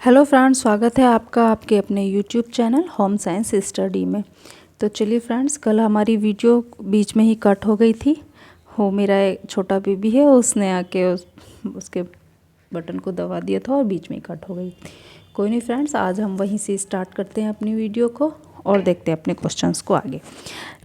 Hello friends, स्वागत है आपका आपके अपने YouTube channel home science study में। तो चलिए फ्रेंड्स, कल हमारी वीडियो बीच में ही कट हो गई थी। मेरा एक छोटा बेबी है, उसने आके उसके बटन को दबा दिया था और बीच में ही कट हो गई। कोई नहीं फ्रेंड्स, आज हम वहीं से स्टार्ट करते हैं अपनी वीडियो को और देखते हैं अपने क्वेश्चंस को आगे।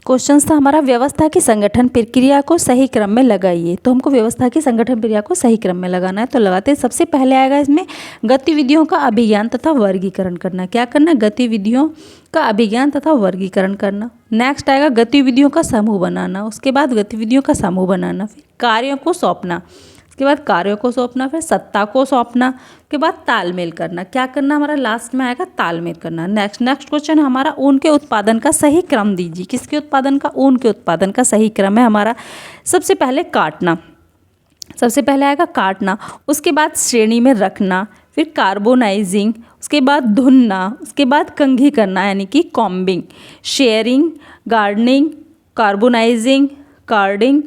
क्वेश्चंस था हमारा, व्यवस्था की संगठन प्रक्रिया को सही क्रम में लगाइए। तो हमको व्यवस्था की संगठन प्रक्रिया को सही क्रम में लगाना है, तो लगाते हैं। सबसे पहले आएगा इसमें गतिविधियों का अभिज्ञान तथा वर्गीकरण करना। क्या करना? गतिविधियों का अभिज्ञान तथा वर्गीकरण करना। नेक्स्ट आएगा गतिविधियों का समूह बनाना। उसके बाद गतिविधियों का समूह बनाना, फिर कार्यों को सौंपना, उसके बाद कार्यों को सौंपना, फिर सत्ता को सौंपना, उसके बाद तालमेल करना। क्या करना? हमारा लास्ट में आएगा तालमेल करना। नेक्स्ट क्वेश्चन है हमारा, ऊन के उत्पादन का सही क्रम दीजिए। किसके उत्पादन का? ऊन के उत्पादन का सही क्रम है हमारा सबसे पहले काटना। सबसे पहले आएगा काटना, उसके बाद श्रेणी में रखना, फिर कार्बोनाइजिंग, उसके बाद धुनना, उसके बाद कंघी करना यानी कि combing, shearing, gardening, carbonising, carding,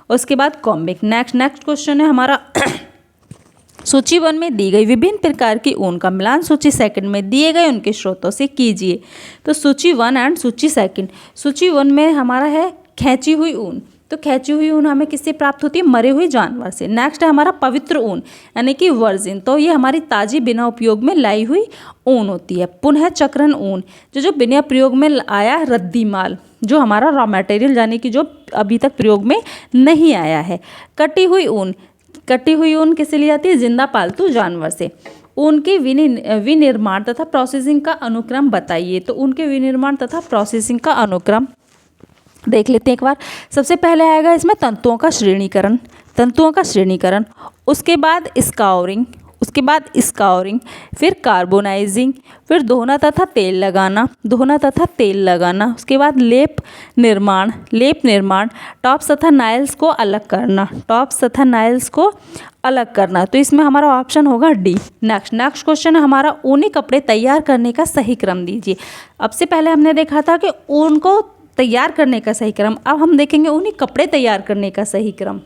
उसके बाद कॉम्बिंग। नेक्स्ट क्वेश्चन है हमारा सूची 1 में दी गई विभिन्न प्रकार की ऊन का मिलान सूची 2 में दिए गए उनके स्रोतों से कीजिए। तो सूची 1 एंड सूची 2। सूची 1 में हमारा है खींची हुई ऊन। तो खींची हुई ऊन हमें किससे प्राप्त होती है? मरे हुए जानवर से। नेक्स्ट है हमारा पवित्र ऊन यानी कि वर्जिन। तो ये हमारी ताजी बिना उपयोग में लाई हुई ऊन होती है। पुनः चक्रण ऊन, जो बिना प्रयोग में आया रद्दी माल, जो हमारा रॉ मटेरियल यानी कि जो अभी तक प्रयोग में नहीं आया है। कटी हुई ऊन, कटी हुई ऊन किससे ली जाती है? जिंदा पालतू जानवर से। ऊन के विनिर्माण तथा प्रोसेसिंग का अनुक्रम बताइए। तो ऊन के विनिर्माण तथा प्रोसेसिंग का अनुक्रम देख लेते हैं एक बार। सबसे पहले आएगा इसमें तंतुओं का श्रेणीकरण, तंतुओं का श्रेणीकरण, उसके बाद स्काउरिंग, उसके बाद स्काउरिंग, फिर कार्बोनाइजिंग, फिर धोना तथा तेल लगाना, धोना तथा तेल लगाना, उसके बाद लेप निर्माण, लेप निर्माण, टॉप्स तथा नाइल्स को अलग करना, टॉप्स तथा नाइल्स को अलग करना। तो इसमें हमारा ऑप्शन होगा डी। नेक्स्ट क्वेश्चन है हमारा, ऊनी कपड़े तैयार करने का सही क्रम दीजिए। अब से पहले हमने देखा था कि ऊन को तैयार करने का सही क्रम, अब हम देखेंगे ऊनी कपड़े तैयार करने का सही क्रम।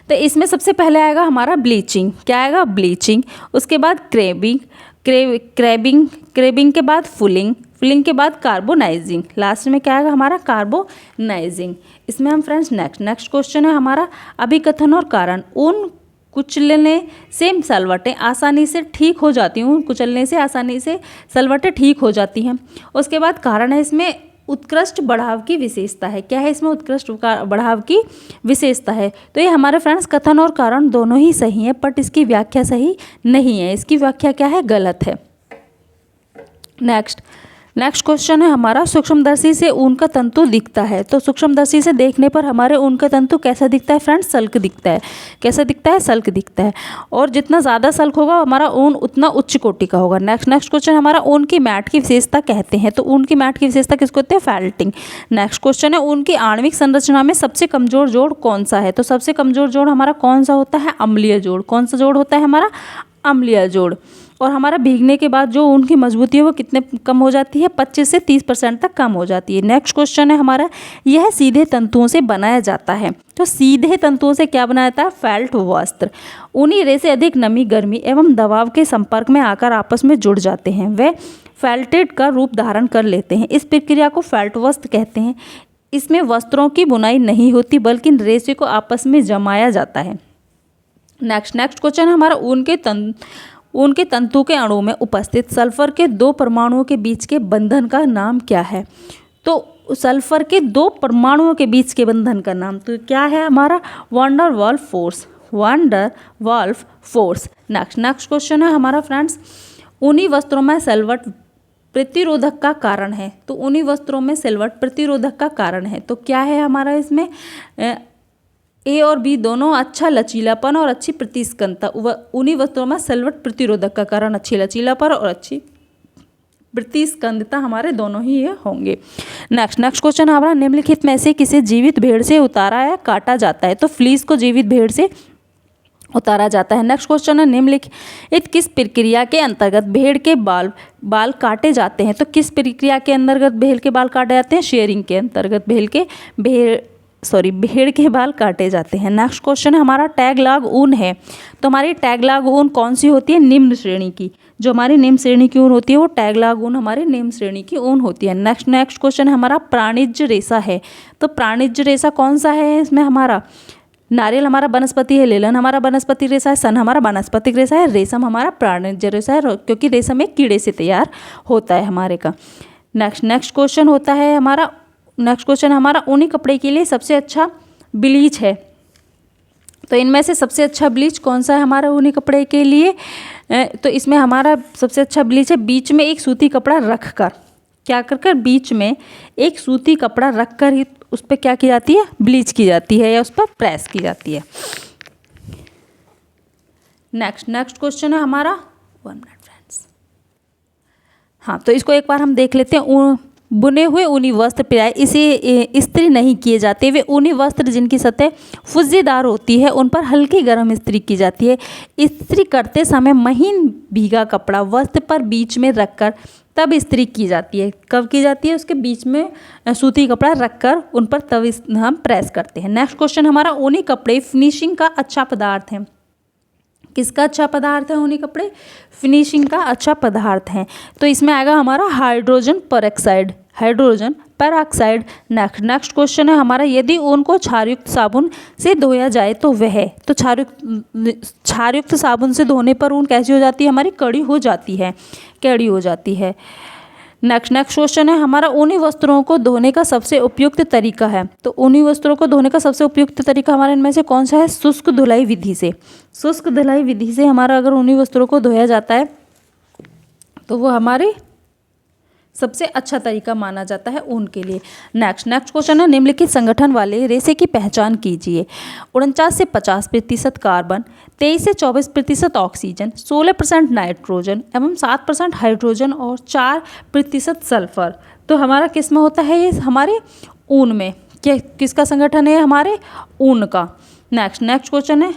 तो इसमें सबसे पहले आएगा हमारा ब्लीचिंग। क्या आएगा? ब्लीचिंग, उसके बाद क्रेबिंग, क्रेबिंग के बाद फुलिंग, फुलिंग के बाद कार्बोनाइजिंग, लास्ट में क्या आएगा हमारा? कार्बोनाइजिंग। इसमें हम फ्रेंड्स नेक्स्ट क्वेश्चन है हमारा, अभिकथन और कारण। ऊन कुचलने से सलवटें आसानी से ठीक हो जाती हैं, ऊन कुचलने से आसानी से सलवटें ठीक हो जाती हैं। उसके बाद कारण है इसमें उत्कृष्ट बढ़ाव की विशेषता है। क्या है इसमें? उत्कृष्ट बढ़ाव की विशेषता है। तो ये हमारे फ्रेंड्स कथन और कारण दोनों ही सही है, बट इसकी व्याख्या सही नहीं है। इसकी व्याख्या क्या है? गलत है। नेक्स्ट क्वेश्चन है हमारा, सूक्ष्मदर्शी से ऊन का तंतु दिखता है। तो सूक्ष्मदर्शी से देखने पर हमारे ऊन का तंतु कैसा दिखता है फ्रेंड्स? सल्क दिखता है। कैसा दिखता है? सल्क दिखता है। और जितना ज़्यादा सल्क होगा हमारा ऊन उतना उच्च कोटि का होगा। नेक्स्ट क्वेश्चन हमारा, ऊन की मैट की विशेषता कहते हैं। तो ऊन की मैट की विशेषता किसको कहते हैं? फेल्टिंग। नेक्स्ट क्वेश्चन है, ऊन की आणविक संरचना में सबसे कमजोर जोड़ कौन सा है? तो सबसे कमजोर जोड़ हमारा कौन सा होता है? अम्लीय जोड़। कौन सा जोड़ होता है हमारा? अम्लीय जोड़। और हमारा भीगने के बाद जो ऊन की मजबूती है वो कितने कम हो जाती है? 25 से 30% तक कम हो जाती है। नेक्स्ट क्वेश्चन है हमारा, यह सीधे तंतुओं से बनाया जाता है। तो सीधे तंतुओं से क्या बनाया जाता है? फेल्ट वस्त्र। ऊनी रेशे अधिक नमी, गर्मी एवं दबाव के संपर्क में आकर आपस में जुड़ जाते हैं, वे फेल्टेड का रूप धारण कर लेते हैं। इस प्रक्रिया को फेल्ट वस्त्र कहते हैं। इसमें वस्त्रों की बुनाई नहीं होती बल्कि रेशे को आपस में जमाया जाता है। नेक्स्ट क्वेश्चन हमारा, ऊन के तंतु के अणु में उपस्थित सल्फर के 2 परमाणुओं के बीच के बंधन का नाम क्या है? तो सल्फर के 2 परमाणुओं के बीच के बंधन का नाम तो क्या है हमारा? Van der Waals force, van der Waals force. Next question है हमारा फ्रेंड्स, ऊनी वस्त्रों में सिलवट प्रतिरोधक का कारण है। तो ऊनी वस्त्रों में सिलवट प्रतिरोधक का कारण है। तो क्या है हमारा इसमें? ए और बी दोनों, अच्छा लचीलापन और अच्छी प्रतिस्कंदता। ऊनी वस्त्रों में सिलवट प्रतिरोधक का कारण अच्छी लचीलापन और अच्छी प्रतिस्कंदता हमारे दोनों ही ये होंगे। नेक्स्ट क्वेश्चन हमारा, निम्नलिखित में से किसे जीवित भेड़ से उतारा या काटा जाता है? तो फ्लीस को जीवित भेड़ से उतारा जाता है। नेक्स्ट क्वेश्चन है, निम्नलिखित किस प्रक्रिया के अंतर्गत भेड़ के बाल काटे जाते हैं? तो किस प्रक्रिया के अंतर्गत भेड़ के बाल काटे जाते हैं? शेयरिंग के अंतर्गत भेड़ भेड़ के बाल काटे जाते हैं। नेक्स्ट क्वेश्चन है हमारा टैगलॉग ऊन है, तो हमारी टैगलॉग ऊन कौन सी होती है? निम्न श्रेणी की। जो हमारी निम्न श्रेणी की ऊन होती है वो टैगलॉग ऊन हमारे निम्न श्रेणी की ऊन होती है। नेक्स्ट क्वेश्चन है हमारा प्राणिज रेशा है, तो प्राणिज रेशा कौन सा है? इसमें हमारा नारियल हमारा वनस्पति है, लिनन हमारा वनस्पति रेशा है, सन हमारा वानस्पतिक रेशा है, रेशम हमारा प्राणिज रेशा है, क्योंकि रेशम एक कीड़े से तैयार होता है हमारे का। नेक्स्ट क्वेश्चन होता है हमारा, नेक्स्ट क्वेश्चन हमारा ऊनी कपड़े के लिए सबसे अच्छा ब्लीच है, तो इनमें से सबसे अच्छा ब्लीच कौन सा है हमारा ऊनी कपड़े के लिए? तो इसमें हमारा सबसे अच्छा ब्लीच है बीच में एक सूती कपड़ा रख कर, क्या कर बीच में एक सूती कपड़ा रख कर ही उस पर क्या की जाती है? ब्लीच की जाती है या उस पर प्रेस की जाती है। नेक्स्ट क्वेश्चन है हमारा, 1 मिनट फ्रेंड्स, हाँ तो इसको एक बार हम देख लेते हैं। बुने हुए ऊनी वस्त्र प्राय इसे इस्त्री नहीं किए जाते। वे ऊनी वस्त्र जिनकी सतह फुज्जेदार होती है उन पर हल्की गर्म इस्त्री की जाती है। इस्त्री करते समय महीन भीगा कपड़ा वस्त्र पर बीच में रखकर तब इस्त्री की जाती है। कब की जाती है? उसके बीच में सूती कपड़ा रखकर उन पर तब हम प्रेस करते हैं। नेक्स्ट क्वेश्चन हमारा, ऊनी कपड़े फिनिशिंग का अच्छा पदार्थ है। किसका अच्छा पदार्थ है ऊनी कपड़े? फिनिशिंग का अच्छा पदार्थ है, तो इसमें आएगा हमारा hydrogen peroxide, hydrogen peroxide. Next question है हमारा, यदि ऊन को क्षारयुक्त साबुन से धोया जाए तो वह, तो क्षारयुक्त साबुन से धोने पर ऊन कैसी हो जाती है? हमारी कड़ी हो जाती है, कैड़ी हो जाती है। नेक्स्ट क्वेश्चन है हमारा, ऊनी वस्त्रों को धोने का सबसे उपयुक्त तरीका है, तो ऊनी वस्त्रों को धोने का सबसे उपयुक्त तरीका हमारे इनमें से कौन सा है? शुष्क धुलाई विधि से। शुष्क धुलाई विधि से हमारा अगर ऊनी वस्त्रों को धोया जाता है तो वो हमारे सबसे अच्छा तरीका माना जाता है ऊन के लिए। नेक्स्ट क्वेश्चन है, निम्नलिखित संगठन वाले रेशे की पहचान कीजिए। 49 से 50% कार्बन, 23 से 24% ऑक्सीजन, 16% नाइट्रोजन एवं 7% हाइड्रोजन और 4% सल्फर। तो हमारा किस में होता है ये? हमारे ऊन में। किसका संगठन है? हमारे ऊन का। नेक्स्ट क्वेश्चन है,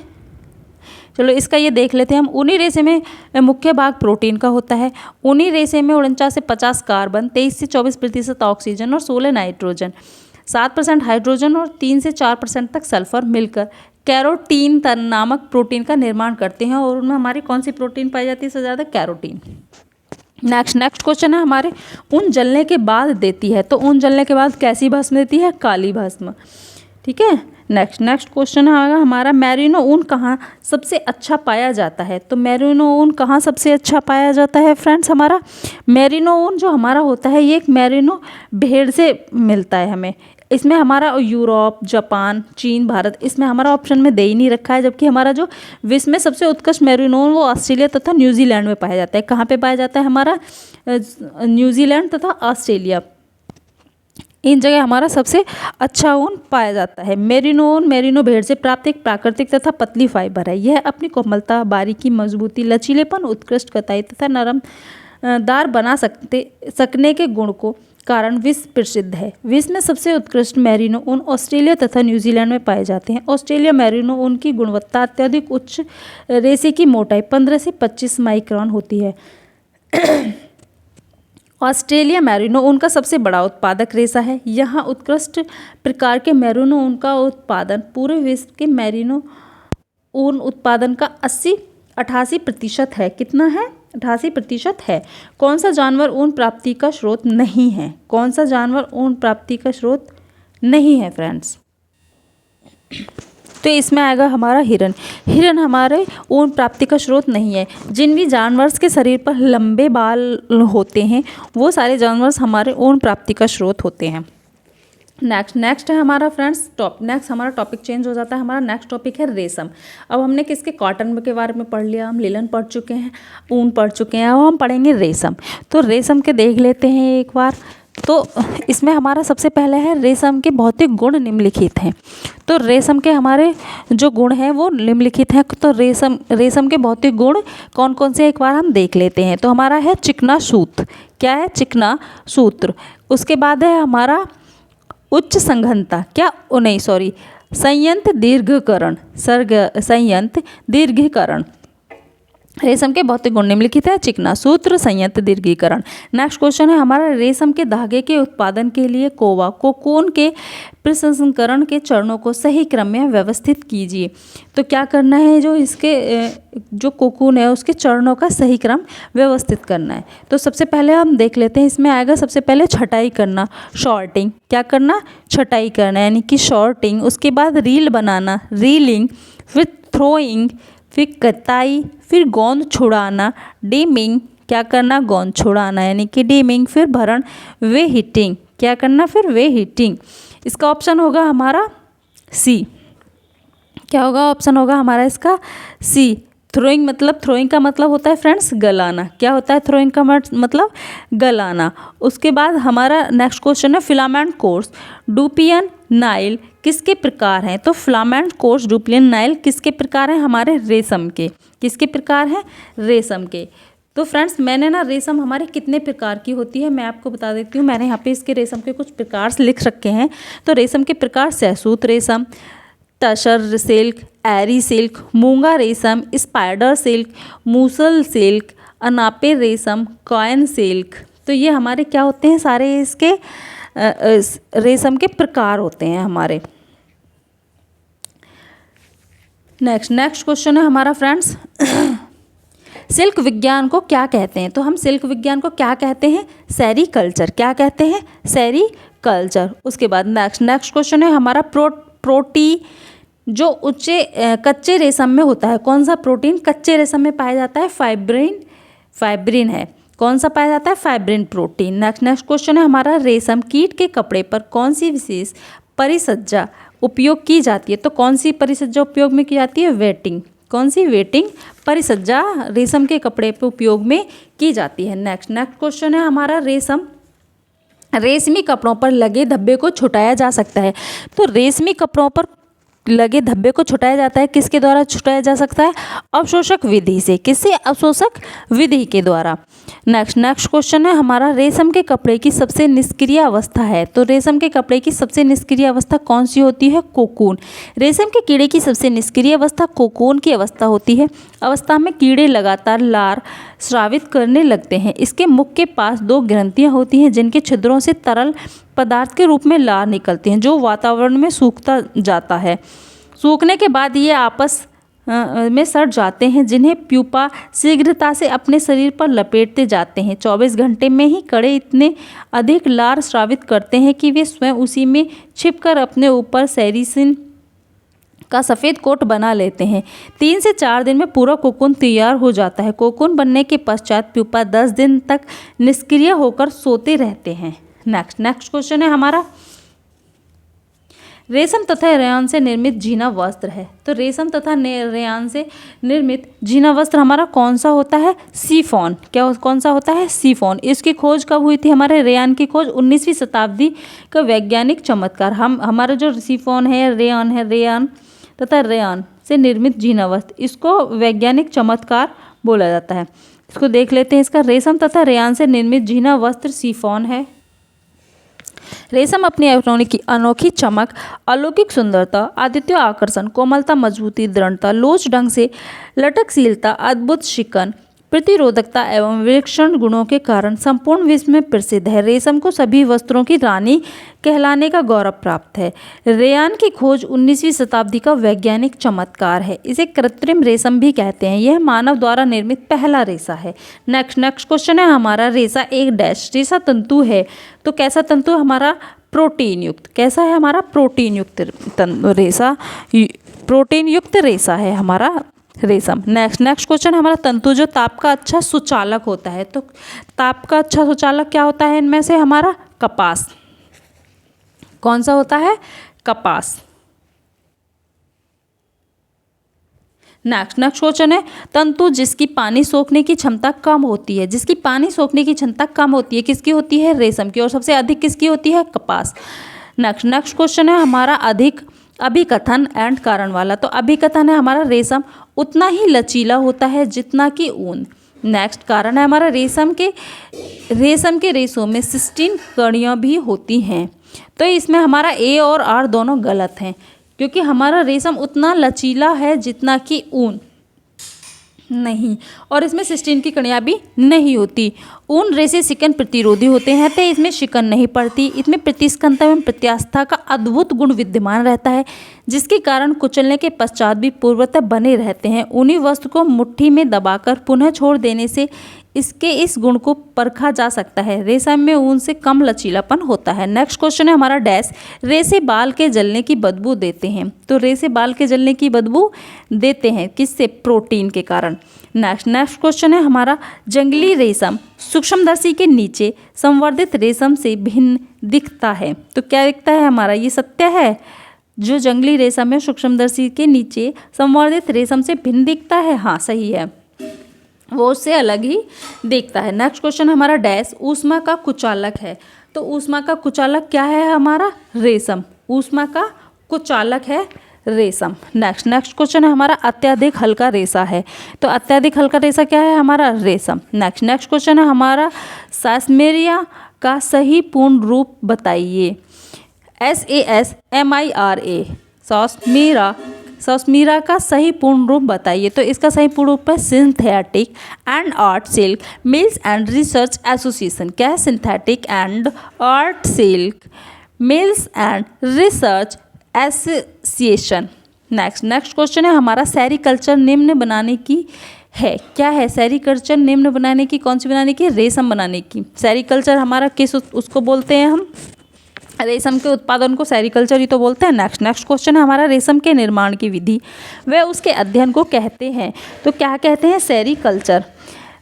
चलो इसका ये देख लेते हैं हम। ऊनी रेशे में मुख्य भाग प्रोटीन का होता है। ऊनी रेशे में 49 से 50 कार्बन, 23 से 24% ऑक्सीजन और 16 नाइट्रोजन, 7% हाइड्रोजन और 3 से 4% तक सल्फर मिलकर कैरोटीन नामक प्रोटीन का निर्माण करते हैं। और उनमें हमारी कौन सी प्रोटीन पाई जाती है सबसे ज़्यादा? कैरोटीन। नेक्स्ट क्वेश्चन है हमारे, ऊन जलने के बाद देती है, तो ऊन जलने के बाद कैसी भस्म देती है? काली भस्म। ठीक है। नेक्स्ट क्वेश्चन है हमारा, मैरिनो ऊन कहाँ सबसे अच्छा पाया जाता है, तो मैरिनो ऊन कहाँ सबसे अच्छा पाया जाता है फ्रेंड्स? हमारा मैरिनो ऊन जो हमारा होता है ये एक मैरिनो भेड़ से मिलता है हमें। इसमें हमारा यूरोप, जापान, चीन, भारत, इसमें हमारा ऑप्शन में दे ही नहीं रखा है। जबकि हमारा जो विश्व में सबसे उत्कृष्ट मैरिनो ऊन वो ऑस्ट्रेलिया तथा न्यूजीलैंड में पाया जाता है। कहाँ पे पाया जाता है? हमारा न्यूजीलैंड तथा ऑस्ट्रेलिया, इन जगह हमारा सबसे अच्छा ऊन पाया जाता है। मेरिनो ऊन मेरिनो भेड़ से प्राप्त एक प्राकृतिक तथा पतली फाइबर है। यह अपनी कोमलता, बारीकी, मजबूती, लचीलेपन, उत्कृष्ट कताई तथा नरम दार बना सकने के गुण को कारण विश्व प्रसिद्ध है। विश्व में सबसे उत्कृष्ट मेरिनो ऊन ऑस्ट्रेलिया तथा न्यूजीलैंड में पाए जाते हैं। ऑस्ट्रेलिया मेरिनो ऊन की गुणवत्ता अत्यधिक उच्च, रेशे की मोटाई 15 से 25 माइक्रोन होती है। ऑस्ट्रेलिया मैरिनो ऊन का सबसे बड़ा उत्पादक रेशा है। यहाँ उत्कृष्ट प्रकार के मैरिनो ऊन का उत्पादन पूरे विश्व के मैरिनो ऊन उत्पादन का 88% है। कितना है? 88% है। कौन सा जानवर ऊन प्राप्ति का स्रोत नहीं है? कौन सा जानवर ऊन प्राप्ति का स्रोत नहीं है फ्रेंड्स? तो इसमें आएगा हमारा हिरन। हिरन हमारे ऊन प्राप्ति का स्रोत नहीं है। जिन भी जानवर के शरीर पर लंबे बाल होते हैं वो सारे जानवर हमारे ऊन प्राप्ति का स्रोत होते हैं। नेक्स्ट है हमारा फ्रेंड्स नेक्स्ट हमारा टॉपिक चेंज हो जाता है। हमारा नेक्स्ट टॉपिक है रेशम। अब हमने किसके कॉटन के बारे में पढ़ लिया, हम लिनन पढ़ चुके हैं, ऊन पढ़ चुके हैं। अब हम पढ़ेंगे रेशम। तो रेशम के देख लेते हैं एक बार। तो इसमें हमारा सबसे पहले है रेशम के भौतिक गुण निम्नलिखित हैं। तो रेशम के हमारे जो गुण हैं वो निम्नलिखित हैं। तो रेशम के भौतिक गुण कौन कौन से एक बार हम देख लेते हैं। तो हमारा है चिकना सूत्र। क्या है? चिकना सूत्र। उसके बाद है हमारा उच्च संघनता। संयंत्र दीर्घकरण। संयंत्र दीर्घीकरण। रेशम के भौतिक गुण निम्नलिखित है। चिकना, सूत्र, संयंत्र, दीर्घीकरण। नेक्स्ट क्वेश्चन है हमारा, रेशम के धागे के उत्पादन के लिए कोवा कोकून के प्रसंस्करण के चरणों को सही क्रम में व्यवस्थित कीजिए। तो क्या करना है, जो इसके जो कोकून है उसके चरणों का सही क्रम व्यवस्थित करना है। तो सबसे पहले हम देख लेते हैं, इसमें आएगा सबसे पहले छटाई करना, शॉर्टिंग। क्या करना, छटाई करना यानी कि शॉर्टिंग। उसके बाद रील बनाना, रीलिंग, फिर थ्रोइंग, फिर कताई, फिर गोंद छुड़ाना, डीमिंग। क्या करना, गोंद छुड़ाना यानी कि डीमिंग। फिर भरण, वे हीटिंग। क्या करना, फिर वे हीटिंग। इसका ऑप्शन होगा हमारा सी। क्या होगा, ऑप्शन होगा हमारा इसका सी। थ्रोइंग मतलब, थ्रोइंग का मतलब होता है फ्रेंड्स गलाना। क्या होता है थ्रोइंग का मतलब, गलाना। उसके बाद हमारा नेक्स्ट क्वेश्चन है, फिलामेंट कोर्स डुपियन नाइल किसके प्रकार हैं। तो फिलामेंट कोर्स डुपियन नाइल किसके प्रकार हैं, हमारे रेशम के। किसके प्रकार हैं, रेशम के। तो फ्रेंड्स मैंने ना रेशम हमारे कितने प्रकार की होती है मैं आपको बता देती हूँ। मैंने यहाँ पे इसके रेशम के कुछ प्रकार लिख रखे हैं। तो रेशम के प्रकार, सहसूत रेशम, टसर सिल्क, एरी सिल्क, मूंगा रेशम, स्पाइडर सिल्क, मूसल सिल्क, अनापे रेशम, कॉइन सिल्क। तो ये हमारे क्या होते हैं, सारे इसके रेशम के प्रकार होते हैं हमारे। नेक्स्ट क्वेश्चन है हमारा फ्रेंड्स, सिल्क विज्ञान को क्या कहते हैं। तो हम सिल्क विज्ञान को क्या कहते हैं, सेरीकल्चर। क्या कहते हैं, सेरीकल्चर। उसके बाद नेक्स्ट क्वेश्चन है हमारा, प्रोटी जो कच्चे रेशम में होता है, कौन सा प्रोटीन कच्चे रेशम में पाया जाता है, फाइब्रिन है। कौन सा पाया जाता है, फाइब्रिन प्रोटीन। नेक्स्ट क्वेश्चन है हमारा, रेशम कीट के कपड़े पर कौन सी विशेष परिसज्जा उपयोग की जाती है। तो कौन सी परिसज्जा उपयोग में की जाती है, वेटिंग। कौन सी, वेटिंग परिसज्जा रेशम के कपड़े पर उपयोग में की जाती है। नेक्स्ट क्वेश्चन है हमारा, रेशमी कपड़ों पर लगे धब्बे को छुटाया जा सकता है। तो रेशमी कपड़ों पर लगे धब्बे को छुटाया जाता है, किसके द्वारा छुटाया जा सकता है, अवशोषक विधि से। किससे, अवशोषक विधि के द्वारा। नेक्स्ट क्वेश्चन है हमारा, रेशम के कपड़े की सबसे निष्क्रिय अवस्था है। तो रेशम के कपड़े की सबसे निष्क्रिय अवस्था कौन सी होती है, कोकून। रेशम के कीड़े की सबसे निष्क्रिय अवस्था कोकून की अवस्था होती है। अवस्था में कीड़े लगातार लार स्रावित करने लगते हैं। इसके मुख के पास 2 ग्रंथियां होती हैं जिनके छिद्रों से तरल पदार्थ के रूप में लार निकलती हैं, जो वातावरण में सूखता जाता है। सूखने के बाद ये आपस में सड़ जाते हैं, जिन्हें प्यूपा शीघ्रता से अपने शरीर पर लपेटते जाते हैं। 24 घंटे में ही कड़े इतने अधिक लार स्रावित करते हैं कि वे स्वयं उसी में छिपकर अपने ऊपर सेरीसिन का सफ़ेद कोट बना लेते हैं। 3 से 4 दिन में पूरा कोकून तैयार हो जाता है। कोकून बनने के पश्चात प्यूपा 10 दिन तक निष्क्रिय होकर सोते रहते हैं। नेक्स्ट क्वेश्चन है हमारा, रेशम तथा रेयान से निर्मित झीना वस्त्र है। तो रेशम तथा रेयान से निर्मित झीना वस्त्र हमारा कौन सा होता है, सीफॉन। क्या कौन सा होता है, सीफॉन। इसकी खोज कब हुई थी, हमारे रेयान की खोज 19वीं शताब्दी का वैज्ञानिक चमत्कार। हमारा जो सीफॉन है, रेयान तथा रेयान से निर्मित झीना वस्त्र, इसको वैज्ञानिक चमत्कार बोला जाता है। इसको देख लेते हैं। इसका रेशम तथा रेयान से निर्मित झीना वस्त्र सीफॉन है। रेशम अपनी अनोखी चमक, अलौकिक सुंदरता, आदित्य आकर्षण, कोमलता, मजबूती, दृढ़ता, लोच ढंग से लटकशीलता, अद्भुत शिकन, प्रतिरोधकता एवं विलक्षण गुणों के कारण संपूर्ण विश्व में प्रसिद्ध है। रेशम को सभी वस्त्रों की रानी कहलाने का गौरव प्राप्त है। रेयान की खोज 19वीं शताब्दी का वैज्ञानिक चमत्कार है। इसे कृत्रिम रेशम भी कहते हैं। यह मानव द्वारा निर्मित पहला रेशा है। नेक्स्ट क्वेश्चन है हमारा, रेशा एक डैश रेशा तंतु है। तो कैसा तंतु, हमारा प्रोटीन युक्त। कैसा है हमारा, प्रोटीन युक्त रेशा, प्रोटीन युक्त रेशा है हमारा रेशम। नेक्स्ट क्वेश्चन हमारा, तंतु जो ताप का अच्छा सुचालक होता है। तो ताप का अच्छा सुचालक क्या होता है, इनमें से हमारा कपास। कौन सा होता है, कपास। नेक्स्ट क्वेश्चन है, तंतु जिसकी पानी सोखने की क्षमता कम होती है। जिसकी पानी सोखने की क्षमता कम होती है, किसकी होती है, रेशम की। और सबसे अधिक किसकी होती है, कपास। नेक्स्ट क्वेश्चन है हमारा, अधिक अभिकथन एंड कारण वाला। तो अभिकथन है हमारा, रेशम उतना ही लचीला होता है जितना कि ऊन। नेक्स्ट कारण है हमारा, रेशम के रेशों में 16 कड़ियाँ भी होती हैं। तो इसमें हमारा ए और आर दोनों गलत हैं, क्योंकि हमारा रेशम उतना लचीला है जितना कि ऊन। नहीं, और इसमें सिस्टीन की कणियाँ भी नहीं होती। ऊन रेशे शिकन प्रतिरोधी होते हैं, तो इसमें शिकन नहीं पड़ती। इसमें प्रतिस्कंदता एवं प्रत्यास्था का अद्भुत गुण विद्यमान रहता है, जिसके कारण कुचलने के पश्चात भी पूर्वतः बने रहते हैं। ऊनी वस्त्र को मुट्ठी में दबाकर पुनः छोड़ देने से इसके इस गुण को परखा जा सकता है। रेशम में ऊन से कम लचीलापन होता है। नेक्स्ट क्वेश्चन है हमारा डैश। रेशे बाल के जलने की बदबू देते हैं, तो रेशे बाल के जलने की बदबू देते हैं किससे? प्रोटीन के कारण। नेक्स्ट क्वेश्चन है हमारा जंगली रेशम सूक्ष्मदर्शी के नीचे संवर्धित रेशम से भिन्न दिखता है, तो क्या दिखता है हमारा? ये सत्य है। जो जंगली रेशम है सूक्ष्मदर्शी के नीचे संवर्धित रेशम से भिन्न दिखता है, हाँ सही है, वो उससे अलग ही दिखता है। नेक्स्ट क्वेश्चन हमारा डैश ऊष्मा का कुचालक है, तो ऊष्मा का कुचालक क्या है हमारा? रेशम। ऊष्मा का कुचालक है रेशम। नेक्स्ट क्वेश्चन है हमारा अत्यधिक हल्का रेशा है, तो अत्यधिक हल्का रेशा क्या है हमारा? रेशम। नेक्स्ट क्वेश्चन है हमारा सासमेरिया का सही पूर्ण रूप बताइए। SASMIRA सॉसमीरा का सही पूर्ण रूप बताइए, तो इसका सही पूर्ण रूप है synthetic and art silk mills and research association. क्या है? Synthetic and art silk mills and research association. Next question है हमारा सेरीकल्चर निम्न बनाने की है, क्या है? सेरीकल्चर निम्न बनाने की, कौन सी बनाने की? रेशम बनाने की। सेरीकल्चर हमारा किस उसको बोलते हैं हम? रेशम के उत्पादन को सेरीकल्चर ही तो बोलते हैं। नेक्स्ट क्वेश्चन है हमारा रेशम के निर्माण की विधि व उसके अध्ययन को कहते हैं, तो क्या कहते हैं? सेरीकल्चर।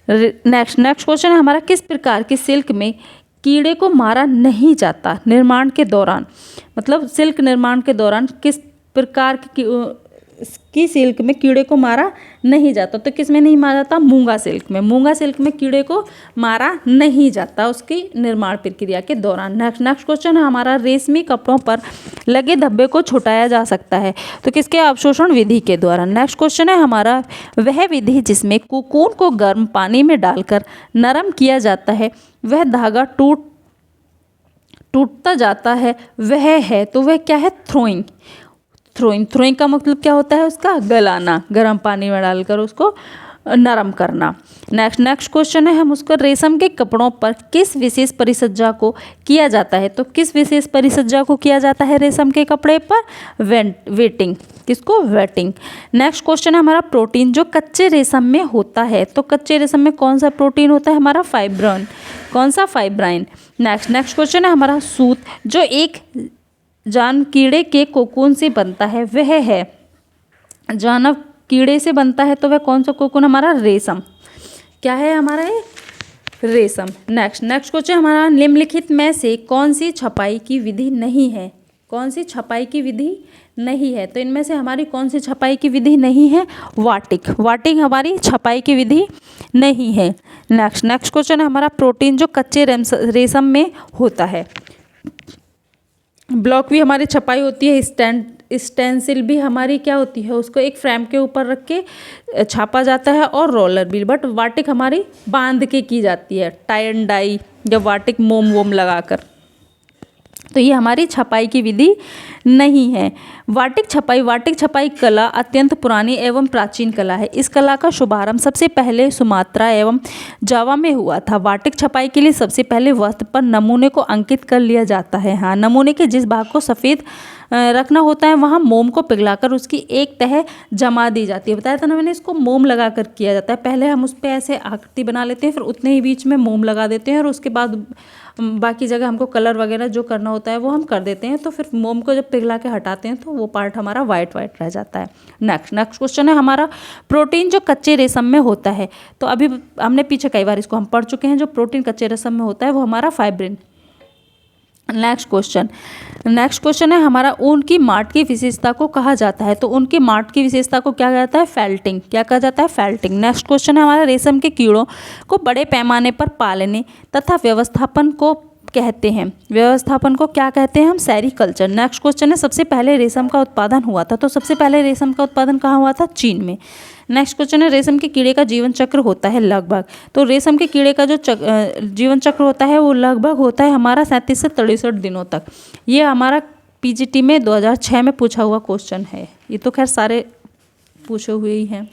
नेक्स्ट क्वेश्चन है हमारा किस प्रकार की सिल्क में कीड़े को मारा नहीं जाता निर्माण के दौरान? मतलब सिल्क निर्माण के दौरान किस प्रकार की सिल्क में कीड़े को मारा नहीं जाता, तो किस में नहीं मारा जाता? मूंगा सिल्क में। मूंगा सिल्क में कीड़े को मारा नहीं जाता उसकी निर्माण प्रक्रिया के दौरान। नेक्स्ट क्वेश्चन है हमारा रेशमी कपड़ों पर लगे धब्बे को छुटाया जा सकता है, तो किसके? अवशोषण विधि के द्वारा। नेक्स्ट क्वेश्चन है हमारा वह विधि जिसमें कोकून को गर्म पानी में डालकर नरम किया जाता है, वह धागा टूटता जाता है, वह है, तो वह क्या है? थ्रोइंग का मतलब क्या होता है? उसका गलाना, गर्म पानी में डालकर उसको नरम करना। नेक्स्ट क्वेश्चन है हम उसको रेशम के कपड़ों पर किस विशेष परिसज्जा को किया जाता है, तो किस विशेष परिसज्जा को किया जाता है रेशम के कपड़े पर? वेटिंग। किसको? वेटिंग। नेक्स्ट क्वेश्चन है हमारा प्रोटीन जो कच्चे रेशम में होता है, तो कच्चे रेशम में कौन सा प्रोटीन होता है हमारा? फाइब्रोइन। कौन सा? फाइब्राइन। नेक्स्ट क्वेश्चन है हमारा सूत जो एक जान कीड़े के कोकून से बनता है, वह है? जानव कीड़े से बनता है, तो वह कौन सा कोकून हमारा? रेशम। क्या है हमारा ये? रेशम। नेक्स्ट क्वेश्चन हमारा निम्नलिखित में से कौन सी छपाई की विधि नहीं है? कौन सी छपाई की विधि नहीं है, तो इनमें से हमारी कौन सी छपाई की विधि नहीं है? वाटिक हमारी छपाई की विधि नहीं है। नेक्स्ट क्वेश्चन है हमारा प्रोटीन जो कच्चे रेशम में होता है। ब्लॉक भी हमारी छपाई होती है, स्टेंसिल भी हमारी क्या होती है? उसको एक फ्रेम के ऊपर रख के छापा जाता है, और रोलर भी। बट वाटिक हमारी बांध के की जाती है, टाई एंड डाई या वाटिक मोम वोम लगाकर, तो ये हमारी छपाई की विधि नहीं है। वाटिक छपाई कला अत्यंत पुरानी एवं प्राचीन कला है। इस कला का शुभारंभ सबसे पहले सुमात्रा एवं जावा में हुआ था। वाटिक छपाई के लिए सबसे पहले वस्त्र पर नमूने को अंकित कर लिया जाता है। हाँ, नमूने के जिस भाग को सफ़ेद रखना होता है वहाँ मोम को पिघलाकर उसकी एक तह जमा दी जाती है। बताया था ना मैंने, इसको मोम लगा कर किया जाता है। पहले हम उस पर ऐसे आकृति बना लेते हैं, फिर उतने ही बीच में मोम लगा देते हैं, और उसके बाद बाकी जगह हमको कलर वगैरह जो करना होता है वो हम कर देते हैं। तो फिर मोम को जब पिघला के हटाते हैं तो वो पार्ट हमारा वाइट रह जाता है। नेक्स्ट क्वेश्चन है हमारा प्रोटीन जो कच्चे रेशम में होता है, तो अभी हमने पीछे कई बार इसको हम पढ़ चुके हैं। जो प्रोटीन कच्चे रेशम में होता है वो हमारा फाइब्रिन। नेक्स्ट क्वेश्चन है हमारा ऊन की माट की विशेषता को कहा जाता है, तो उनकी माट की विशेषता को क्या कहा जाता है? फेल्टिंग। क्या कहा जाता है? फेल्टिंग। नेक्स्ट क्वेश्चन है हमारा रेशम के कीड़ों को बड़े पैमाने पर पालने तथा व्यवस्थापन को कहते हैं। व्यवस्थापन को क्या कहते हैं हम? सेरीकल्चर। नेक्स्ट क्वेश्चन है सबसे पहले रेशम का उत्पादन हुआ था, तो सबसे पहले रेशम का उत्पादन कहाँ हुआ था? चीन में। नेक्स्ट क्वेश्चन है रेशम के कीड़े का जीवन चक्र होता है लगभग, तो रेशम के कीड़े का जो जीवन चक्र होता है वो लगभग होता है हमारा 37 से 63 दिनों तक। ये हमारा पीजीटी में 2006 में पूछा हुआ क्वेश्चन है। ये तो खैर सारे पूछे हुए ही हैं।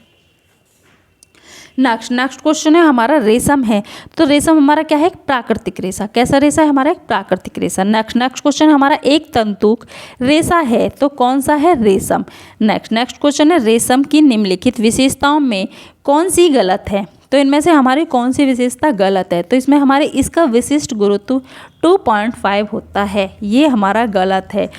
नेक्स्ट क्वेश्चन है हमारा रेशम है, तो रेशम हमारा क्या है? एक प्राकृतिक रेशा। कैसा रेशा है हमारा? एक प्राकृतिक रेशा। नेक्स्ट क्वेश्चन हमारा एक तंतुक रेशा है, तो कौन सा है? रेशम। नेक्स्ट क्वेश्चन है रेशम की निम्नलिखित विशेषताओं में कौन सी गलत है? तो इनमें से हमारी कौन सी विशेषता गलत है? तो इसमें हमारे इसका विशिष्ट गुरुत्व 2.5 होता है, ये हमारा गलत है।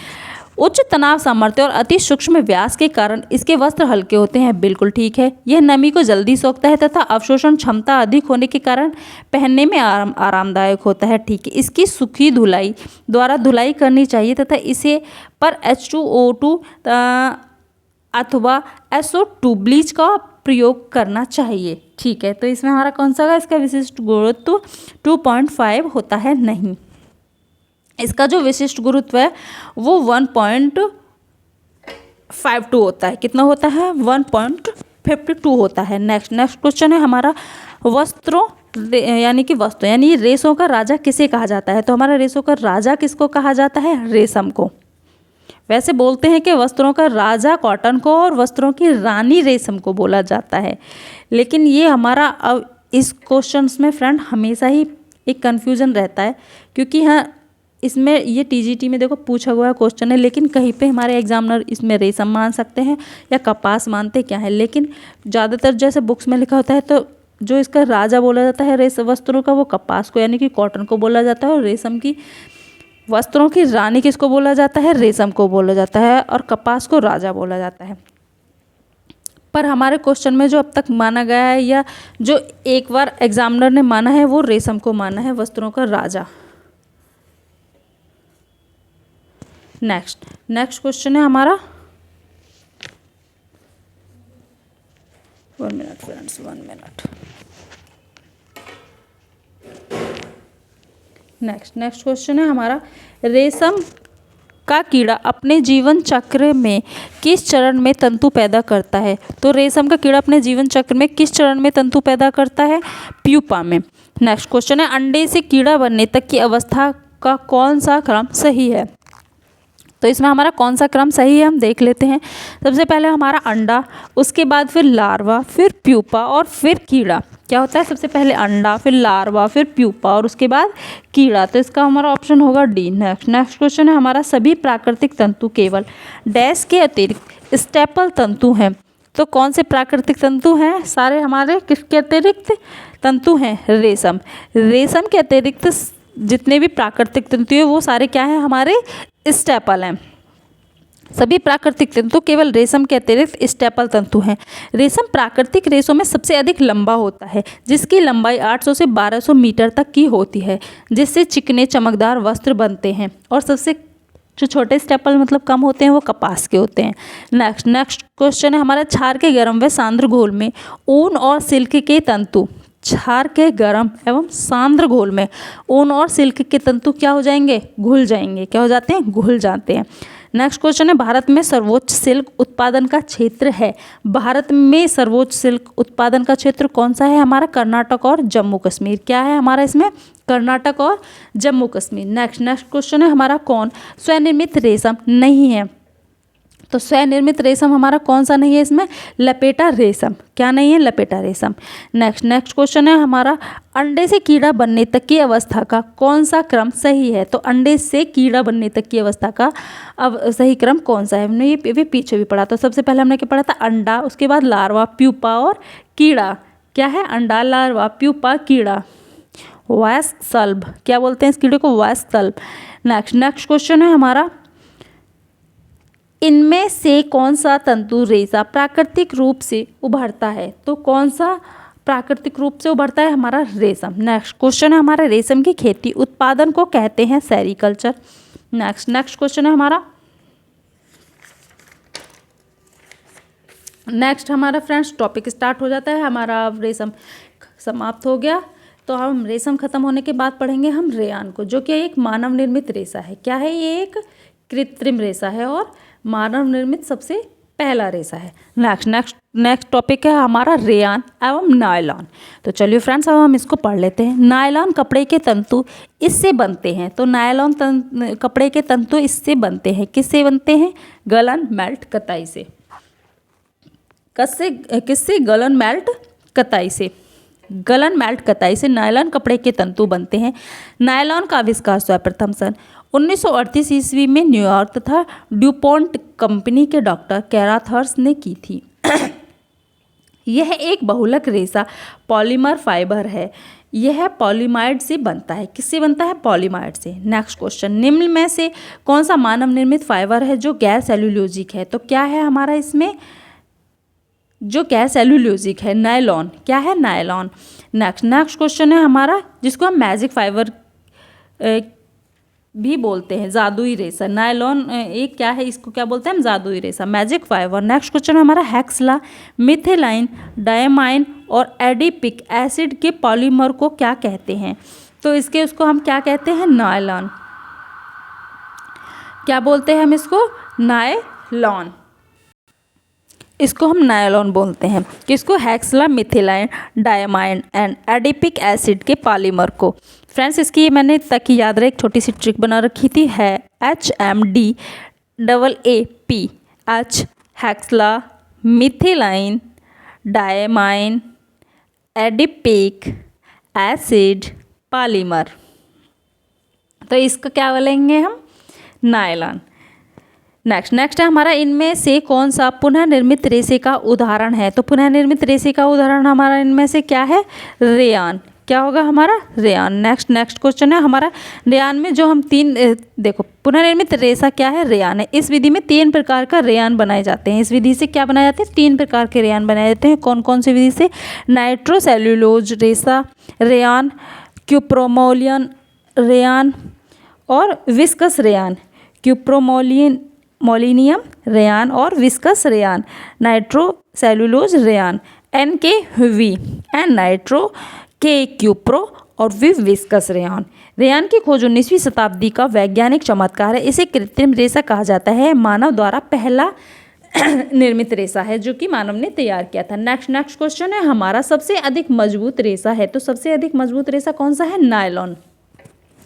उच्च तनाव सामर्थ्य और अति सूक्ष्म व्यास के कारण इसके वस्त्र हल्के होते हैं, बिल्कुल ठीक है। यह नमी को जल्दी सोखता है तथा अवशोषण क्षमता अधिक होने के कारण पहनने में आरामदायक होता है, ठीक है। इसकी सूखी धुलाई द्वारा धुलाई करनी चाहिए तथा इसे पर H2O2 अथवा SO2 ब्लीच का प्रयोग करना चाहिए, ठीक है। तो इसमें हमारा कौन सा होगा? इसका विशिष्ट गुरुत्व 2.5 होता है, नहीं। इसका जो विशिष्ट गुरुत्व है वो 1.52 होता है। कितना होता है? 1.52 होता है। नेक्स्ट क्वेश्चन है हमारा वस्त्रों यानी कि वस्त्र यानी रेशों का राजा किसे कहा जाता है? तो हमारा रेशों का राजा किसको कहा जाता है? रेशम को। वैसे बोलते हैं कि वस्त्रों का राजा कॉटन को और वस्त्रों की रानी रेशम को बोला जाता है, लेकिन ये हमारा अब इस क्वेश्चंस में फ्रेंड हमेशा ही एक कन्फ्यूज़न रहता है, क्योंकि हाँ इसमें ये TGT में देखो पूछा हुआ क्वेश्चन है, लेकिन कहीं पे हमारे एग्जामिनर इसमें रेशम मान सकते हैं या कपास मानते क्या है, लेकिन ज़्यादातर जैसे बुक्स में लिखा होता है तो जो इसका राजा बोला जाता है रेशम वस्त्रों का वो कपास को यानी कि कॉटन को बोला जाता है, और रेशम की वस्त्रों की रानी किसको बोला जाता है? रेशम को बोला जाता है, और कपास को राजा बोला जाता है। पर हमारे क्वेश्चन में जो अब तक माना गया है या जो एक बार एग्जामिनर ने माना है वो रेशम को माना है वस्त्रों का राजा। नेक्स्ट क्वेश्चन है हमारा 1 minute friends 1 minute. Next question है हमारा रेशम का कीड़ा अपने जीवन चक्र में किस चरण में तंतु पैदा करता है? तो रेशम का कीड़ा अपने जीवन चक्र में किस चरण में तंतु पैदा करता है? प्यूपा में। नेक्स्ट क्वेश्चन है अंडे से कीड़ा बनने तक की अवस्था का कौन सा क्रम सही है? तो इसमें हमारा कौन सा क्रम सही है हम देख लेते हैं। सबसे पहले हमारा अंडा, उसके बाद फिर लार्वा, फिर प्यूपा और फिर कीड़ा। क्या होता है? सबसे पहले अंडा, फिर लार्वा, फिर प्यूपा और उसके बाद कीड़ा। तो इसका हमारा ऑप्शन होगा डी। नेक्स्ट क्वेश्चन है हमारा सभी प्राकृतिक तंतु केवल डैश के अतिरिक्त स्टेपल तंतु हैं। तो कौन से प्राकृतिक तंतु हैं? सारे हमारे किसके अतिरिक्त तंतु हैं? रेशम के अतिरिक्त जितने भी प्राकृतिक तंतु हैं वो सारे क्या हैं? हमारे स्टेपल हैं। सभी प्राकृतिक तंतु केवल रेशम के अतिरिक्त स्टेपल तंतु हैं। रेशम प्राकृतिक रेशों में सबसे अधिक लंबा होता है, जिसकी लंबाई 800 से 1200 मीटर तक की होती है, जिससे चिकने चमकदार वस्त्र बनते हैं। और सबसे जो छोटे स्टेपल मतलब कम होते हैं वो कपास के होते हैं। नेक्स्ट क्वेश्चन है हमारा क्षार के गर्म व सांद्र घोल में ऊन और सिल्क के तंतु। क्षार के गर्म एवं सांद्र घोल में ऊन और सिल्क के तंतु क्या हो जाएंगे? घुल जाएंगे। क्या हो जाते हैं? घुल जाते हैं। नेक्स्ट क्वेश्चन है भारत में सर्वोच्च सिल्क उत्पादन का क्षेत्र है। भारत में सर्वोच्च सिल्क उत्पादन का क्षेत्र कौन सा है? हमारा कर्नाटक और जम्मू कश्मीर। क्या है हमारा इसमें? कर्नाटक और जम्मू कश्मीर। नेक्स्ट क्वेश्चन है हमारा कौन स्वनिर्मित रेशम नहीं है? तो स्वनिर्मित रेशम हमारा कौन सा नहीं है इसमें? लपेटा रेशम। क्या नहीं है? लपेटा रेशम। नेक्स्ट क्वेश्चन है हमारा अंडे से कीड़ा बनने तक की अवस्था का कौन सा क्रम सही है? तो अंडे से कीड़ा बनने तक की अवस्था का अब सही क्रम कौन सा है? हमने ये भी पीछे भी पढ़ा। तो सबसे पहले हमने क्या पढ़ा था? अंडा, उसके बाद लार्वा, प्यूपा और कीड़ा। क्या है? अंडा, लार्वा, प्यूपा, कीड़ा। वयस्क सल्ब। क्या बोलते हैं इस कीड़े को? वयस्क सल्ब। नेक्स्ट क्वेश्चन है हमारा इनमें से कौन सा तंतु रेशा प्राकृतिक रूप से उभरता है? तो कौन सा प्राकृतिक रूप से उभरता है? हमारा रेशम। नेक्स्ट क्वेश्चन है हमारा रेशम की खेती उत्पादन को कहते हैं सेरीकल्चर। नेक्स्ट क्वेश्चन है हमारा हमारा फ्रेंड्स टॉपिक स्टार्ट हो जाता है हमारा। रेशम समाप्त हो गया, तो हम रेशम खत्म होने के बाद पढ़ेंगे हम रेयान को, जो कि एक मानव निर्मित रेशा है। क्या है? ये एक कृत्रिम रेशा है और मानव निर्मित सबसे पहला रेशा है। नेक्स्ट टॉपिक है हमारा रेयान एवं नायलॉन। तो चलिए फ्रेंड्स अब हम इसको पढ़ लेते हैं। नायलॉन कपड़े के तंतु इससे बनते हैं। तो नायलॉन कपड़े के तंतु इससे बनते हैं। किससे बनते हैं? गलन मेल्ट कताई से। किससे? गलन मेल्ट कताई से, गलन मेल्ट कताई से नायलॉन कपड़े के तंतु बनते हैं। नायलॉन का आविष्कार सर्वप्रथम सन 1938 ईस्वी में न्यूयॉर्क तथा ड्यूपॉन्ट कंपनी के डॉक्टर कैराथर्स ने की थी। यह एक बहुलक रेशा पॉलीमर फाइबर है। यह पॉलीमाइड से बनता है। किससे बनता है? पॉलीमाइड से। नेक्स्ट क्वेश्चन, निम्न में से कौन सा मानव निर्मित फाइबर है जो गैर सेल्यूलोजिक है? तो क्या है हमारा इसमें जो गैर सेल्यूलोजिक है? नायलॉन। क्या है? नायलॉन। नेक्स्ट क्वेश्चन है हमारा, जिसको हम मैजिक फाइबर भी बोलते हैं, जादुई रेशा। नायलॉन एक क्या है, इसको क्या बोलते हैं हम? जादुई रेशा, मैजिक फाइबर। नेक्स्ट क्वेश्चन है हमारा, हेक्सला, मिथिलाइन, डायमाइन और एडिपिक एसिड के पॉलीमर को क्या कहते हैं? तो उसको हम क्या कहते हैं? नायलॉन। क्या बोलते हैं हम इसको? नायलॉन। इसको हम नायलॉन बोलते हैं। किसको? हेक्सला, मिथिलाइन, डायमाइन एंड एडिपिक एसिड के पॉलीमर को। फ्रेंड्स, इसकी मैंने ताकि याद रहे एक छोटी सी ट्रिक बना रखी थी, है HMDAAP, H hexamethylene, diamine, adipic acid, polymer. तो इसको क्या बोलेंगे हम? नायलॉन। नेक्स्ट है हमारा, इनमें से कौन सा पुनः निर्मित रेशे का उदाहरण है? तो पुनः निर्मित रेशे का उदाहरण हमारा इनमें से क्या है? रेयान। क्या होगा हमारा? रेयान। नेक्स्ट क्वेश्चन है हमारा, रेयान में जो हम देखो पुनः निर्मित रेशा क्या है? रेयान है। इस विधि में 3 प्रकार का रेयान बनाए जाते हैं। इस विधि से क्या बनाए जाते हैं? 3 प्रकार के रेयान बनाए जाते हैं। कौन कौन सी विधि से? नाइट्रोसेल्यूलोज रेशा रेयान, क्यूप्रोमोलियन रेयान और विस्कस रेयान। मोलिनियम रेयान और viscose rayon, nitrocellulose rayon, NKV and nitro के क्यूप्रो और विस्कस रेयान। रेयान की खोज 19वीं शताब्दी का वैज्ञानिक चमत्कार है। इसे कृत्रिम रेशा कहा जाता है। मानव द्वारा पहला निर्मित रेशा है जो कि मानव ने तैयार किया था। नेक्स्ट क्वेश्चन है हमारा, सबसे अधिक मजबूत रेशा है। तो सबसे अधिक मजबूत रेशा कौन सा है? नायलॉन।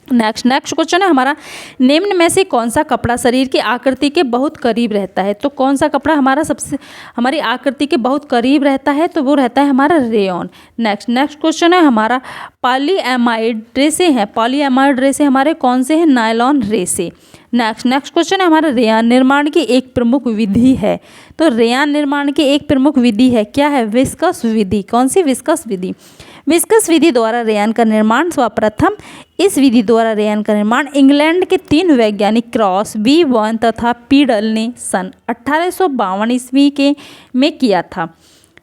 नेक्स्ट क्वेश्चन है हमारा, निम्न में से कौन सा कपड़ा शरीर की आकृति के बहुत करीब रहता है? तो कौन सा कपड़ा हमारा सबसे हमारी आकृति के बहुत करीब रहता है? तो वो रहता है हमारा रेयॉन। नेक्स्ट क्वेश्चन है हमारा, पॉलीएमाइड रेशे हैं। पॉलीएमाइड रेशे हमारे कौन से हैं? नायलॉन रेशे। नेक्स्ट क्वेश्चन है हमारा, रेयान निर्माण की एक प्रमुख विधि है। तो रेयान निर्माण की एक प्रमुख विधि है, क्या है? विस्कस विधि। कौन सी? विस्कस विधि। विस्कस विधि द्वारा रेयान का निर्माण सर्वप्रथम इस विधि द्वारा रेयान का निर्माण इंग्लैंड के 3 वैज्ञानिक क्रॉस B1 तथा पीडल ने सन 1852 ईस्वी में किया था।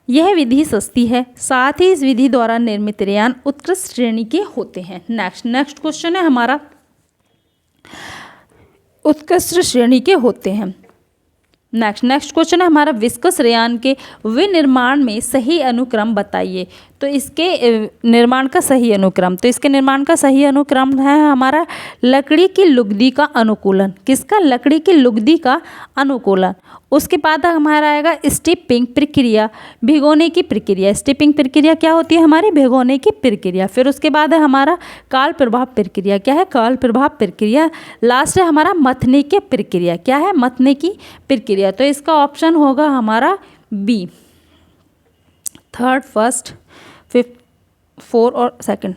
यह विधि सस्ती है, साथ ही इस विधि द्वारा निर्मित रेयान उत्कृष्ट श्रेणी के होते हैं। नेक्स्ट क्वेश्चन है हमारा, उत्कृष्ट श्रेणी के होते हैं। नेक्स्ट क्वेश्चन है हमारा, विस्कस रेयान के विनिर्माण में सही अनुक्रम बताइए। तो इसके निर्माण का सही अनुक्रम, है हमारा लकड़ी की लुगदी का अनुकूलन। किसका? लकड़ी की लुगदी का अनुकूलन। उसके बाद हमारा आएगा स्टीपिंग प्रक्रिया, भिगोने की प्रक्रिया। स्टीपिंग प्रक्रिया क्या होती है? हमारी भिगोने की प्रक्रिया। फिर उसके बाद है हमारा काल प्रभाव प्रक्रिया। क्या है? काल प्रभाव प्रक्रिया। लास्ट है हमारा मथने की प्रक्रिया। क्या है? मथने की प्रक्रिया। तो इसका ऑप्शन होगा हमारा बी, 3rd, 1st, 5th, 4 और 2nd।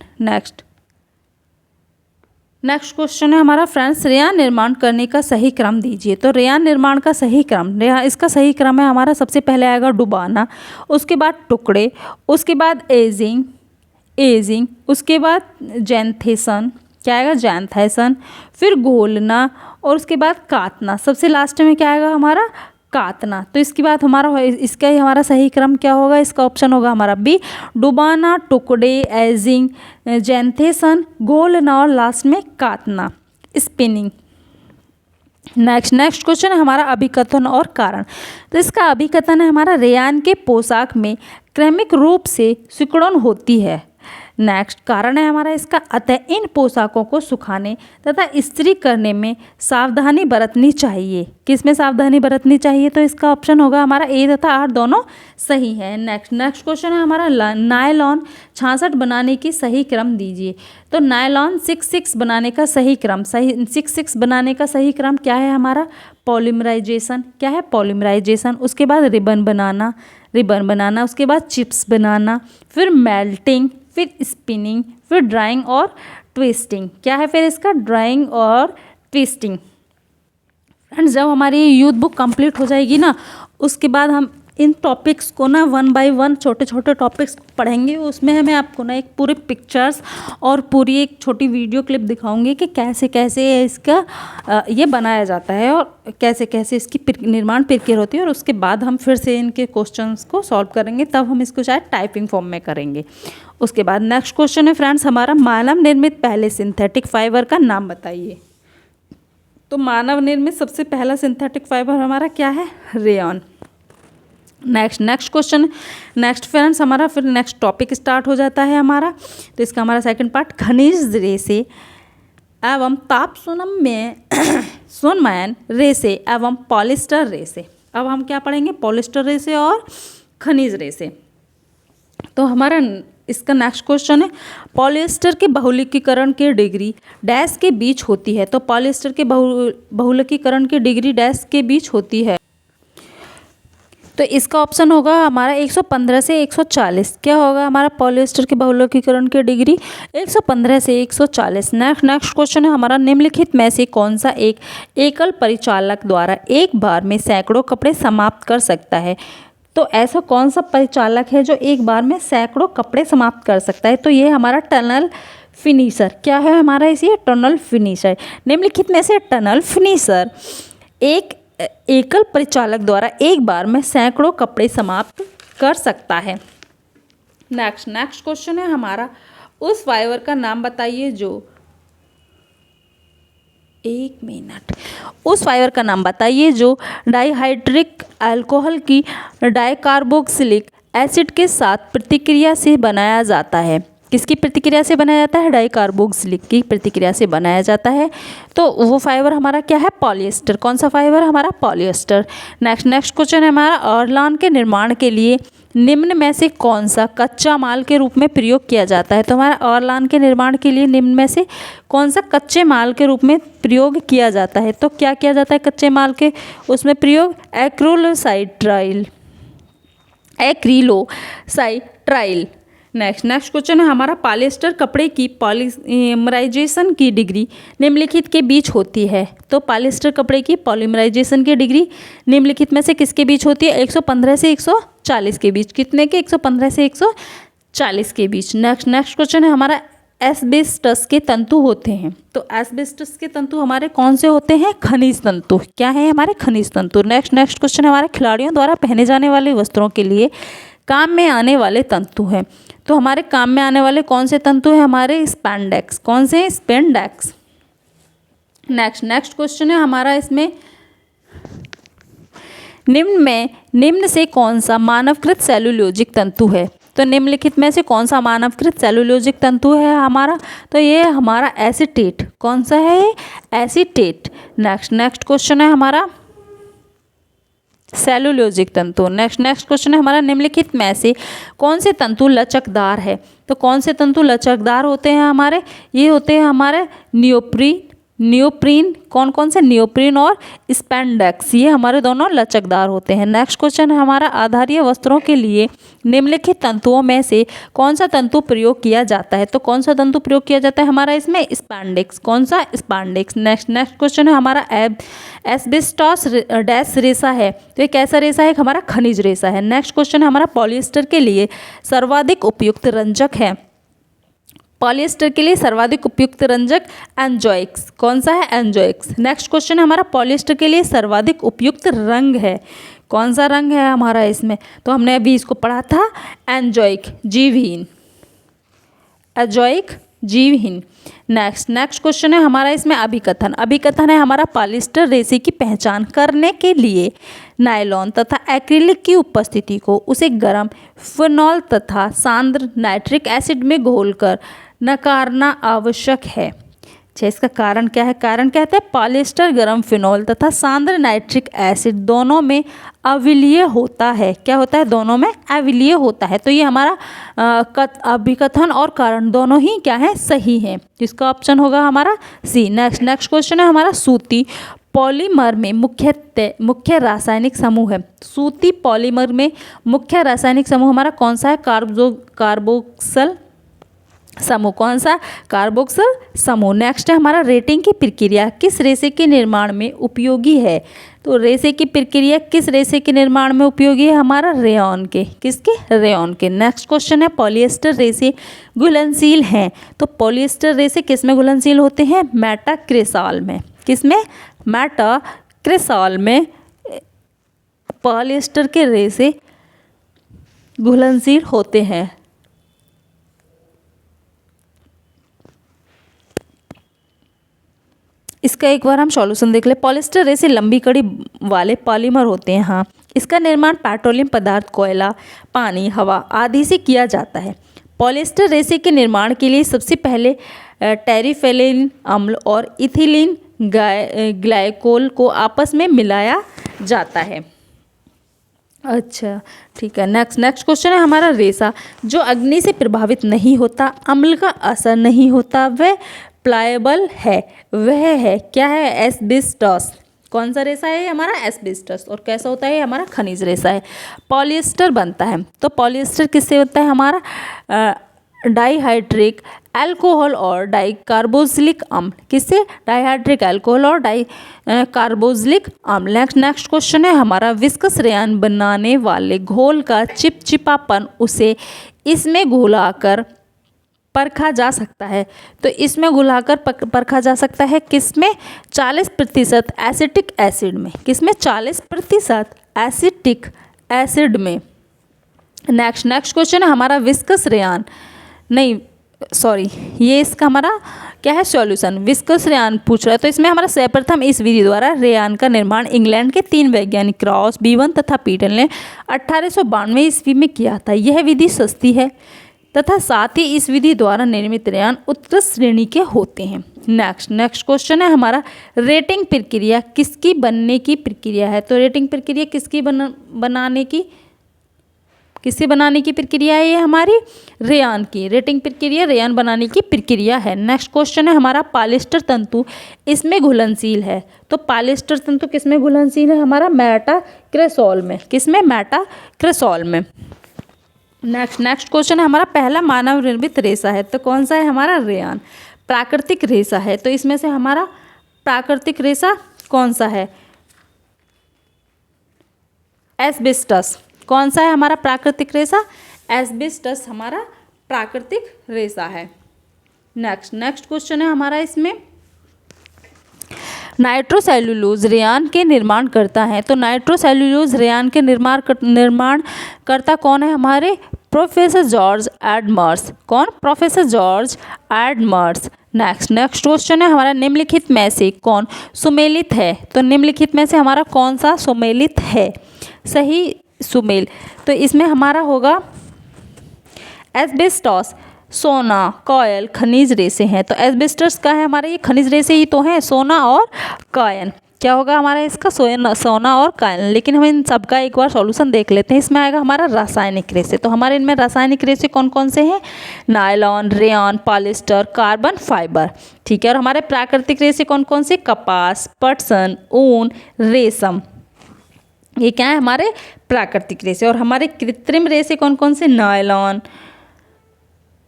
नेक्स्ट क्वेश्चन है हमारा, फ्रेंड्स रेयान निर्माण करने का सही क्रम दीजिए। तो रेयान निर्माण का सही क्रम, इसका सही क्रम है हमारा, सबसे पहले आएगा डुबाना, उसके बाद टुकड़े, उसके बाद एजिंग, उसके बाद जैंथेसन। क्या आएगा? जैंथेसन। फिर घोलना और उसके बाद काटना। सबसे लास्ट में क्या आएगा हमारा? काटना। तो इसके बाद इसका ही हमारा सही क्रम क्या होगा? इसका ऑप्शन होगा हमारा बी, डुबाना, टुकड़े, एजिंग, जैंथेसन, घोलना और लास्ट में काटना, स्पिनिंग। नेक्स्ट क्वेश्चन है हमारा, अभिकथन और कारण। तो इसका अभिकथन है हमारा, रेयान के पोशाक में क्रमिक रूप से सिकुड़न होती है। नेक्स्ट कारण है हमारा इसका, अतः इन पोशाकों को सुखाने तथा इस्त्री करने में सावधानी बरतनी चाहिए। किस में सावधानी बरतनी चाहिए? तो इसका ऑप्शन होगा हमारा ए तथा 8 दोनों सही है। नेक्स्ट क्वेश्चन है हमारा, नायलॉन 66 बनाने की सही क्रम दीजिए। तो नायलॉन 66 बनाने का सही क्रम, 66 बनाने का सही क्रम क्या है हमारा? पॉलीमराइजेशन। क्या है? पॉलीमराइजेशन। उसके बाद रिबन बनाना, रिबन बनाना, उसके बाद चिप्स बनाना, फिर मेल्टिंग, फिर स्पिनिंग, फिर ड्राइंग और ट्विस्टिंग। क्या है फिर इसका? ड्राइंग और ट्विस्टिंग। फ्रेंड्स, जब हमारी यूथ बुक कंप्लीट हो जाएगी ना, उसके बाद हम इन टॉपिक्स को ना 1 बाय 1 छोटे छोटे टॉपिक्स पढ़ेंगे। उसमें मैं आपको ना एक पूरे पिक्चर्स और पूरी एक छोटी वीडियो क्लिप दिखाऊंगी कि कैसे कैसे इसका ये बनाया जाता है और कैसे कैसे इसकी निर्माण प्रक्रिया होती है। और उसके बाद हम फिर से इनके क्वेश्चंस को सॉल्व करेंगे, तब हम इसको शायद टाइपिंग फॉर्म में करेंगे। उसके बाद नेक्स्ट क्वेश्चन है फ्रेंड्स हमारा, मानव निर्मित पहले सिंथेटिक फाइबर का नाम बताइए। तो मानव निर्मित सबसे पहला सिंथेटिक फाइबर हमारा क्या है? Rayon. Next question, next friends हमारा फिर नेक्स्ट टॉपिक स्टार्ट हो जाता है हमारा। तो इसका हमारा सेकंड पार्ट, खनिज रेसे एवं ताप सोनमयन रेसे एवं पॉलिस्टर रेसे। अब हम क्या पढ़ेंगे? पॉलिस्टर रेसे और खनिज रेसे। तो हमारा इसका नेक्स्ट क्वेश्चन है, पॉलिएस्टर के बहुलकीकरण की डिग्री डैश के बीच होती है। तो पॉलिएस्टर के बहुलकीकरण की डिग्री डैश के बीच होती है। तो इसका ऑप्शन होगा हमारा 115 से 140। क्या होगा हमारा? पॉलिएस्टर के बहुलकीकरण की डिग्री 115 से 140। नेक्स्ट क्वेश्चन है हमारा, निम्नलिखित में से कौन सा एक एकल परिचालक द्वारा एक बार में सैकड़ों कपड़े समाप्त कर सकता है। तो ऐसा कौन सा परिचालक है जो एक बार में सैकड़ों कपड़े समाप्त कर सकता है? तो ये हमारा टनल फिनिशर। क्या है हमारा इसे? Tunnel finisher. निम्नलिखित में से टनल फिनिशर एक एकल परिचालक द्वारा एक बार में सैकड़ों कपड़े समाप्त कर सकता है। नेक्स्ट क्वेश्चन है हमारा, उस फाइबर का नाम बताइए जो उस फाइबर का नाम बताइए जो डाइहाइड्रिक अल्कोहल की डाइकार्बोक्सिलिक एसिड के साथ प्रतिक्रिया से बनाया जाता है। किसकी प्रतिक्रिया से बनाया जाता है? डाइकार्बोक्सिलिक की प्रतिक्रिया से बनाया जाता है। तो वो फाइबर हमारा क्या है? पॉलिएस्टर। कौन सा फाइबर? हमारा पॉलिएस्टर। नेक्स्ट क्वेश्चन है हमारा, ऑरलान के निर्माण के लिए निम्न में से कौन सा कच्चा माल के रूप में प्रयोग किया जाता है। तो हमारा ऑरलान के निर्माण के लिए निम्न में से कौन सा कच्चे माल के रूप में प्रयोग किया जाता है। तो क्या किया जाता है कच्चे माल के उसमें प्रयोग? एक्रिलोसाइट्राइल। नेक्स्ट क्वेश्चन है हमारा, पॉलिएस्टर कपड़े की पॉलीमराइजेशन की डिग्री निम्नलिखित के बीच होती है। तो पॉलिएस्टर कपड़े की पॉलीमराइजेशन की डिग्री निम्नलिखित में से किसके बीच होती है? 115 से 140 के बीच। कितने के? 115 से 140 के बीच। नेक्स्ट क्वेश्चन है हमारा, एस्बेस्टस के तंतु होते हैं। तो एस्बेस्टस के तंतु हमारे कौन से होते हैं? खनिज तंतु। क्या है हमारे? खनिज तंतु। नेक्स्ट क्वेश्चन है हमारा, खिलाड़ियों द्वारा पहने जाने वाले वस्त्रों के लिए काम में आने वाले तंतु हैं। तो हमारे काम में आने वाले कौन से तंतु हैं? हमारे स्पैंडेक्स। कौन से? स्पैंडेक्स। नेक्स्ट क्वेश्चन है हमारा इसमें, निम्न से कौन सा मानवकृत सेलुलोजिक तंतु है। तो निम्नलिखित में से कौन सा मानवकृत सेलुलोजिक तंतु है हमारा? तो ये हमारा एसीटेट। कौन सा है? एसीटेट। नेक्स्ट क्वेश्चन है हमारा, सेलुलोजिक तंतु। नेक्स्ट क्वेश्चन है हमारा, निम्नलिखित में से कौन से तंतु लचकदार है। तो कौन से तंतु लचकदार होते हैं हमारे? ये होते हैं हमारे नियोप्रीन। कौन से? नियोप्रीन और स्पैंडेक्स। ये हमारे दोनों लचकदार होते हैं। नेक्स्ट क्वेश्चन है हमारा, आधारीय वस्त्रों के लिए निम्नलिखित तंतुओं में से कौन सा तंतु प्रयोग किया जाता है। तो कौन सा तंतु प्रयोग किया जाता है हमारा इसमें? स्पैंडेक्स। कौन सा? स्पैंडेक्स। नेक्स्ट क्वेश्चन है हमारा, एस्बेस्टॉस डैश रेसा है। तो ये कैसा रेसा है? हमारा खनिज रेसा है। नेक्स्ट क्वेश्चन है हमारा, पॉलिएस्टर के लिए सर्वाधिक उपयुक्त रंजक है। पॉलिएस्टर के लिए सर्वाधिक उपयुक्त रंजक एंजोइक्स। कौन सा है? एंजोइक्स। नेक्स्ट क्वेश्चन है हमारा, पॉलिएस्टर के लिए सर्वाधिक उपयुक्त रंग है। कौन सा रंग है हमारा इसमें? तो हमने अभी इसको पढ़ा था, एंजोइक जीवहीन। एंजोइक जीवहीन। नेक्स्ट क्वेश्चन है हमारा इसमें, अभिकथन है हमारा, पॉलिएस्टर रेसे की पहचान करने के लिए नायलॉन तथा एक्रिलिक की उपस्थिति को उसे गर्म फिनॉल तथा सांद्र नाइट्रिक एसिड में घोलकर नकारना आवश्यक है। अच्छा, इसका कारण क्या है? कारण कहते हैं पॉलिएस्टर गर्म फिनॉल तथा सांद्र नाइट्रिक एसिड दोनों में अविलीय होता है। क्या होता है? दोनों में अविलीय होता है। तो ये हमारा अभिकथन और कारण दोनों ही क्या है? सही है। इसका ऑप्शन होगा हमारा सी। नेक्स्ट क्वेश्चन है हमारा, सूती पॉलीमर में मुख्य रासायनिक समूह है। सूती पॉलीमर में मुख्य रासायनिक समूह हमारा कौन सा है? कार्बोक्सिल समूह। कौन सा? कार्बोक्सिल समूह। नेक्स्ट है हमारा रेटिंग की प्रक्रिया किस रेशे के निर्माण में उपयोगी है? तो रेशे की प्रक्रिया किस रेशे के निर्माण में उपयोगी है? हमारा रेयॉन के। किसके? रेयॉन के। नेक्स्ट क्वेश्चन है पॉलिएस्टर रेशे घुलनशील हैं। तो पॉलिएस्टर रेशे किस में घुलनशील होते हैं? मेटाक्रिसाल में। किस में? मेटाक्रिसाल में पॉलिएस्टर के रेशे घुलनशील होते हैं। इसका एक बार हम सॉल्यूशन देख ले। पॉलिएस्टर रेशे लंबी कड़ी वाले पॉलीमर होते हैं। हाँ, इसका निर्माण पेट्रोलियम पदार्थ, कोयला, पानी, हवा आदि से किया जाता है। पॉलिएस्टर रेशे के निर्माण के लिए सबसे पहले टेरिफेनिल अम्ल और इथिलीन ग्लाइकोल को आपस में मिलाया जाता है। अच्छा, ठीक है। नेक्स्ट क्वेश्चन है हमारा रेशा जो अग्नि से प्रभावित नहीं होता, अम्ल का असर नहीं होता, वह प्लायबल है, वह है क्या है? एस्बेस्टस। कौन सा रेशा है? हमारा एस्बेस्टस। और कैसा होता है? हमारा खनिज रेशा है। पॉलिएस्टर बनता है तो पॉलिएस्टर किससे होता है? हमारा डाइहाइड्रिक अल्कोहल और डाइकार्बोक्सिलिक अम्ल। किससे? डाइहाइड्रिक अल्कोहल और डाइकार्बोक्सिलिक अम्ल। नेक्स्ट क्वेश्चन है हमारा विस्कस रेयन बनाने वाले घोल का चिपचिपापन उसे इसमें घुलाकर परखा जा सकता है। तो इसमें घुलाकर परखा जा सकता है किसमें? 40% एसिटिक एसिड में। किसमें? 40% एसिटिक एसिड में। नेक्स्ट क्वेश्चन है हमारा विस्कस रेयन, नहीं सॉरी, ये इसका हमारा क्या है? सॉल्यूशन। विस्कस रेयन पूछ रहा है। तो इसमें हमारा सर्वप्रथम इस विधि द्वारा रेयन का निर्माण इंग्लैंड के 3 वैज्ञानिक क्रॉस, बीवन तथा पीटल ने 1892 ईस्वी में किया था। यह विधि सस्ती है तथा साथ ही इस विधि द्वारा निर्मित रेयन उत्कृष्ट श्रेणी के होते हैं। नेक्स्ट क्वेश्चन है हमारा रेटिंग प्रक्रिया किसकी बनने की प्रक्रिया है? तो रेटिंग प्रक्रिया किसकी बनाने की प्रक्रिया है? ये हमारी रेयन की। रेटिंग प्रक्रिया रेयन बनाने की प्रक्रिया है। नेक्स्ट क्वेश्चन है हमारा पॉलिएस्टर तंतु इसमें घुलनशील है। तो पॉलिएस्टर तंतु किसमें घुलनशील है? हमारा मेटाक्रिसोल में। किसमें? मेटाक्रिसोल में। नेक्स्ट क्वेश्चन है हमारा पहला मानव निर्मित रेशा है। तो कौन सा है? हमारा रेयन। प्राकृतिक रेशा है। तो इसमें से हमारा प्राकृतिक रेशा कौन सा है? एस्बेस्टस। कौन सा है हमारा प्राकृतिक रेशा? एस्बेस्टस हमारा प्राकृतिक रेशा है। नेक्स्ट क्वेश्चन है हमारा इसमें नाइट्रोसेल्यूलोज रेयन के निर्माण करता है। तो नाइट्रोसेल्यूलोज रेयन के निर्माण करता कौन है? हमारे प्रोफेसर जॉर्ज एडमर्स। कौन? प्रोफेसर जॉर्ज एडमर्स। नेक्स्ट क्वेश्चन है हमारा निम्नलिखित में से कौन सुमेलित है? तो निम्नलिखित में से हमारा कौन सा सुमेलित है? सही सुमेल। तो इसमें हमारा होगा एस्बेस्टस, सोना, कॉयल खनिज रेशे हैं। तो एस्बेस्टस का है हमारे, ये खनिज रेशे ही तो हैं, सोना और कायन। क्या होगा हमारा इसका? सोना और कायन। लेकिन हम इन सब का एक बार सॉल्यूशन देख लेते हैं। इसमें आएगा हमारा रासायनिक रेशे। तो हमारे इनमें रासायनिक रेशे कौन कौन से हैं? Nylon, rayon, polyester, carbon fibre. ठीक है। और हमारे प्राकृतिक रेशे कौन कौन से? कपास, पटसन, ऊन, रेशम। ये क्या है? हमारे प्राकृतिक रेशे। और हमारे कृत्रिम रेशे कौन कौन से? नायलॉन,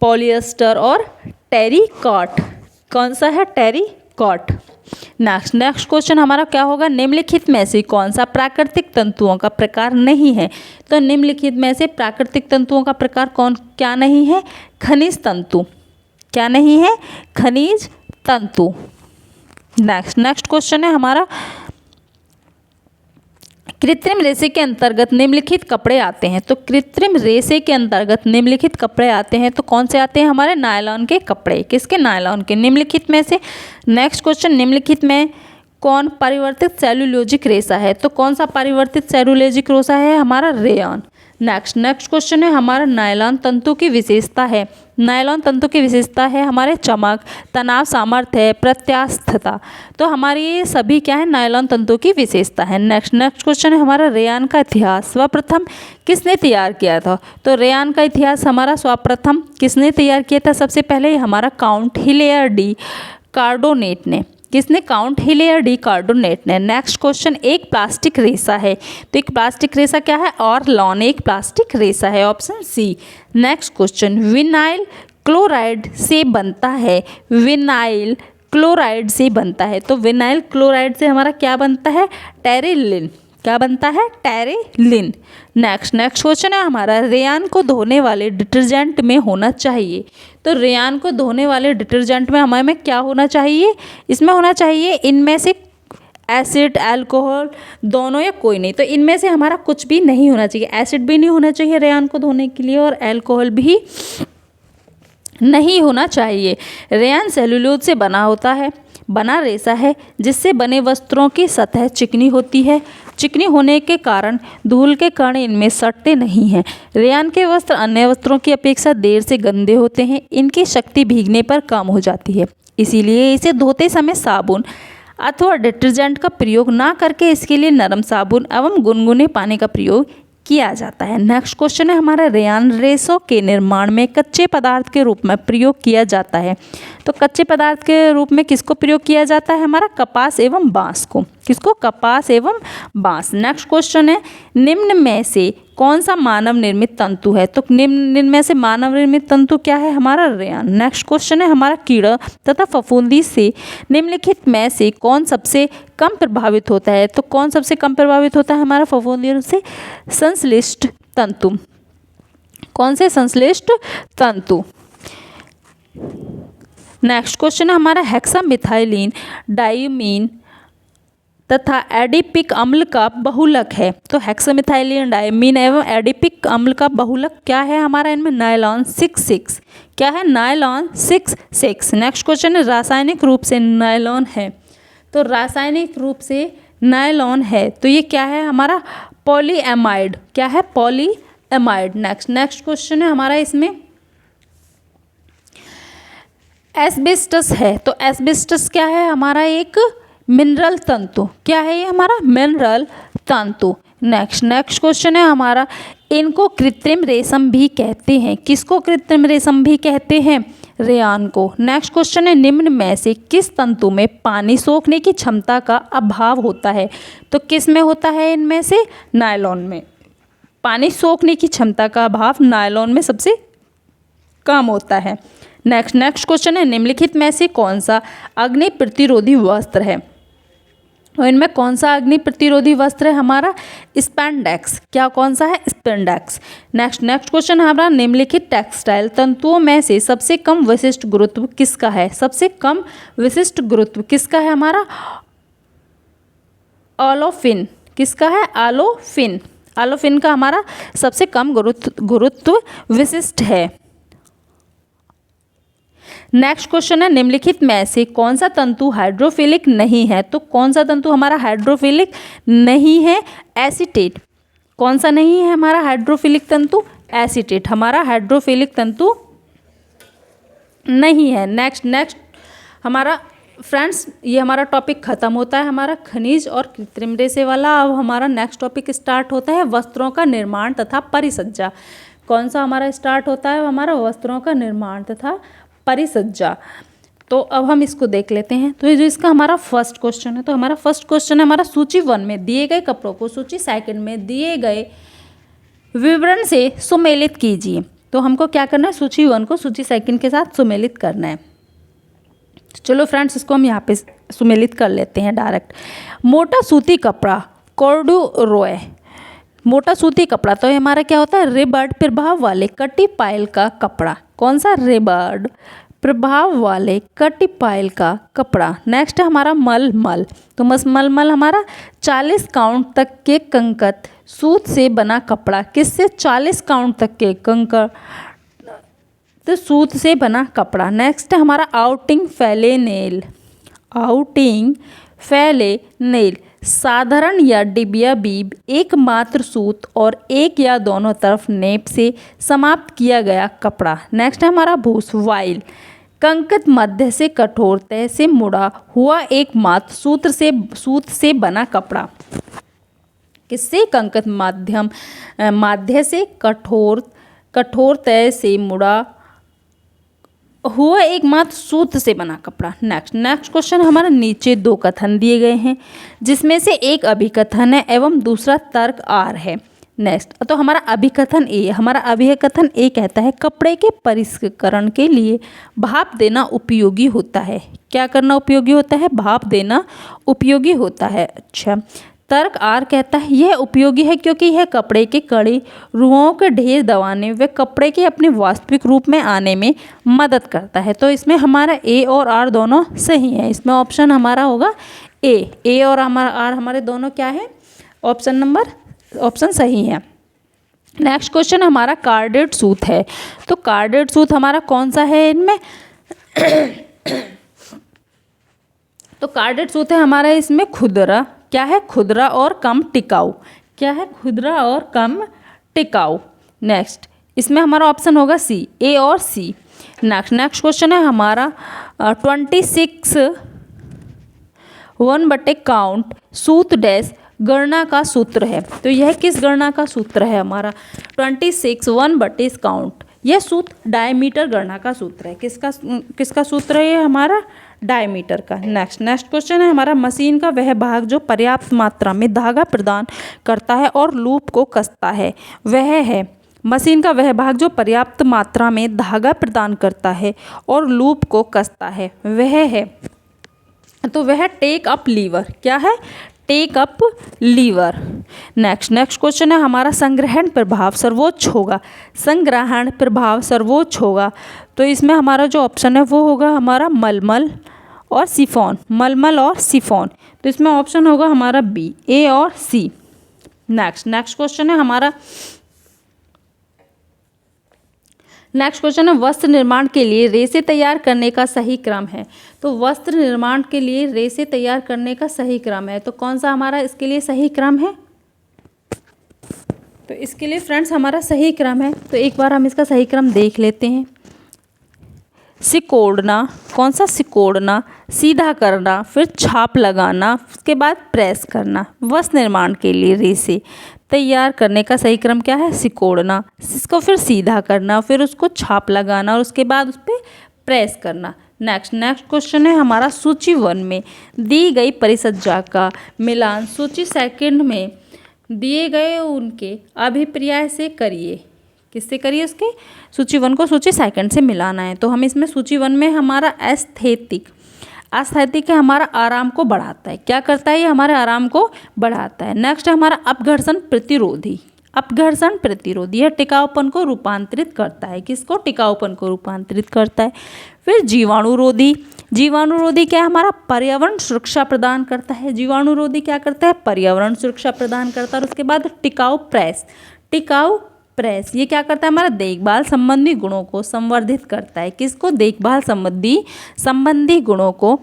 पॉलिएस्टर और टेरिकॉट। कौन सा है? टेरिकॉट। नेक्स्ट क्वेश्चन हमारा क्या होगा? निम्नलिखित में से कौन सा प्राकृतिक तंतुओं का प्रकार नहीं है? तो निम्नलिखित में से प्राकृतिक तंतुओं का प्रकार कौन क्या नहीं है? खनिज तंतु। क्या नहीं है? खनिज तंतु। नेक्स्ट क्वेश्चन है हमारा कृत्रिम रेशे के अंतर्गत निम्नलिखित कपड़े आते हैं। तो कृत्रिम रेशे के अंतर्गत निम्नलिखित कपड़े आते हैं। तो कौन से आते हैं? हमारे नायलॉन के कपड़े। किसके? नायलॉन के। निम्नलिखित में से नेक्स्ट क्वेश्चन निम्नलिखित में कौन परिवर्तित सेलुलोजिक रेशा है? तो कौन सा परिवर्तित सेलुलोजिक रेशा है? हमारा रेयन। नेक्स्ट क्वेश्चन है हमारा नायलॉन तंतु की विशेषता है। नायलॉन तंतु की विशेषता है हमारे चमक, तनाव सामर्थ्य, प्रत्यास्थता। तो हमारी ये सभी क्या है? नायलॉन तंतु की विशेषता है। नेक्स्ट क्वेश्चन है हमारा रेयन का इतिहास सर्वप्रथम किसने तैयार किया था? तो रेयन का इतिहास हमारा सर्वप्रथम किसने तैयार किया था? सबसे पहले हमारा काउंट हिलेयर डी कार्डोनेट ने। किसने? काउंट हिलेयर डी कार्डोनेट ने। नेक्स्ट क्वेश्चन, एक प्लास्टिक रेसा है, तो एक प्लास्टिक रेसा क्या है? ऑरलॉन एक प्लास्टिक रेसा है, option C. Next question, vinyl chloride से बनता है, विनाइल क्लोराइड से बनता है, तो विनाइल क्लोराइड से हमारा क्या बनता है? टेरेलिन। क्या बनता है? टेरेलिन। नेक्स्ट क्वेश्चन है हमारा, रेयान को धोने वाले डिटर्जेंट में होना चाहिए, तो रेयान को धोने वाले डिटर्जेंट में हमारे में क्या होना चाहिए? इसमें होना चाहिए इनमें से एसिड, अल्कोहल, दोनों या कोई नहीं, तो इनमें से हमारा कुछ भी नहीं होना चाहिए। एसिड भी नहीं होना चाहिए रेयान को धोने के लिए और अल्कोहल भी नहीं होना चाहिए। रेयान सेलुलोज से बना रेसा है जिससे बने वस्त्रों की सतह चिकनी होती है। चिकनी होने के कारण धूल के कण इनमें सटते नहीं हैं। रेयान के वस्त्र अन्य वस्त्रों की अपेक्षा देर से गंदे होते हैं। इनकी शक्ति भीगने पर कम हो जाती है, इसीलिए इसे धोते समय साबुन अथवा डिटर्जेंट का प्रयोग ना करके इसके लिए नरम साबुन एवं गुनगुने पानी का प्रयोग किया जाता है। नेक्स्ट क्वेश्चन है हमारा, रेयान रेशों के निर्माण में कच्चे पदार्थ के रूप में प्रयोग किया जाता है, तो कच्चे पदार्थ के रूप में किसको प्रयोग किया जाता है? हमारा कपास एवं बांस को। किसको? कपास एवं बांस। नेक्स्ट क्वेश्चन है, निम्न में से कौन सा मानव निर्मित तंतु है, तो निम्न में से मानव निर्मित तंतु क्या है? हमारा रेयान। नेक्स्ट क्वेश्चन है हमारा, कीड़ा तथा फफूंदी से निम्नलिखित में से कौन सबसे कम प्रभावित होता है, तो कौन सबसे कम प्रभावित होता है? हमारा फफूंदी से संश्लिष्ट तंतु। कौन से? संश्लिष्ट तंतु। नेक्स्ट क्वेश्चन है हमारा, हेक्सामिथाइलिन डाइमीन तथा एडिपिक अम्ल का बहुलक है, तो हेक्सामिथाइलिन डाइमीन एवं एडिपिक अम्ल का बहुलक क्या है? हमारा इनमें नायलॉन 66। क्या है? नायलॉन 66। नेक्स्ट क्वेश्चन है, रासायनिक रूप से नायलॉन है, तो रासायनिक रूप से नायलॉन है तो ये क्या है? हमारा पॉलीएमाइड। क्या है? पॉलीएमाइड। नेक्स्ट क्वेश्चन है हमारा, इसमें एस्बेस्टस है, तो एस्बेस्टस क्या है? हमारा एक मिनरल तंतु। क्या है ये? हमारा मिनरल तंतु। नेक्स्ट क्वेश्चन है हमारा, इनको कृत्रिम रेशम भी कहते हैं। किसको कृत्रिम रेशम भी कहते हैं? रेयान को। नेक्स्ट क्वेश्चन है, निम्न में से किस तंतु में पानी सोखने की क्षमता का अभाव होता है, तो किस में होता है? इनमें से नायलॉन में। पानी सोखने की क्षमता का अभाव नायलॉन में सबसे कम होता है। नेक्स्ट क्वेश्चन है, निम्नलिखित में से कौन सा अग्नि प्रतिरोधी वस्त्र है, और इनमें कौन सा अग्नि प्रतिरोधी वस्त्र है? हमारा स्पैंडेक्स। क्या? कौन सा है? स्पैंडेक्स। नेक्स्ट क्वेश्चन है हमारा, निम्नलिखित टेक्सटाइल तंतुओं में से सबसे कम विशिष्ट गुरुत्व किसका है? सबसे कम विशिष्ट गुरुत्व किसका है? हमारा ओलोफिन। किसका है? ओलोफिन। ओलोफिन का हमारा सबसे कम गुरुत्व विशिष्ट है। नेक्स्ट क्वेश्चन है, निम्नलिखित में से कौन सा तंतु हाइड्रोफिलिक नहीं है, तो कौन सा तंतु हमारा हाइड्रोफिलिक नहीं है? एसीटेट। कौन सा नहीं है हमारा हाइड्रोफिलिक तंतु? एसीटेट हमारा हाइड्रोफिलिक तंतु नहीं है। नेक्स्ट हमारा फ्रेंड्स, ये हमारा टॉपिक खत्म होता है हमारा खनिज और कृत्रिम रेशे वाला। अब हमारा नेक्स्ट टॉपिक स्टार्ट होता है वस्त्रों का निर्माण तथा परिसज्जा। कौन सा हमारा स्टार्ट होता है? हमारा वस्त्रों का निर्माण तथा परिसज्जा। तो अब हम इसको देख लेते हैं। तो ये जो इसका हमारा फर्स्ट क्वेश्चन है, तो हमारा फर्स्ट क्वेश्चन है हमारा, सूची 1 में दिए गए कपड़ों को सूची 2 में दिए गए विवरण से सुमेलित कीजिए। तो हमको क्या करना है? सूची 1 को सूची 2 के साथ सुमेलित करना है। चलो फ्रेंड्स, इसको हम यहाँ पे सुमेलित कर लेते हैं डायरेक्ट। मोटा सूती कपड़ा कॉर्डुरोय। मोटा सूती कपड़ा तो हमारा क्या होता है? रिबर्ड प्रभाव वाले कटी पायल का कपड़ा। कौन सा? रिबर्ड प्रभाव वाले कटी पायल का कपड़ा। नेक्स्ट है हमारा मलमल। तो मलमल हमारा 40 काउंट तक के कंकत सूत से बना कपड़ा। किससे? 40 काउंट तक के कंकड़ तो सूत से बना कपड़ा। नेक्स्ट है हमारा आउटिंग फेलेनेल। आउटिंग फेलेनेल साधारण या डिबिया बीब एकमात्र सूत और एक या दोनों तरफ नेप से समाप्त किया गया कपड़ा। नेक्स्ट है हमारा भूस वाइल। कंकत मध्य से कठोर तह से मुड़ा हुआ एकमात्र सूत से बना कपड़ा। किससे? कंकत माध्य से कठोर तह से मुड़ा हुआ एकमात्र सूत्र से बना कपड़ा। नेक्स्ट क्वेश्चन हमारा, नीचे दो कथन दिए गए हैं जिसमें से एक अभिकथन है एवं दूसरा तर्क आर है। नेक्स्ट तो हमारा अभिकथन ए, हमारा अभिकथन ए कहता है कपड़े के परिष्करण के लिए भाप देना उपयोगी होता है। क्या करना उपयोगी होता है? भाप देना उपयोगी होता है। अच्छा, तर्क आर कहता है यह उपयोगी है क्योंकि यह कपड़े के कड़ी रुओं के ढेर दबाने व कपड़े के अपने वास्तविक रूप में आने में मदद करता है। तो इसमें हमारा ए और आर दोनों सही है। इसमें ऑप्शन हमारा होगा ए और हमारा आर हमारे दोनों क्या है? ऑप्शन सही है। नेक्स्ट क्वेश्चन हमारा कार्डेड सूत है। तो कार्डेड सूत हमारा कौन सा है इनमें? तो कार्डेड सूत है हमारा इसमें खुदरा। क्या है? खुदरा और कम टिकाऊ। क्या है? खुदरा और कम टिकाऊ। नेक्स्ट इसमें हमारा ऑप्शन होगा सी, ए और सी। नेक्स्ट क्वेश्चन है हमारा 26 1 काउंट सूत डैश गणना का सूत्र है। तो यह किस गणना का सूत्र है? हमारा 26 1 काउंट, यह सूत्र डायमीटर गणना का सूत्र है। किसका सूत्र है ये? हमारा डायमीटर का। नेक्स्ट क्वेश्चन है हमारा, मशीन का वह भाग जो पर्याप्त मात्रा में धागा प्रदान करता है और लूप को कसता है वह है। मशीन का वह भाग जो पर्याप्त मात्रा में धागा प्रदान करता है और लूप को कसता है वह है। तो वह टेक अप लीवर। क्या है? Take up lever. Next question है हमारा, संग्रहण प्रभाव सर्वोच्च होगा। संग्रहण प्रभाव सर्वोच्च होगा। तो इसमें हमारा जो ऑप्शन है वो होगा हमारा मलमल और सिफॉन। मलमल और सिफॉन। तो इसमें ऑप्शन होगा हमारा बी, ए और सी। नेक्स्ट क्वेश्चन है हमारा, नेक्स्ट क्वेश्चन है वस्त्र निर्माण के लिए रेसे तैयार करने का सही क्रम है। तो वस्त्र निर्माण के लिए रेसे तैयार करने का सही क्रम है। तो कौन सा हमारा इसके लिए सही क्रम है? तो इसके लिए फ्रेंड्स हमारा सही क्रम है। तो एक बार हम इसका सही क्रम देख लेते हैं। सिकोड़ना, कौन सा? सिकोड़ना, सीधा करना, फिर छाप लगाना, उसके बाद प्रेस करना। वस्त्र निर्माण के लिए रेसे तैयार करने का सही क्रम क्या है? सिकोड़ना, इसको फिर सीधा करना, फिर उसको छाप लगाना और उसके बाद उस पर प्रेस करना। नेक्स्ट क्वेश्चन है हमारा, सूची 1 में दी गई परिसज्जा का मिलान सूची 2 में दिए गए उनके अभिप्राय से करिए। किससे करिए? उसके सूची 1 को सूची 2 से मिलाना है। तो हम इसमें सूची 1 में हमारा एस्थेटिक है हमारा आराम को बढ़ाता है। क्या करता है? ये हमारे आराम को बढ़ाता है। नेक्स्ट है हमारा अपघर्षण प्रतिरोधी। अपघर्षण प्रतिरोधी यह टिकाऊपन को रूपांतरित करता है। किसको? टिकाऊपन को रूपांतरित करता है। फिर जीवाणुरोधी। जीवाणुरोधी क्या है? हमारा पर्यावरण सुरक्षा प्रदान करता है। जीवाणुरोधी क्या करता है? पर्यावरण सुरक्षा प्रदान करता है। और उसके बाद टिकाऊ प्रेस ये क्या करता है? हमारा देखभाल संबंधी गुणों को संवर्धित करता है। किसको? देखभाल संबंधी गुणों को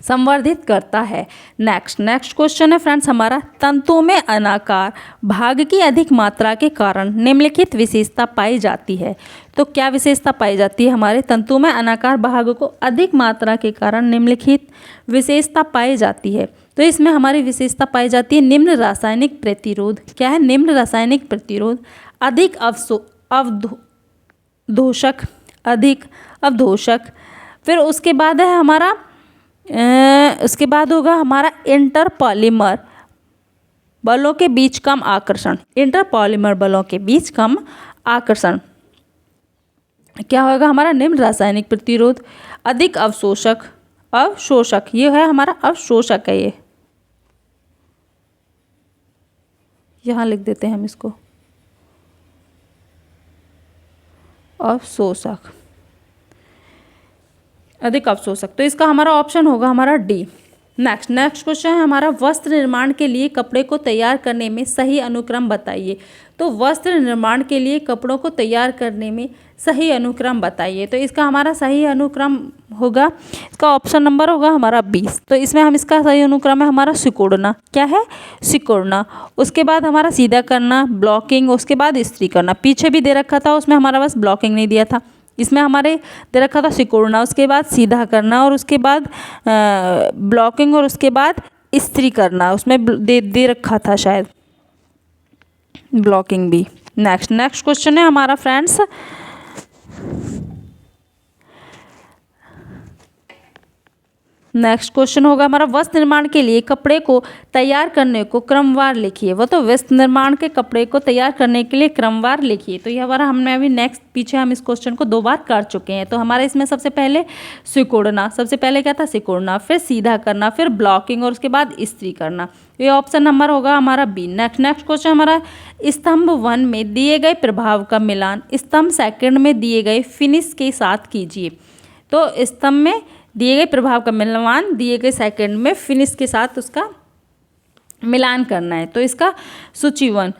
संवर्धित करता है। नेक्स्ट क्वेश्चन है फ्रेंड्स हमारा, तंतुओं में अनाकार भाग की अधिक मात्रा के कारण निम्नलिखित विशेषता पाई जाती है। तो क्या विशेषता पाई जाती है? हमारे तंतुओं में अनाकार भाग को अधिक मात्रा के कारण निम्नलिखित विशेषता पाई जाती है। तो इसमें हमारी विशेषता पाई जाती है निम्न रासायनिक प्रतिरोध। क्या है? निम्न रासायनिक प्रतिरोध, अधिक अवधोषक। फिर उसके बाद है हमारा उसके बाद होगा हमारा इंटरपॉलीमर बलों के बीच कम आकर्षण। इंटरपॉलीमर बलों के बीच कम आकर्षण। क्या होगा? हमारा निम्न रासायनिक प्रतिरोध, अधिक अवशोषक। ये है हमारा अवशोषक है। ये यहाँ लिख देते हैं हम इसको, अवशोषक, अधिक अवशोषक। तो इसका हमारा ऑप्शन होगा हमारा डी। नेक्स्ट क्वेश्चन है हमारा, वस्त्र निर्माण के लिए कपड़े को तैयार करने में सही अनुक्रम बताइए। तो वस्त्र निर्माण के लिए कपड़ों को तैयार करने में सही अनुक्रम बताइए। तो इसका हमारा सही अनुक्रम होगा, इसका ऑप्शन नंबर होगा हमारा 20। तो इसमें हम इसका सही अनुक्रम है हमारा सिकोड़ना। क्या है? सिकोड़ना। उसके बाद हमारा सीधा करना, ब्लॉकिंग, उसके बाद इस्त्री करना। पीछे भी दे रखा था, उसमें हमारा बस ब्लॉकिंग नहीं दिया था। इसमें हमारे दे रखा था सिकोड़ना, उसके बाद सीधा करना और उसके बाद ब्लॉकिंग और उसके बाद इस्त्री करना। उसमें दे रखा था शायद ब्लॉकिंग भी। नेक्स्ट क्वेश्चन है हमारा फ्रेंड्स, नेक्स्ट क्वेश्चन होगा हमारा वस्त्र निर्माण के लिए कपड़े को तैयार करने को क्रमवार लिखिए। वो तो वस्त्र निर्माण के कपड़े को तैयार करने के लिए क्रमवार लिखिए। तो ये हमारा हमने अभी नेक्स्ट पीछे हम इस क्वेश्चन को 2 बार कर चुके हैं। तो हमारे इसमें सबसे पहले सिकुड़ना, सबसे पहले क्या था सिकुड़ना, फिर सीधा करना, फिर ब्लॉकिंग और उसके बाद इस्त्री करना। ये ऑप्शन नंबर होगा हमारा बी। नेक्स्ट क्वेश्चन हमारा स्तंभ 1 में दिए गए प्रभाव का मिलान स्तंभ 2 में दिए गए फिनिश के साथ कीजिए। तो स्तंभ में दिए गए प्रभाव का मिलान दिए गए 2 में फिनिश के साथ उसका मिलान करना है। तो इसका सूची 1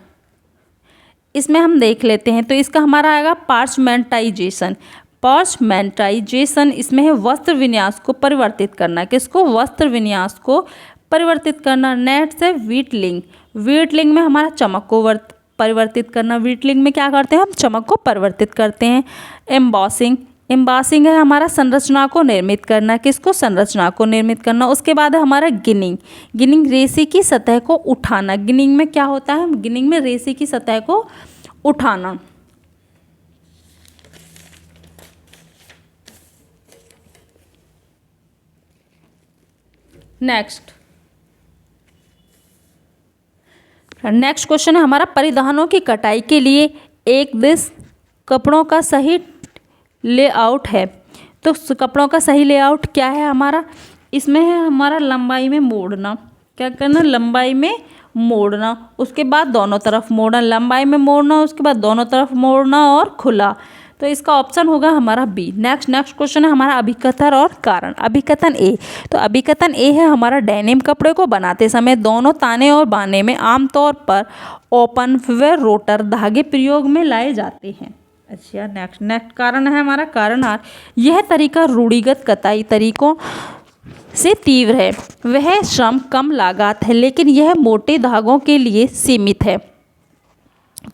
इसमें हम देख लेते हैं। तो इसका हमारा आएगा पार्चमेंटाइजेशन। पार्चमेंटाइजेशन इसमें है वस्त्र विन्यास को परिवर्तित करना। किसको? वस्त्र विन्यास को परिवर्तित करना। नेक्स्ट है व्हीटलिंग। व्हीटलिंग में हमारा चमक को परिवर्तित करना। व्हीटलिंग में क्या करते हैं हम? चमक को परिवर्तित करते हैं। एम्बॉसिंग, एम्बॉसिंग है हमारा संरचना को निर्मित करना। किसको? संरचना को निर्मित करना। उसके बाद है हमारा गिनिंग। गिनिंग रेशे की सतह को उठाना। गिनिंग में क्या होता है? गिनिंग में रेशे की सतह को उठाना। नेक्स्ट क्वेश्चन है हमारा परिधानों की कटाई के लिए एक दिश कपड़ों का सही लेआउट है। तो कपड़ों का सही लेआउट क्या है हमारा? इसमें है हमारा लंबाई में मोड़ना। क्या करना? लंबाई में मोड़ना। उसके बाद दोनों तरफ मोड़ना। लंबाई में मोड़ना, उसके बाद दोनों तरफ मोड़ना और खुला। तो इसका ऑप्शन होगा हमारा बी। नेक्स्ट क्वेश्चन है हमारा अभिकथन और कारण। अभिकथन ए। तो अभिकथन ए है हमारा डेनिम कपड़े को बनाते समय दोनों ताने और बाने में आमतौर पर ओपन व रोटर धागे प्रयोग में लाए जाते हैं। अच्छा, नेक्स्ट कारण है हमारा कारण आर। यह तरीका रूढ़िगत कताई तरीकों से तीव्र है। वह श्रम कम लागत है लेकिन यह मोटे धागों के लिए सीमित है।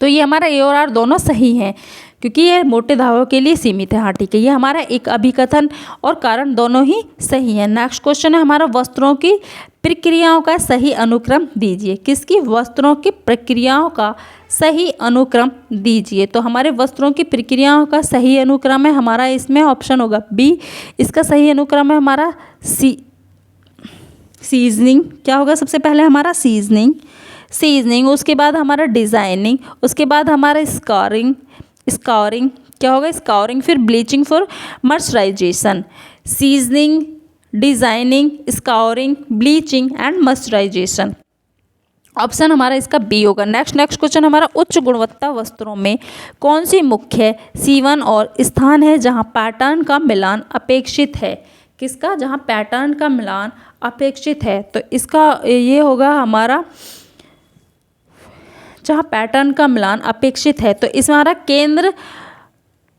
तो ये हमारा ए और आर दोनों सही हैं क्योंकि ये मोटे धागों के लिए सीमित है। हाँ ठीक है, ये हमारा एक अभिकथन और कारण दोनों ही सही है। नेक्स्ट क्वेश्चन है हमारा वस्त्रों की प्रक्रियाओं का सही अनुक्रम दीजिए। किसकी? वस्त्रों की प्रक्रियाओं का सही अनुक्रम दीजिए। तो हमारे वस्त्रों की प्रक्रियाओं का सही अनुक्रम है हमारा इसमें ऑप्शन होगा बी। इसका सही अनुक्रम है हमारा सीजनिंग। क्या होगा सबसे पहले? हमारा सीजनिंग, उसके बाद हमारा डिज़ाइनिंग, उसके बाद हमारा स्कोरिंग। क्या होगा? स्कोरिंग, फिर bleaching for moisturisation. Seasoning, designing, scoring, bleaching and moisturisation. Option हमारा इसका बी होगा। नेक्स्ट क्वेश्चन हमारा उच्च गुणवत्ता वस्त्रों में कौन सी मुख्य सीवन और स्थान है जहां पैटर्न का मिलान अपेक्षित है? किसका? जहां पैटर्न का मिलान अपेक्षित है। तो इसका ये होगा हमारा जहाँ पैटर्न का मिलान अपेक्षित है। तो इसमें हमारा केंद्र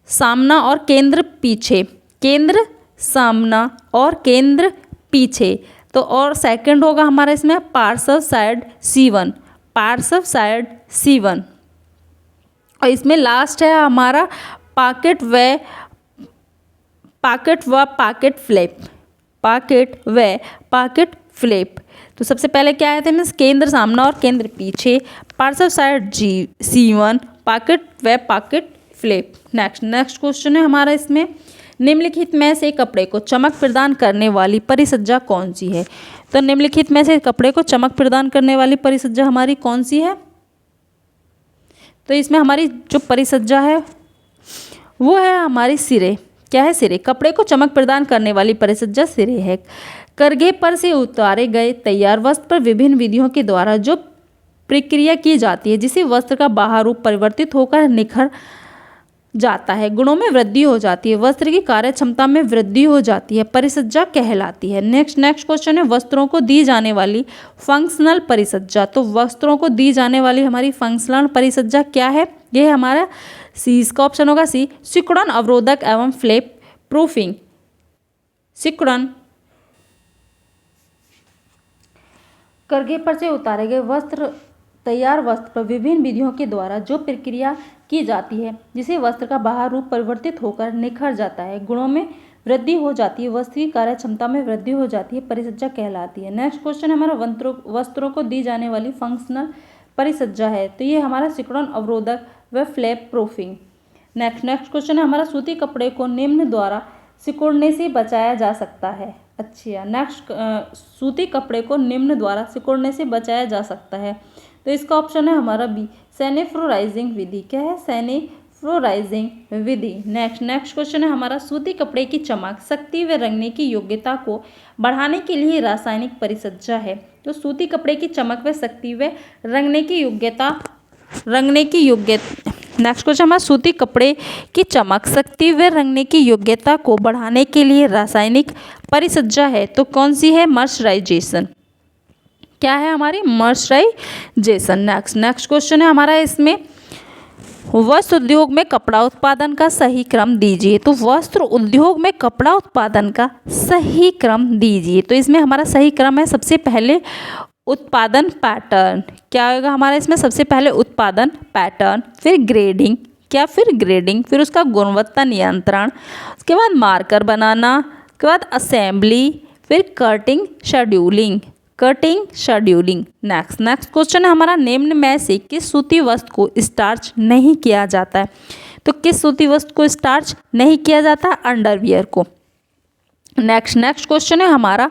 सामना और केंद्र पीछे। केंद्र सामना और केंद्र पीछे। तो और सेकंड होगा हमारा इसमें पार्श्व साइड C1। पार्श्व साइड C1। और इसमें लास्ट है हमारा पॉकेट व पॉकेट फ्लैप। तो सबसे पहले क्या आए थे मीन्स केंद्र सामना और केंद्र पीछे, पार्श्व साइड C1, पॉकेट व पॉकेट फ्लैप। नेक्स्ट क्वेश्चन है हमारा इसमें निम्नलिखित में से कपड़े को चमक प्रदान करने वाली परिसज्जा कौन सी है? तो निम्नलिखित में से कपड़े को चमक प्रदान करने वाली परिसज्जा हमारी कौन सी है? तो इसमें हमारी जो परिसज्जा है वो है हमारी सिरे। क्या है? सिरे। कपड़े को चमक प्रदान करने वाली परिसज्जा सिरे है। करघे पर से उतारे गए तैयार वस्त्र पर विभिन्न विधियों के द्वारा जो प्रक्रिया की जाती है जिसे वस्त्र का बाहर रूप परिवर्तित होकर निखर जाता है, गुणों में वृद्धि हो जाती है, वस्त्र की कार्य क्षमता में वृद्धि हो जाती है, परिसज्जा कहलाती है। नेक्स्ट क्वेश्चन है वस्त्रों को दी जाने वाली फंक्शनल परिसज्जा। तो वस्त्रों को दी जाने वाली हमारी फंक्शनल परिसज्जा क्या है? ये हमारा सी, इसका ऑप्शन होगा सी, सिकुड़न अवरोधक एवं फ्लैप प्रूफिंग। सिकुड़न करघे पर से उतारे गए वस्त्र तैयार वस्त्र पर विभिन्न विधियों के द्वारा जो प्रक्रिया की जाती है जिसे वस्त्र का बाहर रूप परिवर्तित होकर निखर जाता है, गुणों में वृद्धि हो जाती है, वस्त्र की कार्य क्षमता में वृद्धि हो जाती है, परिसज्जा कहलाती है। नेक्स्ट क्वेश्चन हमारा वस्त्रों को दी जाने वाली फंक्शनल परिसज्जा है। तो ये हमारा सिकुड़न अवरोधक व फ्लैप प्रूफिंग। नेक्स्ट क्वेश्चन है हमारा सूती कपड़े को निम्न द्वारा सिकुड़ने से बचाया जा सकता है। अच्छा, नेक्स्ट, सूती कपड़े को निम्न द्वारा सिकुड़ने से बचाया जा सकता है। तो इसका ऑप्शन है हमारा बी, सैनिफ्लोराइजिंग विधि। क्या है? सैनिफ्लोराइजिंग विधि। नेक्स्ट क्वेश्चन है हमारा, सूती कपड़े की चमक, शक्ति व रंगने की योग्यता को बढ़ाने के लिए रासायनिक परिसज्जा है। तो सूती कपड़े की चमक व शक्ति व रंगने की योग्यता नेक्स्ट क्वेश्चन हमारा, सूती कपड़े की चमक, शक्ति व रंगने की योग्यता को बढ़ाने के लिए रासायनिक परिसज्जा है। तो कौन सी है? मर्सराइजेशन। क्या है हमारी? मर्सराइजेशन। नेक्स्ट क्वेश्चन है हमारा इसमें, वस्त्र उद्योग में कपड़ा उत्पादन का सही क्रम दीजिए। तो वस्त्र उद्योग में कपड़ा उत्पादन का सही क्रम दीजिए। तो इसमें हमारा सही क्रम है, सबसे पहले उत्पादन पैटर्न। क्या होगा हमारा इसमें? सबसे पहले उत्पादन पैटर्न, फिर ग्रेडिंग, फिर उसका गुणवत्ता नियंत्रण, उसके बाद मार्कर बनाना, उसके बाद असेंबली, फिर कटिंग शेड्यूलिंग। नेक्स्ट क्वेश्चन है हमारा, निम्न में से किस सूती वस्त्र को स्टार्च नहीं किया जाता है? तो किस सूती वस्त्र को स्टार्च नहीं किया जाता? अंडरवियर को। नेक्स्ट क्वेश्चन है हमारा,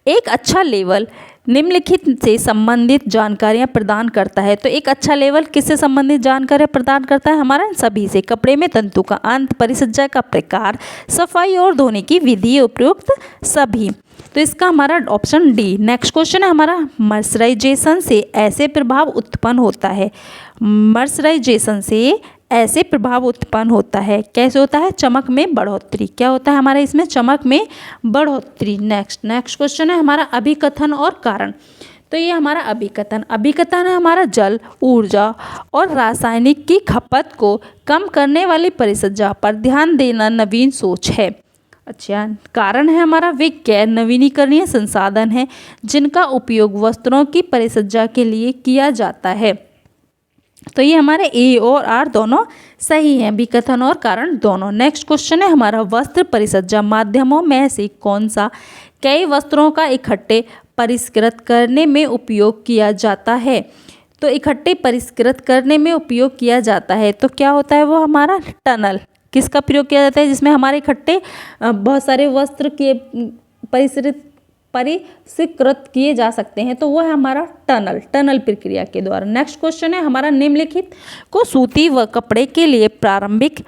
एक अच्छा लेवल निम्नलिखित से संबंधित जानकारियां प्रदान करता है। तो एक अच्छा लेवल किससे संबंधित जानकारियां प्रदान करता है? हमारा सभी से। कपड़े में तंतु का अंत, परिसज्जा का प्रकार, सफाई और धोने की विधि, उपयुक्त सभी। तो इसका हमारा ऑप्शन डी। नेक्स्ट क्वेश्चन है हमारा, मर्सराइजेशन से ऐसे प्रभाव उत्पन्न होता है। मर्सराइजेशन से ऐसे प्रभाव उत्पन्न होता है। कैसे होता है? चमक में बढ़ोतरी। क्या होता है हमारे इसमें? चमक में बढ़ोतरी। नेक्स्ट क्वेश्चन है हमारा, अभिकथन और कारण। तो ये हमारा अभिकथन है हमारा, जल, ऊर्जा और रासायनिक की खपत को कम करने वाली परिसज्जा पर ध्यान देना नवीन सोच है। अच्छा, कारण है हमारा, वे गैर नवीनीकरणीय संसाधन हैं जिनका उपयोग वस्त्रों की परिसज्जा के लिए किया जाता है। तो ये हमारे ए और आर दोनों सही हैं, विकथन और कारण दोनों। नेक्स्ट क्वेश्चन है हमारा, वस्त्र परिसज्जा माध्यमों में से कौन सा कई वस्त्रों का इकट्ठे परिष्कृत करने में उपयोग किया जाता है? तो इकट्ठे परिष्कृत करने में उपयोग किया जाता है। तो क्या होता है वो हमारा? टनल। किसका प्रयोग किया जाता है? जिसमें हमारे इकट्ठे बहुत सारे वस्त्र के परिष्कृत किए जा सकते हैं। तो वो है हमारा टनल प्रक्रिया के द्वारा। नेक्स्ट क्वेश्चन है हमारा, निम्नलिखित को सूती व कपड़े के लिए प्रारंभिक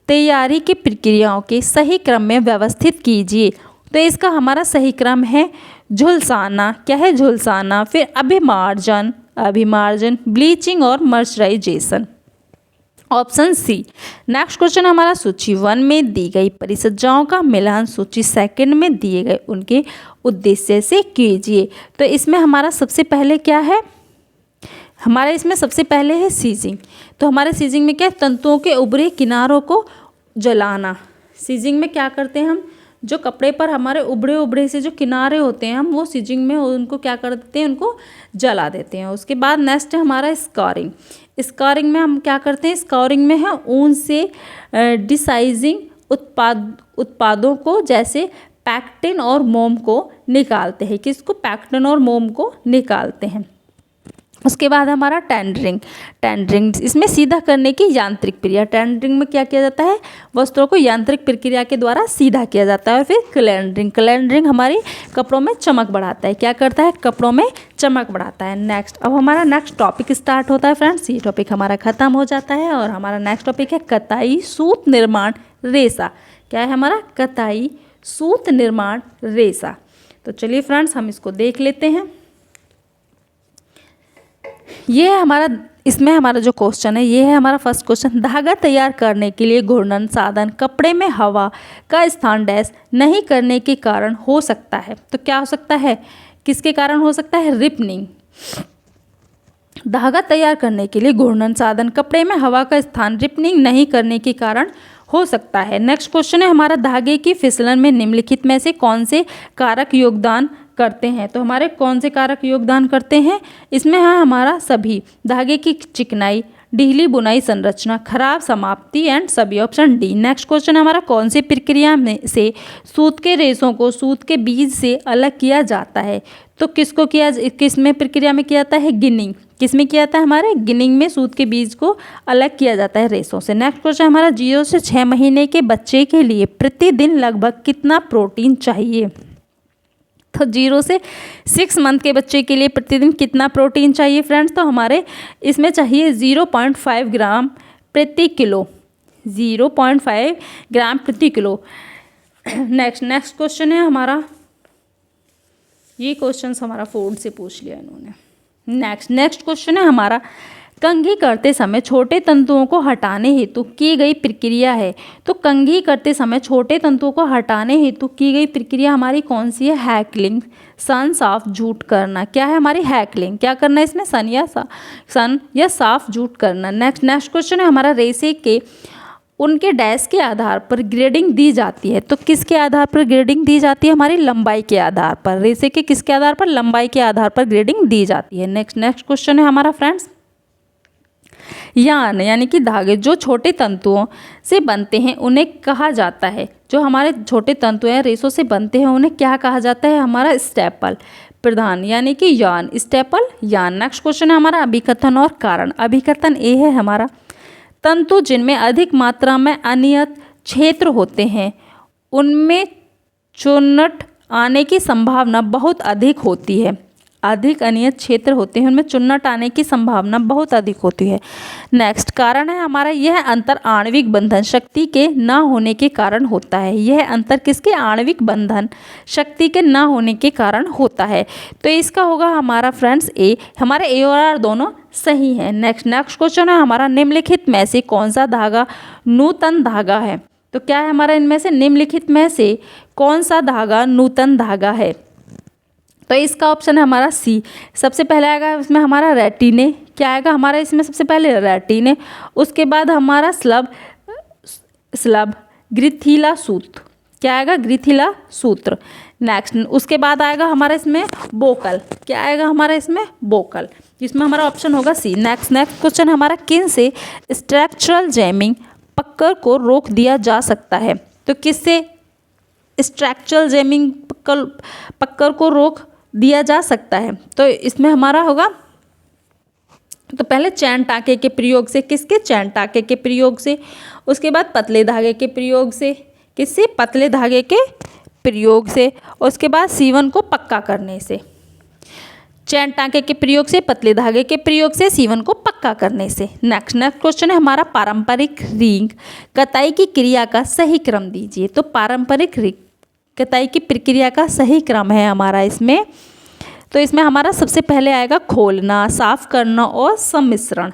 तैयारी की प्रक्रियाओं के सही क्रम में व्यवस्थित कीजिए। तो इसका हमारा सही क्रम है झुलसाना। क्या है? झुलसाना, फिर अभिमार्जन, ब्लीचिंग और mercerisation. Option C. Next question हमारा, सूची 1 में दी गई परिसज्जाओं का मिलान सूची 2 में दिए गए उनके उद्देश्य से कीजिए। तो इसमें हमारा सबसे पहले क्या है? हमारा इसमें सबसे पहले है सीजिंग। तो हमारे सीजिंग में क्या है? तंतुओं के उभरे किनारों को जलाना। सीजिंग में क्या करते हैं हम? जो कपड़े पर हमारे उभरे से जो किनारे होते हैं, हम वो सीजिंग में उनको क्या कर देते हैं? उनको जला देते हैं। उसके बाद नेक्स्ट है हमारा स्कारिंग। स्कारिंग में हम क्या करते हैं? स्कारिंग में है ऊन से डिसाइजिंग उत्पादों को, जैसे पैक्टिन और मोम को निकालते हैं। किसको? पैक्टिन और मोम को निकालते हैं। उसके बाद हमारा टेंडरिंग, इसमें सीधा करने की यांत्रिक प्रक्रिया। टेंडरिंग में क्या किया जाता है? वस्त्रों को यांत्रिक प्रक्रिया के द्वारा सीधा किया जाता है। और फिर क्लैंडरिंग हमारी कपड़ों में चमक बढ़ाता है। क्या करता है? कपड़ों में चमक बढ़ाता है। नेक्स्ट, अब हमारा नेक्स्ट टॉपिक स्टार्ट होता है फ्रेंड्स। ये टॉपिक हमारा खत्म हो जाता है और हमारा नेक्स्ट टॉपिक है कताई सूत निर्माण रेशा। क्या है हमारा? कताई सूत निर्माण रेशा। तो चलिए फ्रेंड्स, हम इसको देख लेते हैं। ये है हमारा, इसमें हमारा जो क्वेश्चन है ये है हमारा फर्स्ट क्वेश्चन। धागा तैयार करने के लिए घूर्णन साधन कपड़े में हवा का स्थान डैश नहीं करने के कारण हो सकता है। तो क्या हो सकता है? किसके कारण हो सकता है? रिपनिंग। धागा तैयार करने के लिए घूर्णन साधन कपड़े में हवा का स्थान रिपनिंग नहीं करने के कारण हो सकता है। नेक्स्ट क्वेश्चन है हमारा, धागे की फिसलन में निम्नलिखित में से कौन से कारक योगदान करते हैं? तो हमारे कौन से कारक योगदान करते हैं? इसमें है हमारा सभी। धागे की चिकनाई, ढीली बुनाई संरचना, खराब समाप्ति एंड सभी। Option D. नेक्स्ट क्वेश्चन हमारा, कौन सी प्रक्रिया में से सूत के रेशों को सूत के बीज से अलग किया जाता है? तो किस में प्रक्रिया में किया जाता है? गिनिंग। किस में किया जाता है? हमारे गिनिंग में सूत के बीज को अलग किया जाता है रेशों से। नेक्स्ट क्वेश्चन हमारा, 0 से 6 महीने के बच्चे के लिए प्रतिदिन लगभग कितना प्रोटीन चाहिए? तो 0 से 6 मंथ के बच्चे के लिए प्रतिदिन कितना प्रोटीन चाहिए फ्रेंड्स? तो हमारे इसमें चाहिए 0.5 ग्राम प्रति किलो, 0.5 ग्राम प्रति किलो। नेक्स्ट क्वेश्चन है हमारा, ये क्वेश्चन हमारा 4 से पूछ लिया इन्होंने। नेक्स्ट क्वेश्चन है हमारा, कंघी करते समय छोटे तंतुओं को हटाने हेतु की गई प्रक्रिया है। तो कंघी करते समय छोटे तंतुओं को हटाने हेतु की गई प्रक्रिया हमारी कौन सी है? हैकलिंग, सन साफ जूट करना। क्या है हमारी? हैकलिंग। क्या करना है इसमें? सन या साफ जूट करना। नेक्स्ट क्वेश्चन है हमारा, रेशे के उनके डैश के आधार पर ग्रेडिंग दी जाती है। तो किसके आधार पर ग्रेडिंग दी जाती है? हमारी लंबाई के आधार पर। रेशे के किसके आधार पर? लंबाई के आधार पर ग्रेडिंग दी जाती है। नेक्स्ट क्वेश्चन है हमारा फ्रेंड्स, यान यानी कि धागे जो छोटे तंतुओं से बनते हैं उन्हें कहा जाता है, जो हमारे छोटे तंतु हैं रेशों से बनते हैं उन्हें क्या कहा जाता है? हमारा स्टेपल प्रधान यानी कि यान, स्टेपल यान। नेक्स्ट क्वेश्चन है हमारा, अभिकथन और कारण। अभिकथन ए है हमारा, तंतु जिनमें अधिक मात्रा में अनियत क्षेत्र होते हैं उनमें चुन्नट आने की संभावना बहुत अधिक होती है। अधिक अनियत क्षेत्र होते हैं उनमें चुन्नट आने की संभावना बहुत अधिक होती है। नेक्स्ट कारण है हमारा, यह अंतर आणविक बंधन शक्ति के न होने के कारण होता है। यह अंतर किसके? आणविक बंधन शक्ति के न होने के कारण होता है। तो इसका होगा हमारा फ्रेंड्स ए। हमारे ए और आर दोनों सही है। नेक्स्ट क्वेश्चन है हमारा, निम्नलिखित में से कौन सा धागा नूतन धागा है? तो क्या है हमारा इनमें से? निम्नलिखित में से कौन सा धागा नूतन धागा है? तो इसका ऑप्शन है हमारा सी। सबसे पहले आएगा इसमें हमारा रेटिने। क्या आएगा हमारा इसमें? सबसे पहले रेटिने, उसके बाद हमारा स्लब ग्रिथिला सूत्र। क्या आएगा? ग्रिथिला सूत्र। नेक्स्ट उसके बाद आएगा हमारा इसमें बोकल। क्या आएगा हमारा इसमें? बोकल, जिसमें हमारा ऑप्शन होगा सी। नेक्स्ट क्वेश्चन हमारा, किन से स्ट्रक्चरल जैमिंग पकड़ को रोक दिया जा सकता है? तो किससे स्ट्रक्चरल जैमिंग पकड़ को रोक दिया जा सकता है? तो इसमें हमारा होगा, तो पहले चैन टाँके के प्रयोग से। किसके? चैन टाँके के प्रयोग से। उसके बाद पतले धागे के प्रयोग से। किससे? पतले धागे के प्रयोग से। उसके बाद सीवन को पक्का करने से। चैन टाँके के प्रयोग से, पतले धागे के प्रयोग से, सीवन को पक्का करने से। नेक्स्ट क्वेश्चन है हमारा, पारंपरिक रिंग कताई की क्रिया का सही क्रम दीजिए। तो पारंपरिक रिंग कताई की प्रक्रिया का सही क्रम है हमारा इसमें। तो इसमें हमारा सबसे पहले आएगा खोलना, साफ करना और सम्मिश्रण।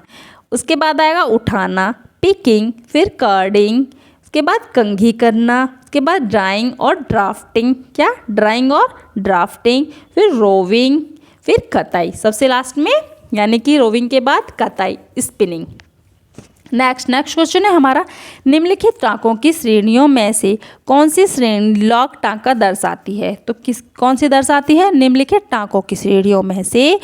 उसके बाद आएगा उठाना, पिकिंग, फिर कार्डिंग, उसके बाद कंघी करना, उसके बाद ड्राइंग और ड्राफ्टिंग। क्या? ड्राइंग और ड्राफ्टिंग, फिर रोविंग, फिर कताई सबसे लास्ट में, यानी कि रोविंग के बाद कताई, स्पिनिंग। नेक्स्ट क्वेश्चन है हमारा, निम्नलिखित टाँकों की श्रेणियों में से कौन सी श्रेणी लॉक टाँका दर्शाती है? तो कौन सी दर्शाती है? निम्नलिखित टाँकों की श्रेणियों में से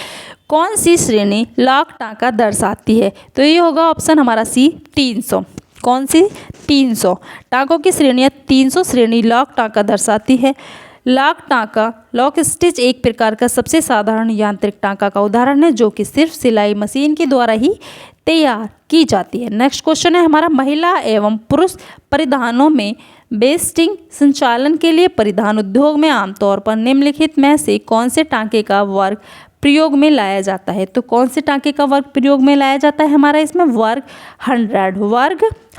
कौन सी श्रेणी लॉक टाँका दर्शाती है? तो ये होगा ऑप्शन हमारा सी, 300। कौन सी? 300 टाँकों की श्रेणियाँ 300 श्रेणी लॉक टाँका दर्शाती है। लॉक टाँका, लॉक स्टिच एक प्रकार का सबसे साधारण यांत्रिक टाँका का उदाहरण है जो कि सिर्फ सिलाई मशीन के द्वारा ही तैयार की जाती है। नेक्स्ट क्वेश्चन है हमारा, महिला एवं पुरुष परिधानों में बेस्टिंग संचालन के लिए परिधान उद्योग में आमतौर पर निम्नलिखित में से कौन से टाँके का वर्ग प्रयोग में लाया जाता है? तो कौन से टाँके का वर्ग प्रयोग में लाया जाता है हमारा इसमें? वर्ग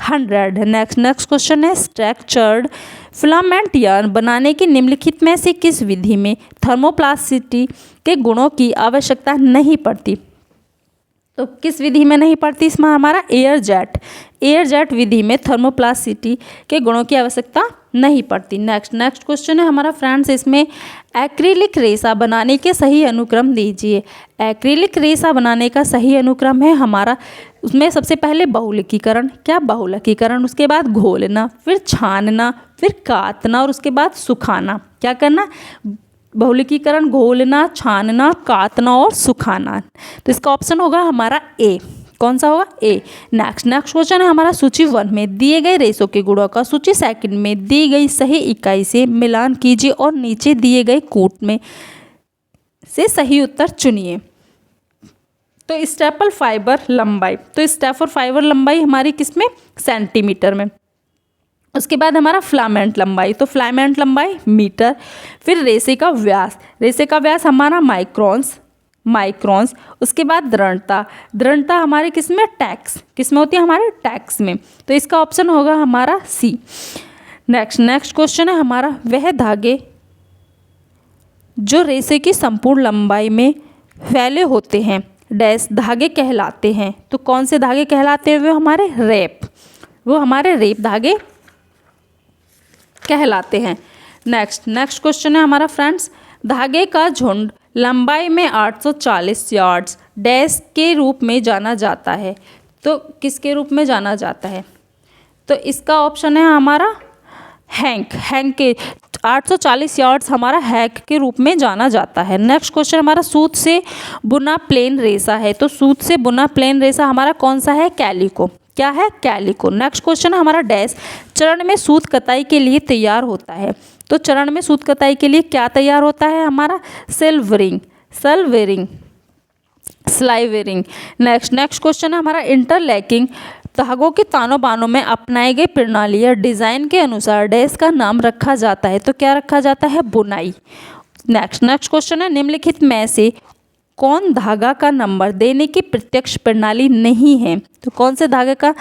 100। नेक्स्ट क्वेश्चन है, स्ट्रक्चर्ड फिलामेंट यार्न बनाने की निम्नलिखित में से किस विधि में थर्मोप्लास्टिसिटी के गुणों की आवश्यकता नहीं पड़ती? तो किस विधि में नहीं पड़ती इसमें? हमारा एयर जेट विधि में थर्मोप्लास्टिसिटी के गुणों की आवश्यकता नहीं पड़ती। नेक्स्ट क्वेश्चन है हमारा फ्रेंड्स, इसमें एक्रिलिक रेशा बनाने के सही अनुक्रम दीजिए। एक्रिलिक रेशा बनाने का सही अनुक्रम है हमारा, उसमें सबसे पहले बहुलकीकरण। क्या? बहुलकीकरण, उसके बाद घोलना, फिर छानना, फिर कातना और उसके बाद सुखाना। क्या करना? बहुलकीकरण, घोलना, छानना, कातना और सुखाना। तो इसका ऑप्शन होगा हमारा ए। कौन सा होगा? ए। नेक्स्ट क्वेश्चन है हमारा, सूची 1 में दिए गए रेशों के गुणों का सूची 2 में दी गई सही इकाई से मिलान कीजिए और नीचे दिए गए कूट में से सही उत्तर चुनिए। तो स्टेपल फाइबर लंबाई, तो स्टेपल फाइबर लंबाई हमारी किसमें? सेंटीमीटर में। उसके बाद हमारा फिलामेंट लंबाई, तो फिलामेंट लंबाई मीटर। फिर रेशे का व्यास, रेशे का व्यास हमारा माइक्रोन्स। उसके बाद दृढ़ता, दृढ़ता हमारे किस में, टैक्स, किस में होती है, हमारे टैक्स में। तो इसका ऑप्शन होगा हमारा सी। नेक्स्ट क्वेश्चन है हमारा, वह धागे जो रेशे की संपूर्ण लंबाई में फैले होते हैं डैश धागे कहलाते हैं। तो कौन से धागे कहलाते हैं, वो हमारे रेप धागे कहलाते हैं। नेक्स्ट क्वेश्चन है हमारा फ्रेंड्स, धागे का झुंड लंबाई में 840 यार्ड्स डैश के रूप में जाना जाता है। तो किसके रूप में जाना जाता है, तो इसका ऑप्शन है हमारा हैंक के 840 यार्ड्स हमारा हैंक के रूप में जाना जाता है। नेक्स्ट क्वेश्चन हमारा, सूत से बुना प्लेन रेशा है। तो सूत से बुना प्लेन रेशा हमारा कौन सा है, कैलिको। क्या है, कैलिको। नेक्स्ट क्वेश्चन है हमारा, डैश चरण में सूत कताई के लिए तैयार होता है। तो चरण में सूत कताई के लिए क्या तैयार होता है, हमारा स्लाइवेरिंग। नेक्स्ट क्वेश्चन है हमारा, इंटरलैकिंग धागों के तानों बानों में अपनाई गई प्रणाली या डिजाइन के अनुसार डैश का नाम रखा जाता है। तो क्या रखा जाता है, बुनाई। नेक्स्ट क्वेश्चन है, निम्नलिखित में से कौन धागा का नंबर देने की प्रत्यक्ष प्रणाली नहीं है। तो कौन से धागे का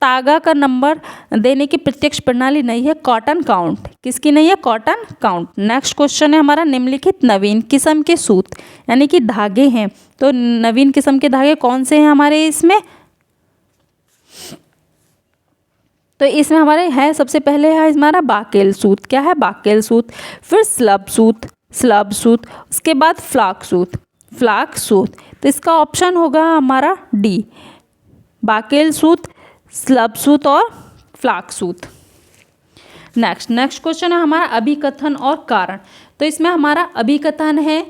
तागा का नंबर देने की प्रत्यक्ष प्रणाली नहीं है, कॉटन काउंट। किसकी नहीं है, कॉटन काउंट। नेक्स्ट क्वेश्चन है हमारा, निम्नलिखित नवीन किस्म के सूत यानी कि धागे हैं। तो नवीन किस्म के धागे कौन से हैं हमारे इसमें, तो इसमें हमारे है, सबसे पहले है हमारा बाकेल सूत। क्या है, बाकेल सूत। फिर स्लब सूत, उसके बाद फ्लाक सूत। तो इसका ऑप्शन होगा हमारा डी, बाकेल सूत, स्लब सूत और फ्लाक सूत। नेक्स्ट क्वेश्चन है हमारा, अभिकथन और कारण। तो इसमें हमारा अभिकथन है,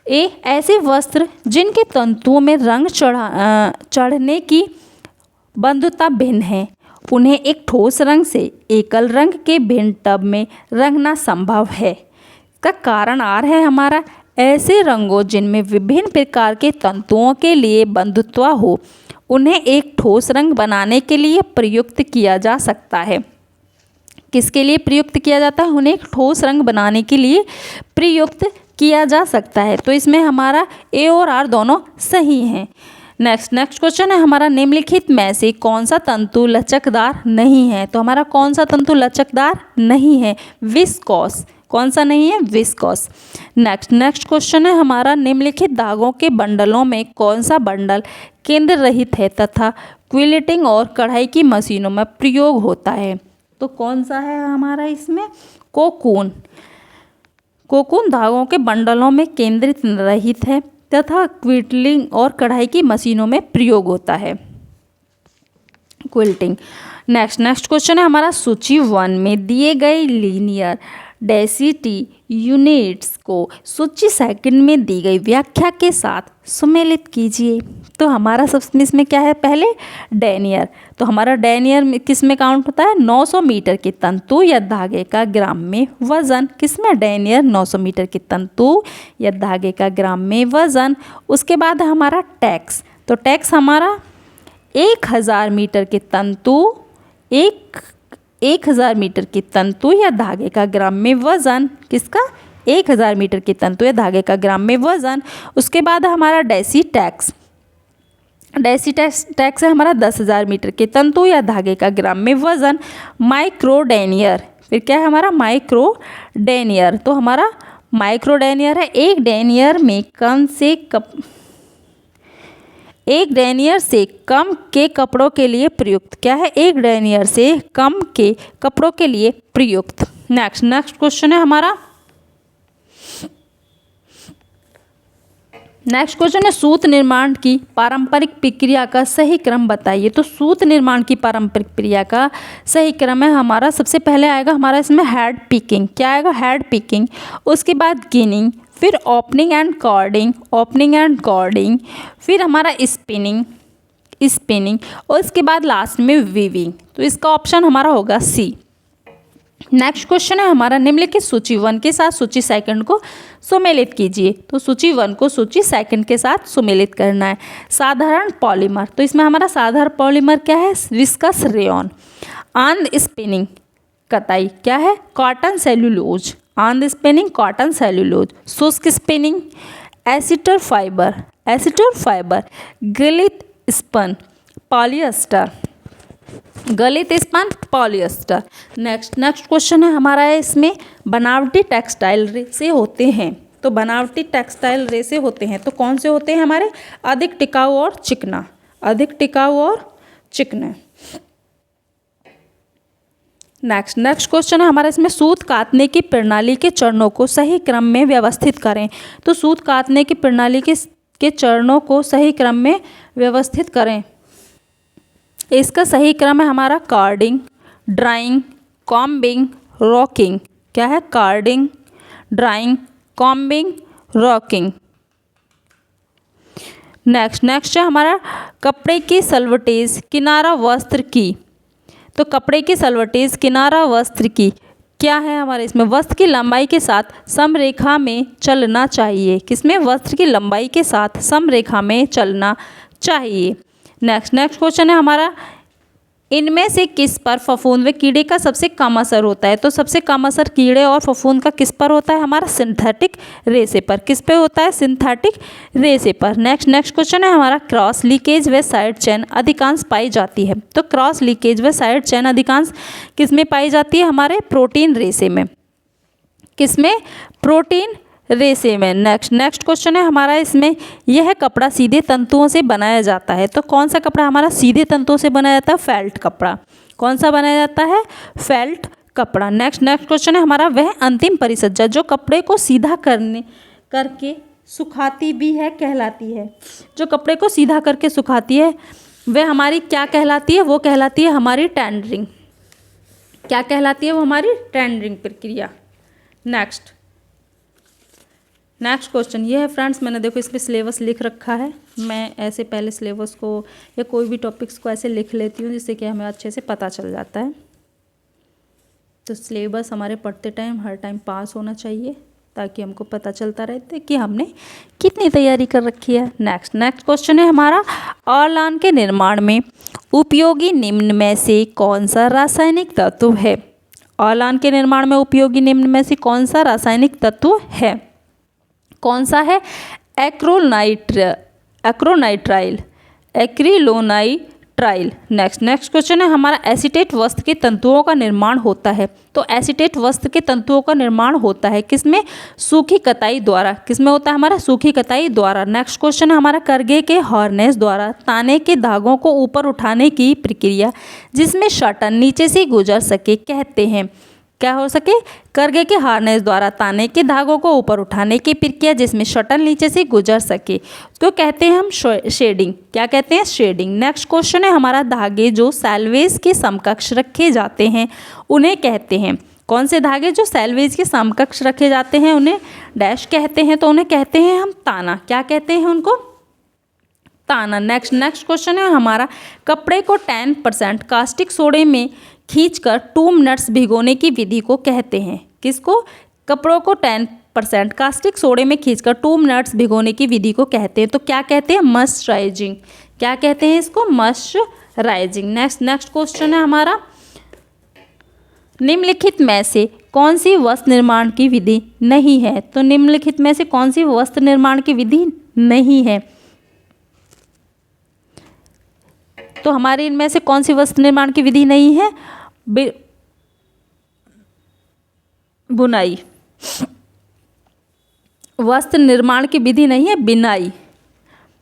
ए ऐसे वस्त्र जिनके तंतुओं में रंग चढ़ने की बंधुता भिन्न है, उन्हें एक ठोस रंग से एकल रंग के भिन्न टब में रंगना संभव है। का कारण आर है हमारा, ऐसे रंगों जिनमें विभिन्न प्रकार के तंतुओं के लिए बंधुत्व हो, उन्हें एक ठोस रंग बनाने के लिए प्रयुक्त किया जा सकता है। किसके लिए प्रयुक्त किया जाता है, उन्हें एक ठोस रंग बनाने के लिए प्रयुक्त किया जा सकता है। तो इसमें हमारा ए और आर दोनों सही हैं। नेक्स्ट क्वेश्चन है हमारा, निम्नलिखित में से कौन सा तंतु लचकदार नहीं है। तो हमारा कौन सा तंतु लचकदार नहीं है, विस्कोस। कौन सा नहीं है, विस्कोस। नेक्स्ट क्वेश्चन है हमारा, निम्नलिखित धागों के बंडलों में कौन सा बंडल केंद्र रहित है तथा क्विल्टिंग और कढ़ाई की मशीनों में प्रयोग होता है। तो कौन सा है हमारा इसमें, कोकून धागों के बंडलों में केंद्रित रहित है तथा क्विल्टिंग और कढ़ाई की मशीनों में प्रयोग होता है, क्विल्टिंग। नेक्स्ट क्वेश्चन है हमारा, सूची 1 में दिए गए लीनियर डेंसिटी यूनिट्स को सूची सेकंड में दी गई व्याख्या के साथ सुमेलित कीजिए। तो हमारा सब इसमें क्या है, पहले डेनियर। तो हमारा डेनियर किस में काउंट होता है, 900 मीटर के तंतु या धागे का ग्राम में वजन। किस में, डेनियर 900 मीटर के तंतु या धागे का ग्राम में वजन। उसके बाद हमारा टैक्स। तो टैक्स हमारा 1000 मीटर के तंतु 1000 मीटर के तंतु या धागे का ग्राम में वजन। किसका, 1000 मीटर के तंतु या धागे का ग्राम में वजन। उसके बाद हमारा डेसी टैक्स है हमारा 10,000 मीटर के तंतु या धागे का ग्राम में वजन। माइक्रोडेनियर, फिर क्या है हमारा, माइक्रोडेनियर। तो हमारा माइक्रोडेनियर है, एक डेनियर से कम के कपड़ों के लिए प्रयुक्त। क्या है, एक डेनियर से कम के कपड़ों के लिए प्रयुक्त। नेक्स्ट क्वेश्चन है हमारा, नेक्स्ट क्वेश्चन है, सूत निर्माण की पारंपरिक प्रक्रिया का सही क्रम बताइए। तो सूत निर्माण की पारंपरिक प्रक्रिया का सही क्रम है हमारा, सबसे पहले आएगा हमारा इसमें हेड पिकिंग। क्या आएगा, हेड पिकिंग। उसके बाद गिनिंग, फिर ओपनिंग एंड कॉर्डिंग, फिर हमारा स्पिनिंग और इसके बाद लास्ट में वीविंग। तो इसका ऑप्शन हमारा होगा सी। नेक्स्ट क्वेश्चन है हमारा, निम्नलिखित सूची 1 के साथ सूची सेकंड को सुमेलित कीजिए। तो सूची 1 को सूची सेकंड के साथ सुमेलित करना है। साधारण पॉलीमर, तो इसमें हमारा साधारण पॉलीमर क्या है, विस्कस रेयॉन। आंध स्पिनिंग कताई क्या है? Cotton cellulose. आंध स्पिनिंग कॉटन सेल्यूलोज। शुष्क spinning acetate fibre. Acetate fibre. गलित स्पन पॉलिएस्टर। गलित स्पन पॉलिएस्टर। नेक्स्ट क्वेश्चन है हमारा इसमें बनावटी टेक्सटाइल रेसे होते हैं। तो बनावटी टेक्सटाइल रेसे होते हैं तो कौन से होते हैं हमारे? अधिक टिकाऊ और चिकना। अधिक टिकाऊ और चिकना। नेक्स्ट क्वेश्चन है हमारा इसमें सूत काटने की प्रणाली के चरणों को सही क्रम में व्यवस्थित करें। तो सूत काटने की प्रणाली के चरणों को सही क्रम में व्यवस्थित करें। इसका सही क्रम है हमारा कार्डिंग, ड्राइंग, कॉम्बिंग, रॉकिंग। क्या है? Carding, drawing, combing, rocking. Next है हमारा कपड़े की सलवटेज किनारा वस्त्र की। तो कपड़े की सलवटेज किनारा वस्त्र की क्या है हमारे इसमें? वस्त्र की लंबाई के साथ समरेखा में चलना चाहिए। किसमें? वस्त्र की लंबाई के साथ समरेखा में चलना चाहिए। नेक्स्ट क्वेश्चन है हमारा इनमें से किस पर फफूंद व कीड़े का सबसे कम असर होता है? तो सबसे कम असर कीड़े और फफूंद का किस पर होता है? हमारा सिंथेटिक रेशे पर। किस पे होता है? सिंथेटिक रेशे पर। नेक्स्ट क्वेश्चन है हमारा क्रॉस लीकेज व साइड चेन अधिकांश पाई जाती है। तो क्रॉस लीकेज व साइड चेन अधिकांश किस में पाई जाती है? हमारे प्रोटीन रेशे में। किसमें? प्रोटीन रेशे में। नेक्स्ट क्वेश्चन है हमारा इसमें यह कपड़ा सीधे तंतुओं से बनाया जाता है। तो कौन सा कपड़ा हमारा सीधे तंतुओं से बनाया जाता है? फेल्ट कपड़ा। कौन सा बनाया जाता है? फेल्ट कपड़ा। नेक्स्ट क्वेश्चन है हमारा वह अंतिम परिसज्जा जो कपड़े को सीधा करके सुखाती भी है कहलाती है। जो कपड़े को सीधा करके सुखाती है वह हमारी क्या कहलाती है? वो कहलाती है हमारी टेंडरिंग। क्या कहलाती है? वो हमारी टेंडरिंग प्रक्रिया। नेक्स्ट क्वेश्चन ये है फ्रेंड्स, मैंने देखो इस पर सिलेबस लिख रखा है। मैं ऐसे पहले सिलेबस को या कोई भी टॉपिक्स को ऐसे लिख लेती हूँ जिससे कि हमें अच्छे से पता चल जाता है। तो सिलेबस हमारे पढ़ते टाइम हर टाइम पास होना चाहिए ताकि हमको पता चलता रहता है कि हमने कितनी तैयारी कर रखी है। नेक्स्ट क्वेश्चन है हमारा ऑर्लान के निर्माण में उपयोगी निम्न में से कौन सा रासायनिक तत्व है? ऑर्लान के निर्माण में उपयोगी निम्न में से कौन सा रासायनिक तत्व है? कौन सा है? एक्रोनाइट्राइल, एक्रिलोनाइट्राइल। नेक्स्ट क्वेश्चन है हमारा एसीटेट वस्त्र के तंतुओं का निर्माण होता है। तो एसीटेट वस्त्र के तंतुओं का निर्माण होता है किसमें? सूखी कताई द्वारा। किसमें होता है? हमारा सूखी कताई द्वारा। नेक्स्ट क्वेश्चन है हमारा करगे के हार्नेस द्वारा ताने के धागों को ऊपर उठाने की प्रक्रिया जिसमें शटन नीचे से गुजर सके कहते हैं। क्या हो सके? करगे के हार्नेस द्वारा ताने के धागों को ऊपर उठाने की प्रक्रिया जिसमें शटल नीचे से गुजर सके तो कहते हैं हम शेडिंग। क्या कहते हैं? शेडिंग। नेक्स्ट क्वेश्चन है हमारा धागे जो सेल्वेज के समकक्ष रखे जाते हैं उन्हें कहते हैं। कौन से धागे जो सेल्वेज के समकक्ष रखे जाते हैं उन्हें डैश कहते हैं? तो उन्हें कहते हैं हम ताना। क्या कहते हैं उनको? ताना। नेक्स्ट क्वेश्चन है हमारा कपड़े को 10% कास्टिक सोडे में खींचकर 2 मिनट्स भिगोने की विधि को कहते हैं। किसको? कपड़ों को 10% कास्टिक सोडे में खींचकर 2 मिनट्स भिगोने की विधि को कहते हैं। तो क्या कहते हैं? मॉइस्चराइजिंग। क्या कहते हैं इसको? मॉइस्चराइजिंग। नेक्स्ट क्वेश्चन है हमारा निम्नलिखित में से कौन सी वस्त्र निर्माण की विधि नहीं है? तो निम्नलिखित में से कौन सी वस्त्र निर्माण की विधि नहीं है? तो हमारे इनमें से कौन सी वस्त्र निर्माण की विधि नहीं है? बुनाई। वस्त्र निर्माण की विधि नहीं है बिनाई।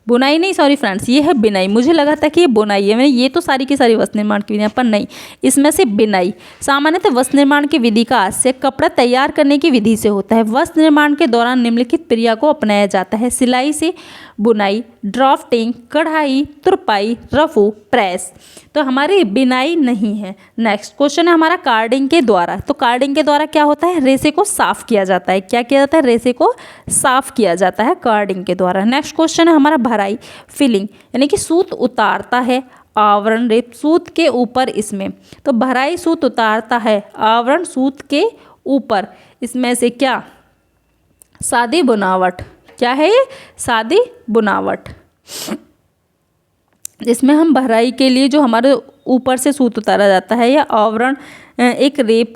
बुनाई नहीं, सॉरी फ्रेंड्स, ये है बिनाई। मुझे लगा था कि ये बुनाई है। मैंने ये तो सारी की सारी वस्त्र निर्माण की विधियाँ, पर नहीं, इसमें से बिनाई। सामान्यतः वस्त्र निर्माण की विधि का आशय कपड़ा तैयार करने की विधि से होता है। वस्त्र निर्माण के दौरान निम्नलिखित प्रक्रिया को अपनाया जाता है: सिलाई से बुनाई, ड्राफ्टिंग, कढ़ाई, तुरपाई, रफू, प्रेस। तो हमारी बिनाई नहीं है। नेक्स्ट क्वेश्चन है हमारा कार्डिंग के द्वारा। तो कार्डिंग के द्वारा क्या होता है? रेशे को साफ किया जाता है। क्या किया जाता है? रेशे को साफ किया जाता है कार्डिंग के द्वारा। नेक्स्ट क्वेश्चन है हमारा भराई, फिलिंग, यानी कि सूत उतारता है आवरण रेप सूत के ऊपर इसमें। तो भराई सूत उतारता है आवरण सूत के ऊपर। इसमें से क्या? सादी बुनावट। क्या है ये? सादी बुनावट। इसमें हम भराई के लिए जो हमारे ऊपर से सूत उतारा जाता है, या आवरण एक रेप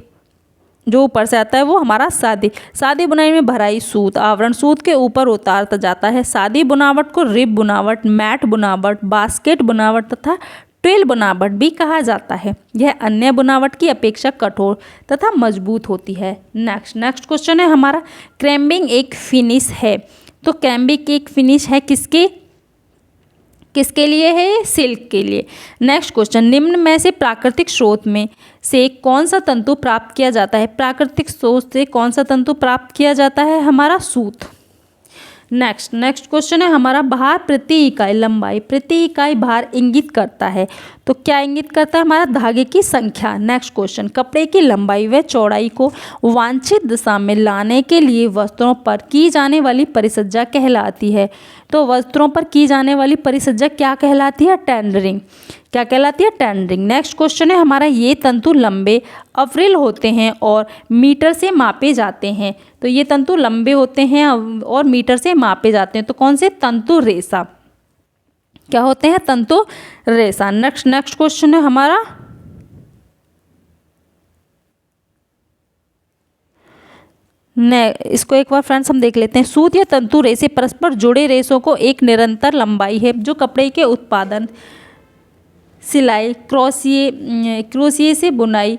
जो ऊपर से आता है वो हमारा सादी बुनाई में भराई सूत आवरण सूत के ऊपर उतारता जाता है। सादी बुनावट को रिब बुनावट, मैट बुनावट, बास्केट बुनावट तथा ट्विल बुनावट भी कहा जाता है। यह अन्य बुनावट की अपेक्षा कठोर तथा मजबूत होती है। नेक्स्ट क्वेश्चन है हमारा, क्रैम्बिंग एक फिनिश है। तो क्रैम्बिंग एक फिनिश है किसके लिए है? सिल्क के लिए। नेक्स्ट क्वेश्चन, निम्न में से प्राकृतिक स्रोत में से कौन सा तंतु प्राप्त किया जाता है? प्राकृतिक स्रोत से कौन सा तंतु प्राप्त किया जाता है? हमारा सूत। नेक्स्ट क्वेश्चन है हमारा, भार प्रति इकाई लंबाई प्रति इकाई भार इंगित करता है। तो क्या इंगित करता है? हमारा धागे की संख्या। नेक्स्ट क्वेश्चन, कपड़े की लंबाई व चौड़ाई को वांछित दिशा में लाने के लिए वस्त्रों पर की जाने वाली परिसज्जा कहलाती है। तो वस्त्रों पर की जाने वाली परिसज्जा क्या कहलाती है? टेंडरिंग। क्या कहलाती है? टेंडरिंग। नेक्स्ट क्वेश्चन है हमारा, ये तंतु लंबे अविरल होते हैं और मीटर से मापे जाते हैं। तो ये तंतु लंबे होते हैं और मीटर से मापे जाते हैं। तो कौन से? तंतु रेशा। क्या होते हैं? तंतु रेशा। नेक्स्ट क्वेश्चन है हमारा, इसको एक बार फ्रेंड्स हम देख लेते हैं। सूत या तंतु रेशे परस्पर जुड़े रेशों को एक निरंतर लंबाई है जो कपड़े के उत्पादन, सिलाई, क्रोशिये से बुनाई,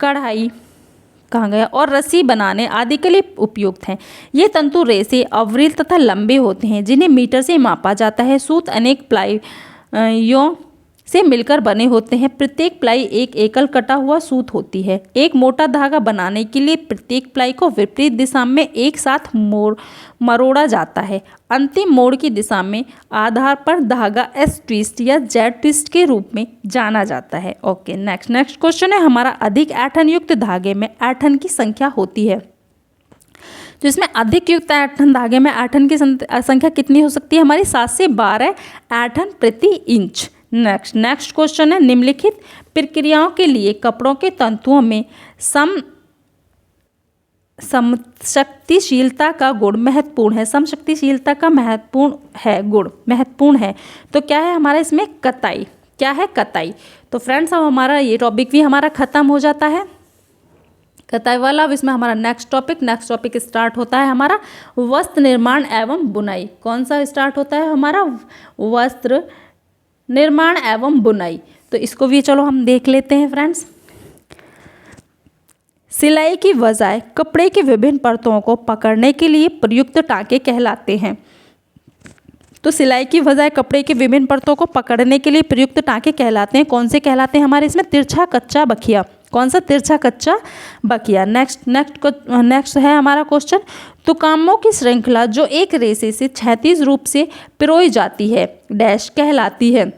कढ़ाई कहाँ गया और रस्सी बनाने आदि के लिए उपयुक्त हैं। ये तंतु रेशे अविरल तथा लंबे होते हैं जिन्हें मीटर से मापा जाता है। सूत अनेक प्लाइयों से मिलकर बने होते हैं। प्रत्येक प्लाई एक एकल कटा हुआ सूत होती है। एक मोटा धागा बनाने के लिए प्रत्येक प्लाई को विपरीत दिशा में एक साथ मरोड़ा जाता है। अंतिम मोड़ की दिशा में आधार पर धागा एस ट्विस्ट या जेड ट्विस्ट के रूप में जाना जाता है। ओके, नेक्स्ट क्वेश्चन है हमारा, अधिक ऐंठन युक्त धागे में ऐंठन की संख्या होती है। तो इसमें अधिक युक्त ऐंठन धागे में ऐंठन की संख्या कितनी हो सकती है? हमारी 7 से 12 ऐंठन प्रति इंच। नेक्स्ट क्वेश्चन है, निम्नलिखित प्रक्रियाओं के लिए कपड़ों के तंतुओं में समशक्तिशीलता का गुण महत्वपूर्ण है। समशक्तिशीलता का महत्वपूर्ण है। तो क्या है हमारा इसमें? कताई। क्या है? कताई। तो फ्रेंड्स अब हमारा ये टॉपिक भी हमारा खत्म हो जाता है, कताई वाला। अब इसमें हमारा नेक्स्ट टॉपिक स्टार्ट होता है हमारा वस्त्र निर्माण एवं बुनाई। कौन सा स्टार्ट होता है? हमारा वस्त्र निर्माण एवं बुनाई। तो इसको भी चलो हम देख लेते हैं फ्रेंड्स। सिलाई की वज़ाएं कपड़े की विभिन्न परतों को पकड़ने के लिए प्रयुक्त टाँके कहलाते हैं। तो सिलाई की वज़ाएं कपड़े की विभिन्न परतों को पकड़ने के लिए प्रयुक्त टाँके कहलाते हैं। कौन से कहलाते हैं? हमारे इसमें तिरछा कच्चा बखिया। कौन सा? तिरछा कच्चा बखिया। नेक्स्ट है हमारा क्वेश्चन, तुकामों की श्रृंखला जो एक रेशे से क्षैतिज रूप से पिरोई जाती है डैश कहलाती है।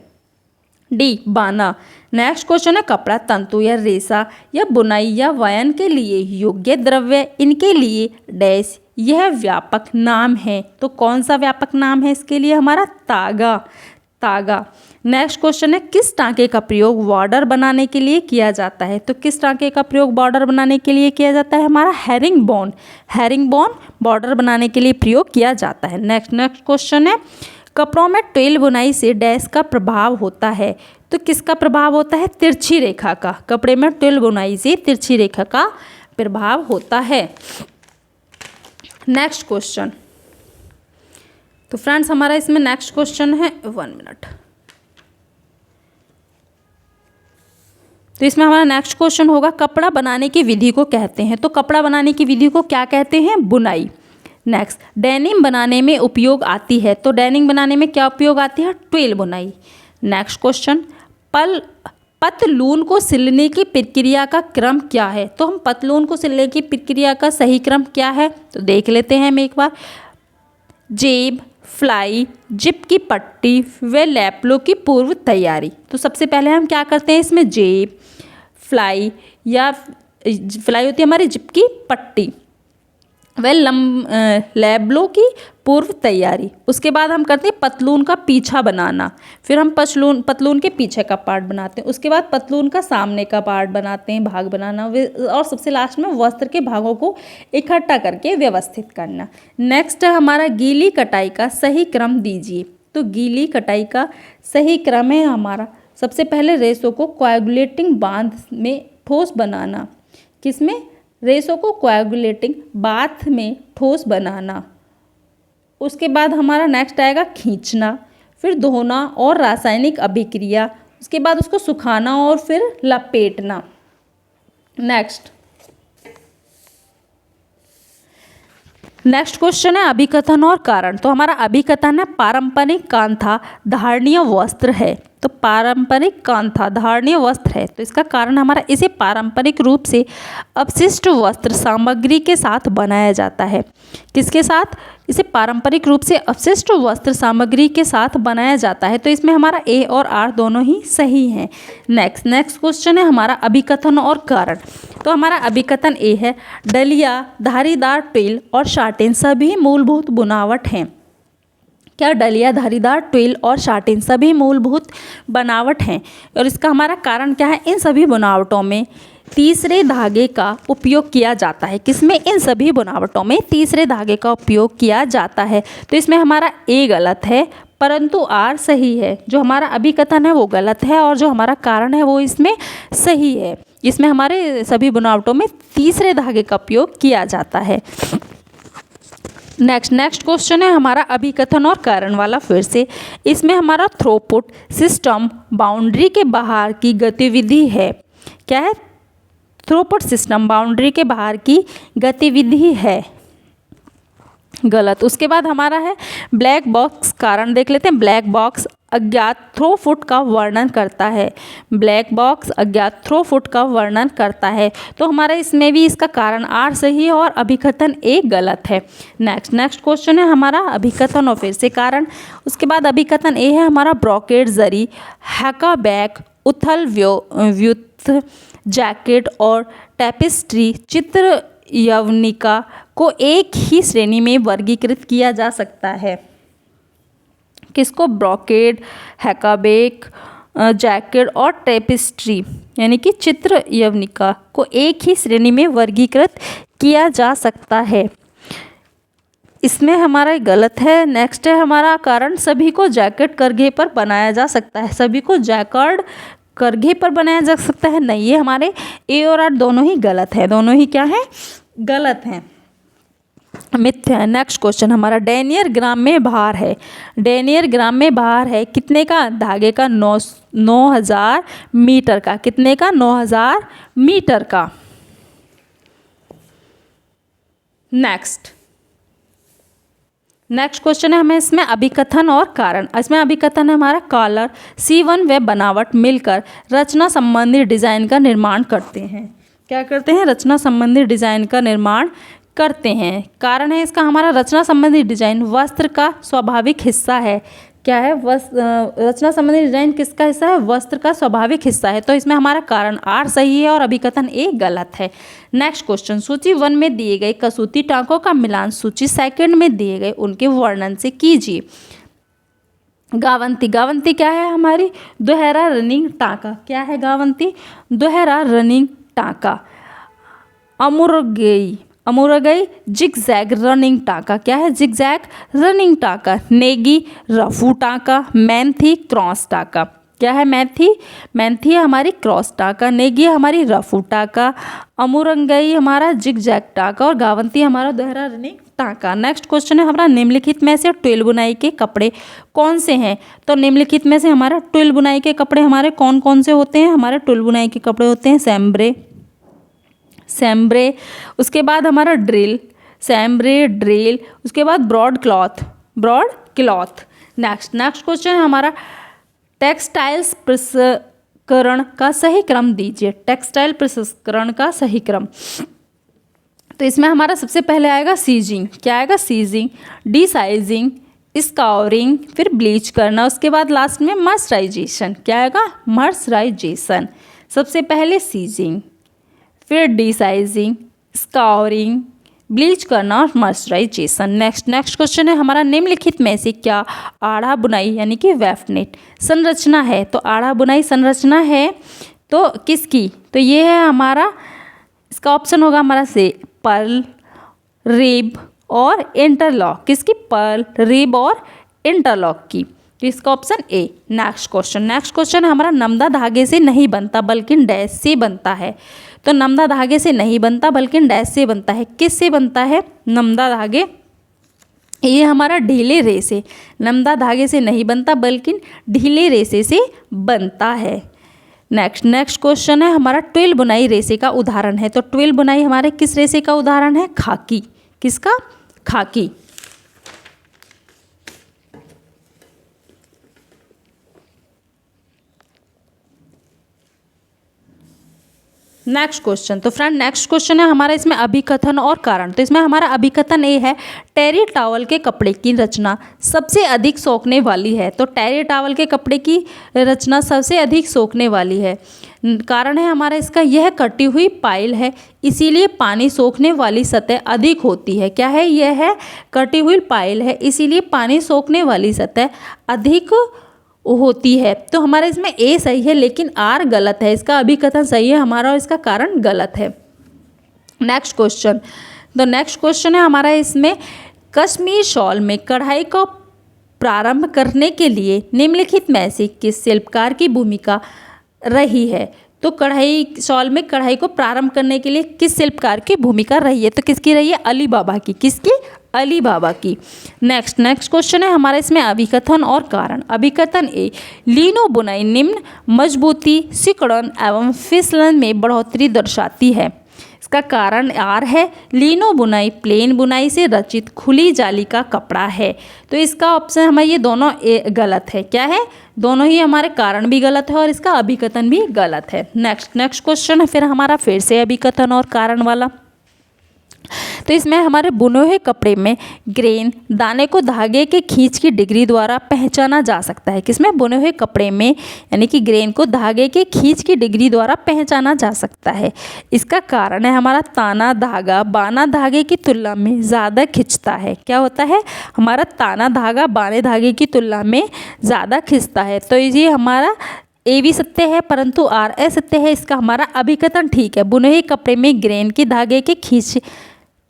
डी, बाना। नेक्स्ट क्वेश्चन है, कपड़ा तंतु या रेशा या बुनाई या वयन के लिए योग्य द्रव्य, इनके लिए डैश यह व्यापक नाम है। तो कौन सा व्यापक नाम है इसके लिए? हमारा तागा। नेक्स्ट क्वेश्चन है, किस टाँके का प्रयोग बॉर्डर बनाने के लिए किया जाता है? तो किस टाँके का प्रयोग बॉर्डर बनाने के लिए किया जाता है? हमारा हैरिंगबोन बॉर्डर बनाने के लिए प्रयोग किया जाता है। नेक्स्ट क्वेश्चन है, कपड़ों में ट्विल बुनाई से डैश का प्रभाव होता है। तो किसका प्रभाव होता है? तिरछी रेखा का। कपड़े में ट्विल बुनाई से तिरछी रेखा का प्रभाव होता है। नेक्स्ट क्वेश्चन, तो फ्रेंड्स हमारा इसमें नेक्स्ट क्वेश्चन है 1 मिनट। तो इसमें हमारा नेक्स्ट क्वेश्चन होगा, कपड़ा बनाने की विधि को कहते हैं। तो कपड़ा बनाने की विधि को क्या कहते हैं? बुनाई। नेक्स्ट, डेनिम बनाने में उपयोग आती है। तो डेनिम बनाने में क्या उपयोग आती है? ट्विल बुनाई। नेक्स्ट क्वेश्चन, पतलून को सिलने की प्रक्रिया का क्रम क्या है? तो हम पतलून को सिलने की प्रक्रिया का सही क्रम क्या है? तो देख लेते हैं हम एक बार। जेब, फ्लाई, जिप की पट्टी व लैपलो की पूर्व तैयारी। तो सबसे पहले हम क्या करते हैं इसमें? जेब, फ्लाई होती है हमारी जिप की पट्टी, वह लैबलो की पूर्व तैयारी। उसके बाद हम करते हैं पतलून का पीछा बनाना। फिर हम पतलून के पीछे का पार्ट बनाते हैं। उसके बाद पतलून का सामने का पार्ट बनाते हैं, भाग बनाना। और सबसे लास्ट में वस्त्र के भागों को इकट्ठा करके व्यवस्थित करना। नेक्स्ट है हमारा गीली कटाई का सही क्रम दीजिए। तो गीली कटाई का सही क्रम है हमारा सबसे पहले रेशों को कोएगुलेटिंग बांध में ठोस बनाना। किसमें? रेशों को कोएगुलेटिंग बांध में ठोस बनाना। उसके बाद हमारा नेक्स्ट आएगा खींचना, फिर धोना और रासायनिक अभिक्रिया, उसके बाद उसको सुखाना और फिर लपेटना। नेक्स्ट क्वेश्चन है अभिकथन और कारण। तो हमारा अभिकथन है पारंपरिक कांथा धारणीय वस्त्र है। तो पारंपरिक कांथा धारणीय वस्त्र है, तो इसका कारण हमारा इसे पारंपरिक रूप से अपशिष्ट वस्त्र सामग्री के साथ बनाया जाता है। किसके साथ? इसे पारंपरिक रूप से अपशिष्ट वस्त्र सामग्री के साथ बनाया जाता है। तो इसमें हमारा ए और आर दोनों ही सही हैं। नेक्स्ट क्वेश्चन है हमारा अभिकथन और कारण। तो हमारा अभिकथन ए है डलिया, धारीदार ट्विल और शाटिन सभी मूलभूत बुनावट हैं। क्या? डलिया, धारीदार ट्विल और शाटिन सभी मूलभूत बनावट हैं। और इसका हमारा कारण क्या है? इन सभी बनावटों में तीसरे धागे का उपयोग किया जाता है। किसमें? इन सभी बनावटों में तीसरे धागे का उपयोग किया जाता है। तो इसमें हमारा ए गलत है परंतु आर सही है। जो हमारा अभिकथन है वो गलत है और जो हमारा कारण है वो इसमें सही है। इसमें हमारे सभी बनावटों में तीसरे धागे का उपयोग किया जाता है। नेक्स्ट क्वेश्चन है हमारा अभिकथन और कारण वाला। फिर से इसमें हमारा थ्रोपुट सिस्टम बाउंड्री के बाहर की गतिविधि है। क्या है? थ्रोपुट सिस्टम बाउंड्री के बाहर की गतिविधि है। गलत। उसके बाद हमारा है ब्लैक बॉक्स। कारण देख लेते हैं। ब्लैक बॉक्स अज्ञात थ्रोपुट का वर्णन करता है। ब्लैक बॉक्स अज्ञात थ्रोपुट का वर्णन करता है। तो हमारा इसमें भी इसका कारण आर सही है और अभिकथन ए गलत है। नेक्स्ट क्वेश्चन है हमारा अभिकथन और फिर से कारण। उसके बाद अभिकथन ए है हमारा ब्रोकेड जरी, हैका बैक, उथल व्युत्थ, जैकेट और टैपिस्ट्री चित्र यवनिका को एक ही श्रेणी में वर्गीकृत किया जा सकता है। किसको? ब्रोकेड, हैकाबैक, जैकेट और टेपिस्ट्री यानी कि चित्र यवनिका को एक ही श्रेणी में वर्गीकृत किया जा सकता है। इसमें हमारा गलत है। नेक्स्ट है हमारा कारण सभी को जैकेट करघे पर बनाया जा सकता है। सभी को जैकेट करघे पर बनाया जा सकता है नहीं, ये हमारे ए और आर दोनों ही गलत है। दोनों ही क्या है? गलत हैं, मिथ्या। नेक्स्ट क्वेश्चन हमारा डेनियर ग्राम में भार है। डेनियर ग्राम में भार है कितने का? धागे का 9000 मीटर का। कितने का? 9000 मीटर का। नेक्स्ट क्वेश्चन है हमें इसमें अभिकथन और कारण। इसमें अभिकथन है हमारा कॉलर C1 व बनावट मिलकर रचना संबंधी डिजाइन का निर्माण करते हैं। क्या करते हैं? रचना संबंधी डिजाइन का निर्माण करते हैं। कारण है इसका हमारा रचना संबंधी डिजाइन वस्त्र का स्वाभाविक हिस्सा है। क्या है? रचना संबंधी डिजाइन किसका हिस्सा है? वस्त्र का स्वाभाविक हिस्सा है। तो इसमें हमारा कारण आर सही है और अभिकथन ए गलत है। नेक्स्ट क्वेश्चन सूची 1 में दिए गए कसूती टाँकों का मिलान सूची 2 में दिए गए उनके वर्णन से कीजिए। गावंती। गावंती क्या है? हमारी दोहरा रनिंग टाँका। क्या है गावंती? दोहरा रनिंग टाँका। अमुरगई जिगजैग रनिंग टाँका। क्या है? जिगजैग रनिंग टाँका। नेगी रफू टाँका। मैंथी क्रॉस टाँका। क्या है? मैंथी हमारी क्रॉस टाँका। नेगी हमारी रफू टाँका। अमुरंगई हमारा जिगजैग टाँका और गावंती हमारा दोहरा रनिंग टाँका। नेक्स्ट क्वेश्चन है हमारा निम्नलिखित में से ट्विल बुनाई के कपड़े कौन से हैं? तो निम्नलिखित में से हमारा ट्विल बुनाई के कपड़े हमारे कौन कौन से होते हैं? हमारे ट्विल बुनाई के कपड़े होते हैं सैम्ब्रे, उसके बाद हमारा ड्रिल, उसके बाद ब्रॉड क्लॉथ। नेक्स्ट क्वेश्चन है हमारा टेक्सटाइल्स प्रसंस्करण का सही क्रम दीजिए। टेक्सटाइल प्रसंस्करण का सही क्रम। तो इसमें हमारा सबसे पहले आएगा सीजिंग। क्या आएगा? सीजिंग, डिसाइजिंग, स्काउरिंग, फिर ब्लीच करना, उसके बाद लास्ट में मर्सराइजेशन। क्या आएगा? मर्सराइजेशन। सबसे पहले सीजिंग, फिर डिसाइजिंग, स्काउरिंग, ब्लीच करना और मर्सराइजेशन। नेक्स्ट क्वेश्चन है हमारा निम्नलिखित में से क्या आड़ा बुनाई यानी कि वेफ्ट नेट संरचना है? तो आड़ा बुनाई संरचना है तो किसकी? तो ये है हमारा, इसका ऑप्शन होगा हमारा से पर्ल, रिब और इंटरलॉक। किसकी? पर्ल, रिब और इंटरलॉक की। तो इसका ऑप्शन ए। नेक्स्ट क्वेश्चन है हमारा, नमदा धागे से नहीं बनता बल्कि डैश से बनता है। तो नमदा धागे से नहीं बनता बल्कि डैश से बनता है। किस से बनता है नमदा धागे? ये हमारा ढीले रेशे, नमदा धागे से नहीं बनता बल्कि ढीले रेशे से बनता है। नेक्स्ट क्वेश्चन है हमारा, ट्विल बुनाई रेशे का उदाहरण है। तो ट्विल बुनाई हमारे किस रेशे का उदाहरण है? खाकी। किसका? खाकी। नेक्स्ट क्वेश्चन, तो फ्रेंड नेक्स्ट क्वेश्चन है हमारा इसमें अभिकथन और कारण। तो इसमें हमारा अभिकथन ये है, टेरी टॉवल के कपड़े की रचना सबसे अधिक सोखने वाली है। तो टेरी टॉवल के कपड़े की रचना सबसे अधिक सोखने वाली है। कारण है हमारा इसका, यह कटी हुई पाइल है इसीलिए पानी सोखने वाली सतह अधिक होती है। क्या है? यह है कटी हुई पाइल है इसीलिए पानी सोखने वाली सतह अधिक होती है। तो हमारा इसमें ए सही है लेकिन आर गलत है। इसका अभिकथन सही है हमारा और इसका कारण गलत है। नेक्स्ट क्वेश्चन, तो नेक्स्ट क्वेश्चन है हमारा इसमें, कश्मीर शॉल में कढ़ाई को प्रारंभ करने के लिए निम्नलिखित में से किस शिल्पकार की भूमिका रही है? तो कढ़ाई शॉल में कढ़ाई को प्रारंभ करने के लिए किस शिल्पकार की भूमिका रही है? तो किसकी रही है? अली बाबा की। किसकी? अली बाबा की। नेक्स्ट क्वेश्चन है हमारा इसमें अभिकथन और कारण। अभिकथन ए, लीनो बुनाई निम्न मजबूती, सिकुड़न एवं फिसलन में बढ़ोतरी दर्शाती है। इसका कारण आर है, लीनो बुनाई प्लेन बुनाई से रचित खुली जाली का कपड़ा है। तो इसका ऑप्शन हमारे ये दोनों गलत है। क्या है? दोनों ही हमारे कारण भी गलत है और इसका अभिकथन भी गलत है। नेक्स्ट क्वेश्चन है फिर हमारा फिर से अभिकथन और कारण वाला। तो इसमें हमारे बुने हुए कपड़े में ग्रेन दाने को धागे के खींच की डिग्री द्वारा पहचाना जा सकता है। किसमें? बुने हुए कपड़े में, यानी कि ग्रेन को धागे के खींच की डिग्री द्वारा पहचाना जा सकता है। इसका कारण है हमारा, ताना धागा बाना धागे की तुलना में ज़्यादा खींचता है। क्या होता है? हमारा ताना धागा बाने धागे की तुलना में ज़्यादा खींचता है। तो ये हमारा ए भी सत्य है परंतु आर असत्य है। इसका हमारा अभिकथन ठीक है, बुने हुए कपड़े में ग्रेन की धागे के खींच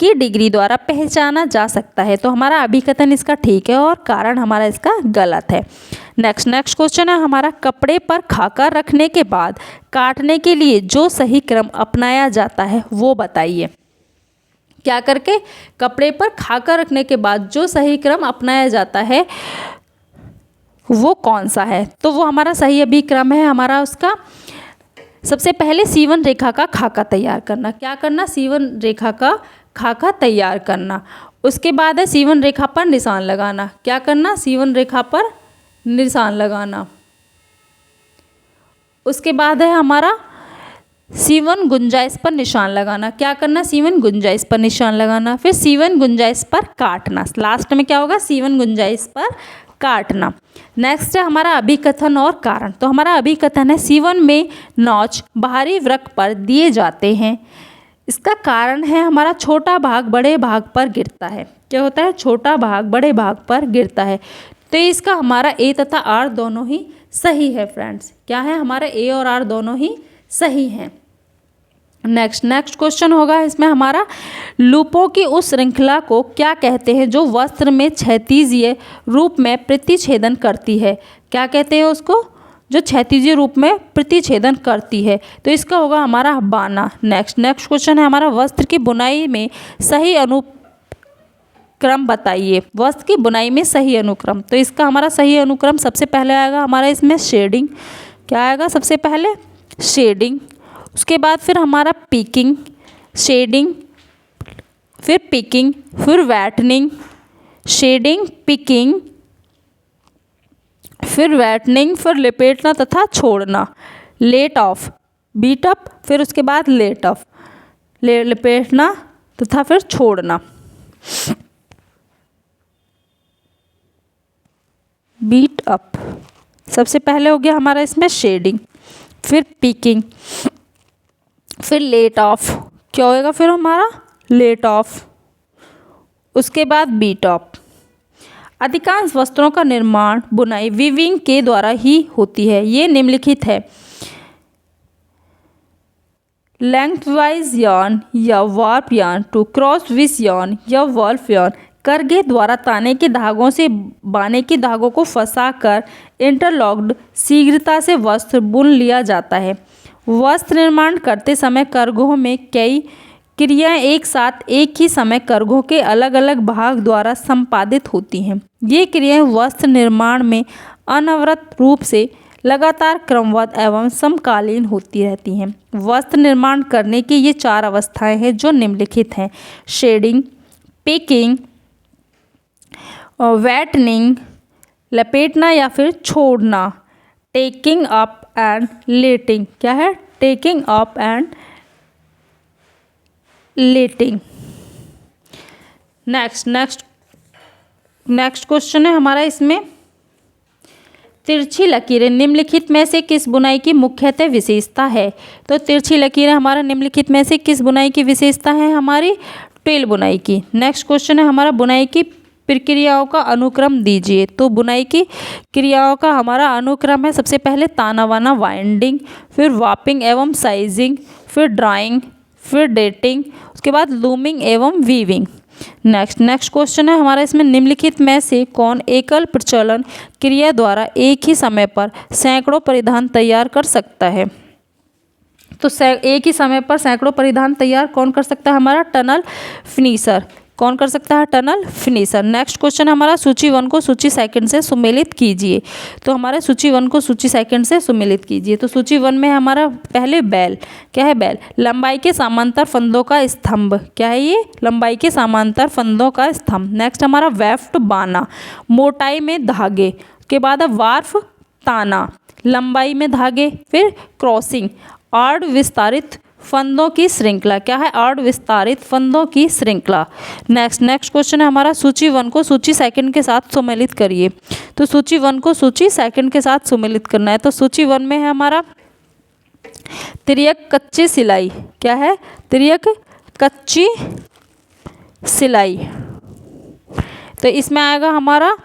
की डिग्री द्वारा पहचाना जा सकता है। तो हमारा अभिकथन इसका ठीक है और कारण हमारा इसका गलत है। नेक्स्ट क्वेश्चन है हमारा, कपड़े पर खाकर रखने के बाद काटने के लिए जो सही क्रम अपनाया जाता है वो बताइए। क्या करके? कपड़े पर खाकर रखने के बाद जो सही क्रम अपनाया जाता है वो कौन सा है? तो वो हमारा सही अभिक्रम है हमारा उसका, सबसे पहले सीवन रेखा का खाका तैयार करना। क्या करना? सीवन रेखा का खाका तैयार करना। उसके बाद है सीवन रेखा पर निशान लगाना। क्या करना? सीवन रेखा पर निशान लगाना। उसके बाद है हमारा सीवन गुंजाइश पर निशान लगाना। क्या करना? सीवन गुंजाइश पर निशान लगाना। फिर सीवन गुंजाइश पर काटना। लास्ट में क्या होगा? सीवन गुंजाइश पर काटना। नेक्स्ट है हमारा अभिकथन और कारण। तो हमारा अभिकथन है, सीवन में नौच बाहरी वृक्क पर दिए जाते हैं। इसका कारण है हमारा, छोटा भाग बड़े भाग पर गिरता है। क्या होता है? छोटा भाग बड़े भाग पर गिरता है। तो इसका हमारा ए तथा आर दोनों ही सही है फ्रेंड्स। क्या है? हमारा ए और आर दोनों ही सही हैं। नेक्स्ट क्वेश्चन होगा इसमें हमारा, लूपों की उस श्रृंखला को क्या कहते हैं जो वस्त्र में क्षैतिजीय रूप में प्रतिछेदन करती है? क्या कहते हैं उसको? जो क्षैतिजीय रूप में प्रतिछेदन करती है। तो इसका होगा हमारा बाना। नेक्स्ट क्वेश्चन है हमारा, वस्त्र की बुनाई में सही अनुक्रम बताइए। वस्त्र की बुनाई में सही अनुक्रम। तो इसका हमारा सही अनुक्रम सबसे पहले आएगा हमारा इसमें शेडिंग। क्या आएगा? सबसे पहले शेडिंग। उसके बाद फिर हमारा पिकिंग, शेडिंग, फिर पिकिंग, फिर वैटनिंग, शेडिंग, पिकिंग, फिर वैटनिंग, फिर लपेटना तथा छोड़ना, लेट ऑफ, बीट अप, फिर उसके बाद लेट ऑफ, लपेटना तथा फिर छोड़ना। बीट अप सबसे पहले हो गया हमारा इसमें शेडिंग, फिर पिकिंग, फिर लेट ऑफ। क्या होएगा फिर हमारा? Let off. उसके बाद बीट ऑफ। अधिकांश वस्त्रों का निर्माण बुनाई वीविंग के द्वारा ही होती है। ये निम्नलिखित है, लेंथवाइज यार्न या वार्प यार्न टू क्रॉस विस यार्न या वॉल्फ यार्न करघे द्वारा ताने के धागों से बाने के धागों को फंसाकर इंटरलॉक्ड शीघ्रता से वस्त्र बुन लिया जाता है। वस्त्र निर्माण करते समय करघों में कई क्रियाएं एक साथ एक ही समय करघों के अलग अलग भाग द्वारा संपादित होती हैं। ये क्रियाएं वस्त्र निर्माण में अनवरत रूप से लगातार क्रमबद्ध एवं समकालीन होती रहती हैं। वस्त्र निर्माण करने की ये 4 अवस्थाएं हैं जो निम्नलिखित हैं: शेडिंग, पेकिंग, वेटनिंग, लपेटना या फिर छोड़ना, टेकिंग अप एंड लेटिंग। क्या है? Taking up and letting. Next question है हमारा इसमें, तिरछी लकीरें निम्नलिखित में से किस बुनाई की मुख्यतः विशेषता है? तो तिरछी लकीरें हमारा निम्नलिखित में से किस बुनाई की विशेषता है? हमारी ट्विल बुनाई की। नेक्स्ट क्वेश्चन है हमारा, बुनाई की प्रक्रियाओं का अनुक्रम दीजिए। तो बुनाई की क्रियाओं का हमारा अनुक्रम है, सबसे पहले ताना बाना वाइंडिंग, फिर वापिंग एवं साइजिंग, फिर ड्राइंग, फिर डेटिंग, उसके बाद लूमिंग एवं वीविंग। नेक्स्ट क्वेश्चन है हमारा इसमें, निम्नलिखित में से कौन एकल प्रचलन क्रिया द्वारा एक ही समय पर सैकड़ों परिधान तैयार कर सकता है? तो एक ही समय पर सैकड़ों परिधान तैयार कौन कर सकता है? हमारा टनल फिनिशर। कौन कर सकता है? Tunnel finisher. नेक्स्ट क्वेश्चन हमारा, सूची 1 को सूची 2 से सुमेलित कीजिए। तो हमारे सूची 1 को सूची 2 से सुमेलित कीजिए। तो सूची 1 में हमारा पहले बैल। क्या है? बैल लंबाई के समांतर फंदों का स्तंभ। क्या है ये? लंबाई के समांतर फंदों का स्तंभ। नेक्स्ट हमारा वेफ्ट बाना, मोटाई में धागे। उसके बाद वार्फ ताना, लंबाई में धागे। फिर क्रॉसिंग, आड़ विस्तारित फंदों की श्रृंखला। क्या है? आड़ विस्तारित फंदों की श्रृंखला। नेक्स्ट क्वेश्चन है हमारा, सूची 1 को सूची 2 के साथ सुमेलित करिए। तो सूची 1 को सूची 2 के साथ सुमेलित करना है। तो सूची 1 में है हमारा तिर्यक कच्ची सिलाई। क्या है? तिर्यक कच्ची सिलाई। तो इसमें आएगा हमारा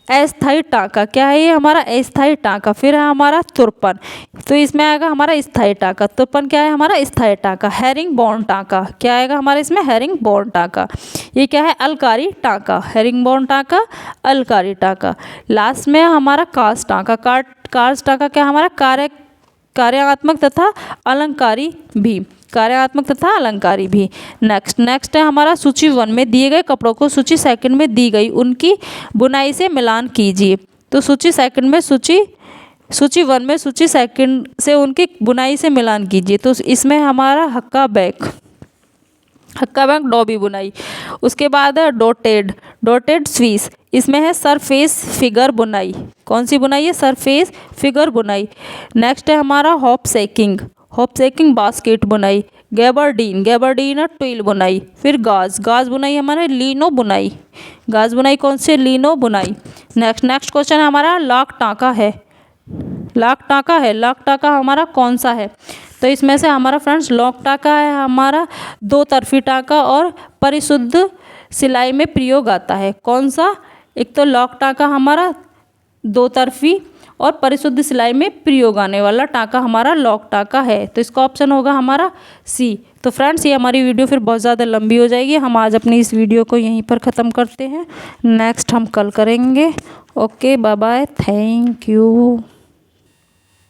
अस्थायी टाँका। क्या है ये? हमारा अस्थायी टाँका। फिर है हमारा तुरपन। तो इसमें आएगा हमारा स्थायी टाँका। तुरपन क्या है? हमारा स्थायी टाँका। Herringbone टाँका। क्या आएगा हमारे इसमें? हैरिंग बॉर्न टाँका। ये क्या है? अलकारी टाँका। हैरिंग बॉर्न टाँका, अलकारी टाँका। लास्ट में हमारा कास्ट टाँका। कास्ट टाँका क्या? हमारा कार्यात्मक तथा अलंकारी भी। कार्यात्मक तथा अलंकारी भी। नेक्स्ट है हमारा, सूची 1 में दिए गए कपड़ों को सूची 2 में दी गई उनकी बुनाई से मिलान कीजिए। तो सूची 1 में सूची 2 से उनकी बुनाई से मिलान कीजिए। तो इसमें हमारा हक्का बैक डॉबी बुनाई। उसके बाद है डॉटेड स्वीस। इसमें है सरफेस फिगर बुनाई। कौन सी बुनाई है? सरफेस फिगर बुनाई। नेक्स्ट है हमारा हॉप सेकिंग बास्केट बुनाई। गैबर्डीन और ट्विल बुनाई। फिर गाज बुनाई हमारे लीनो बुनाई। गाज बुनाई कौन से? लीनो बुनाई। नेक्स्ट क्वेश्चन हमारा लॉक टाँका है। लॉक टाँका हमारा कौन सा है? तो इसमें से हमारा फ्रेंड्स लॉक टाँका है हमारा 2 तरफी टाँका और परिशुद्ध सिलाई में प्रयोग आता है। कौन सा? एक तो लॉक टाँका हमारा 2 तरफी और परिशुद्ध सिलाई में प्रयोग आने वाला टाँका हमारा लॉक टाँका है। तो इसका ऑप्शन होगा हमारा सी। तो फ्रेंड्स ये हमारी वीडियो फिर बहुत ज़्यादा लंबी हो जाएगी। हम आज अपनी इस वीडियो को यहीं पर ख़त्म करते हैं। नेक्स्ट हम कल करेंगे। Okay, bye bye, thank you.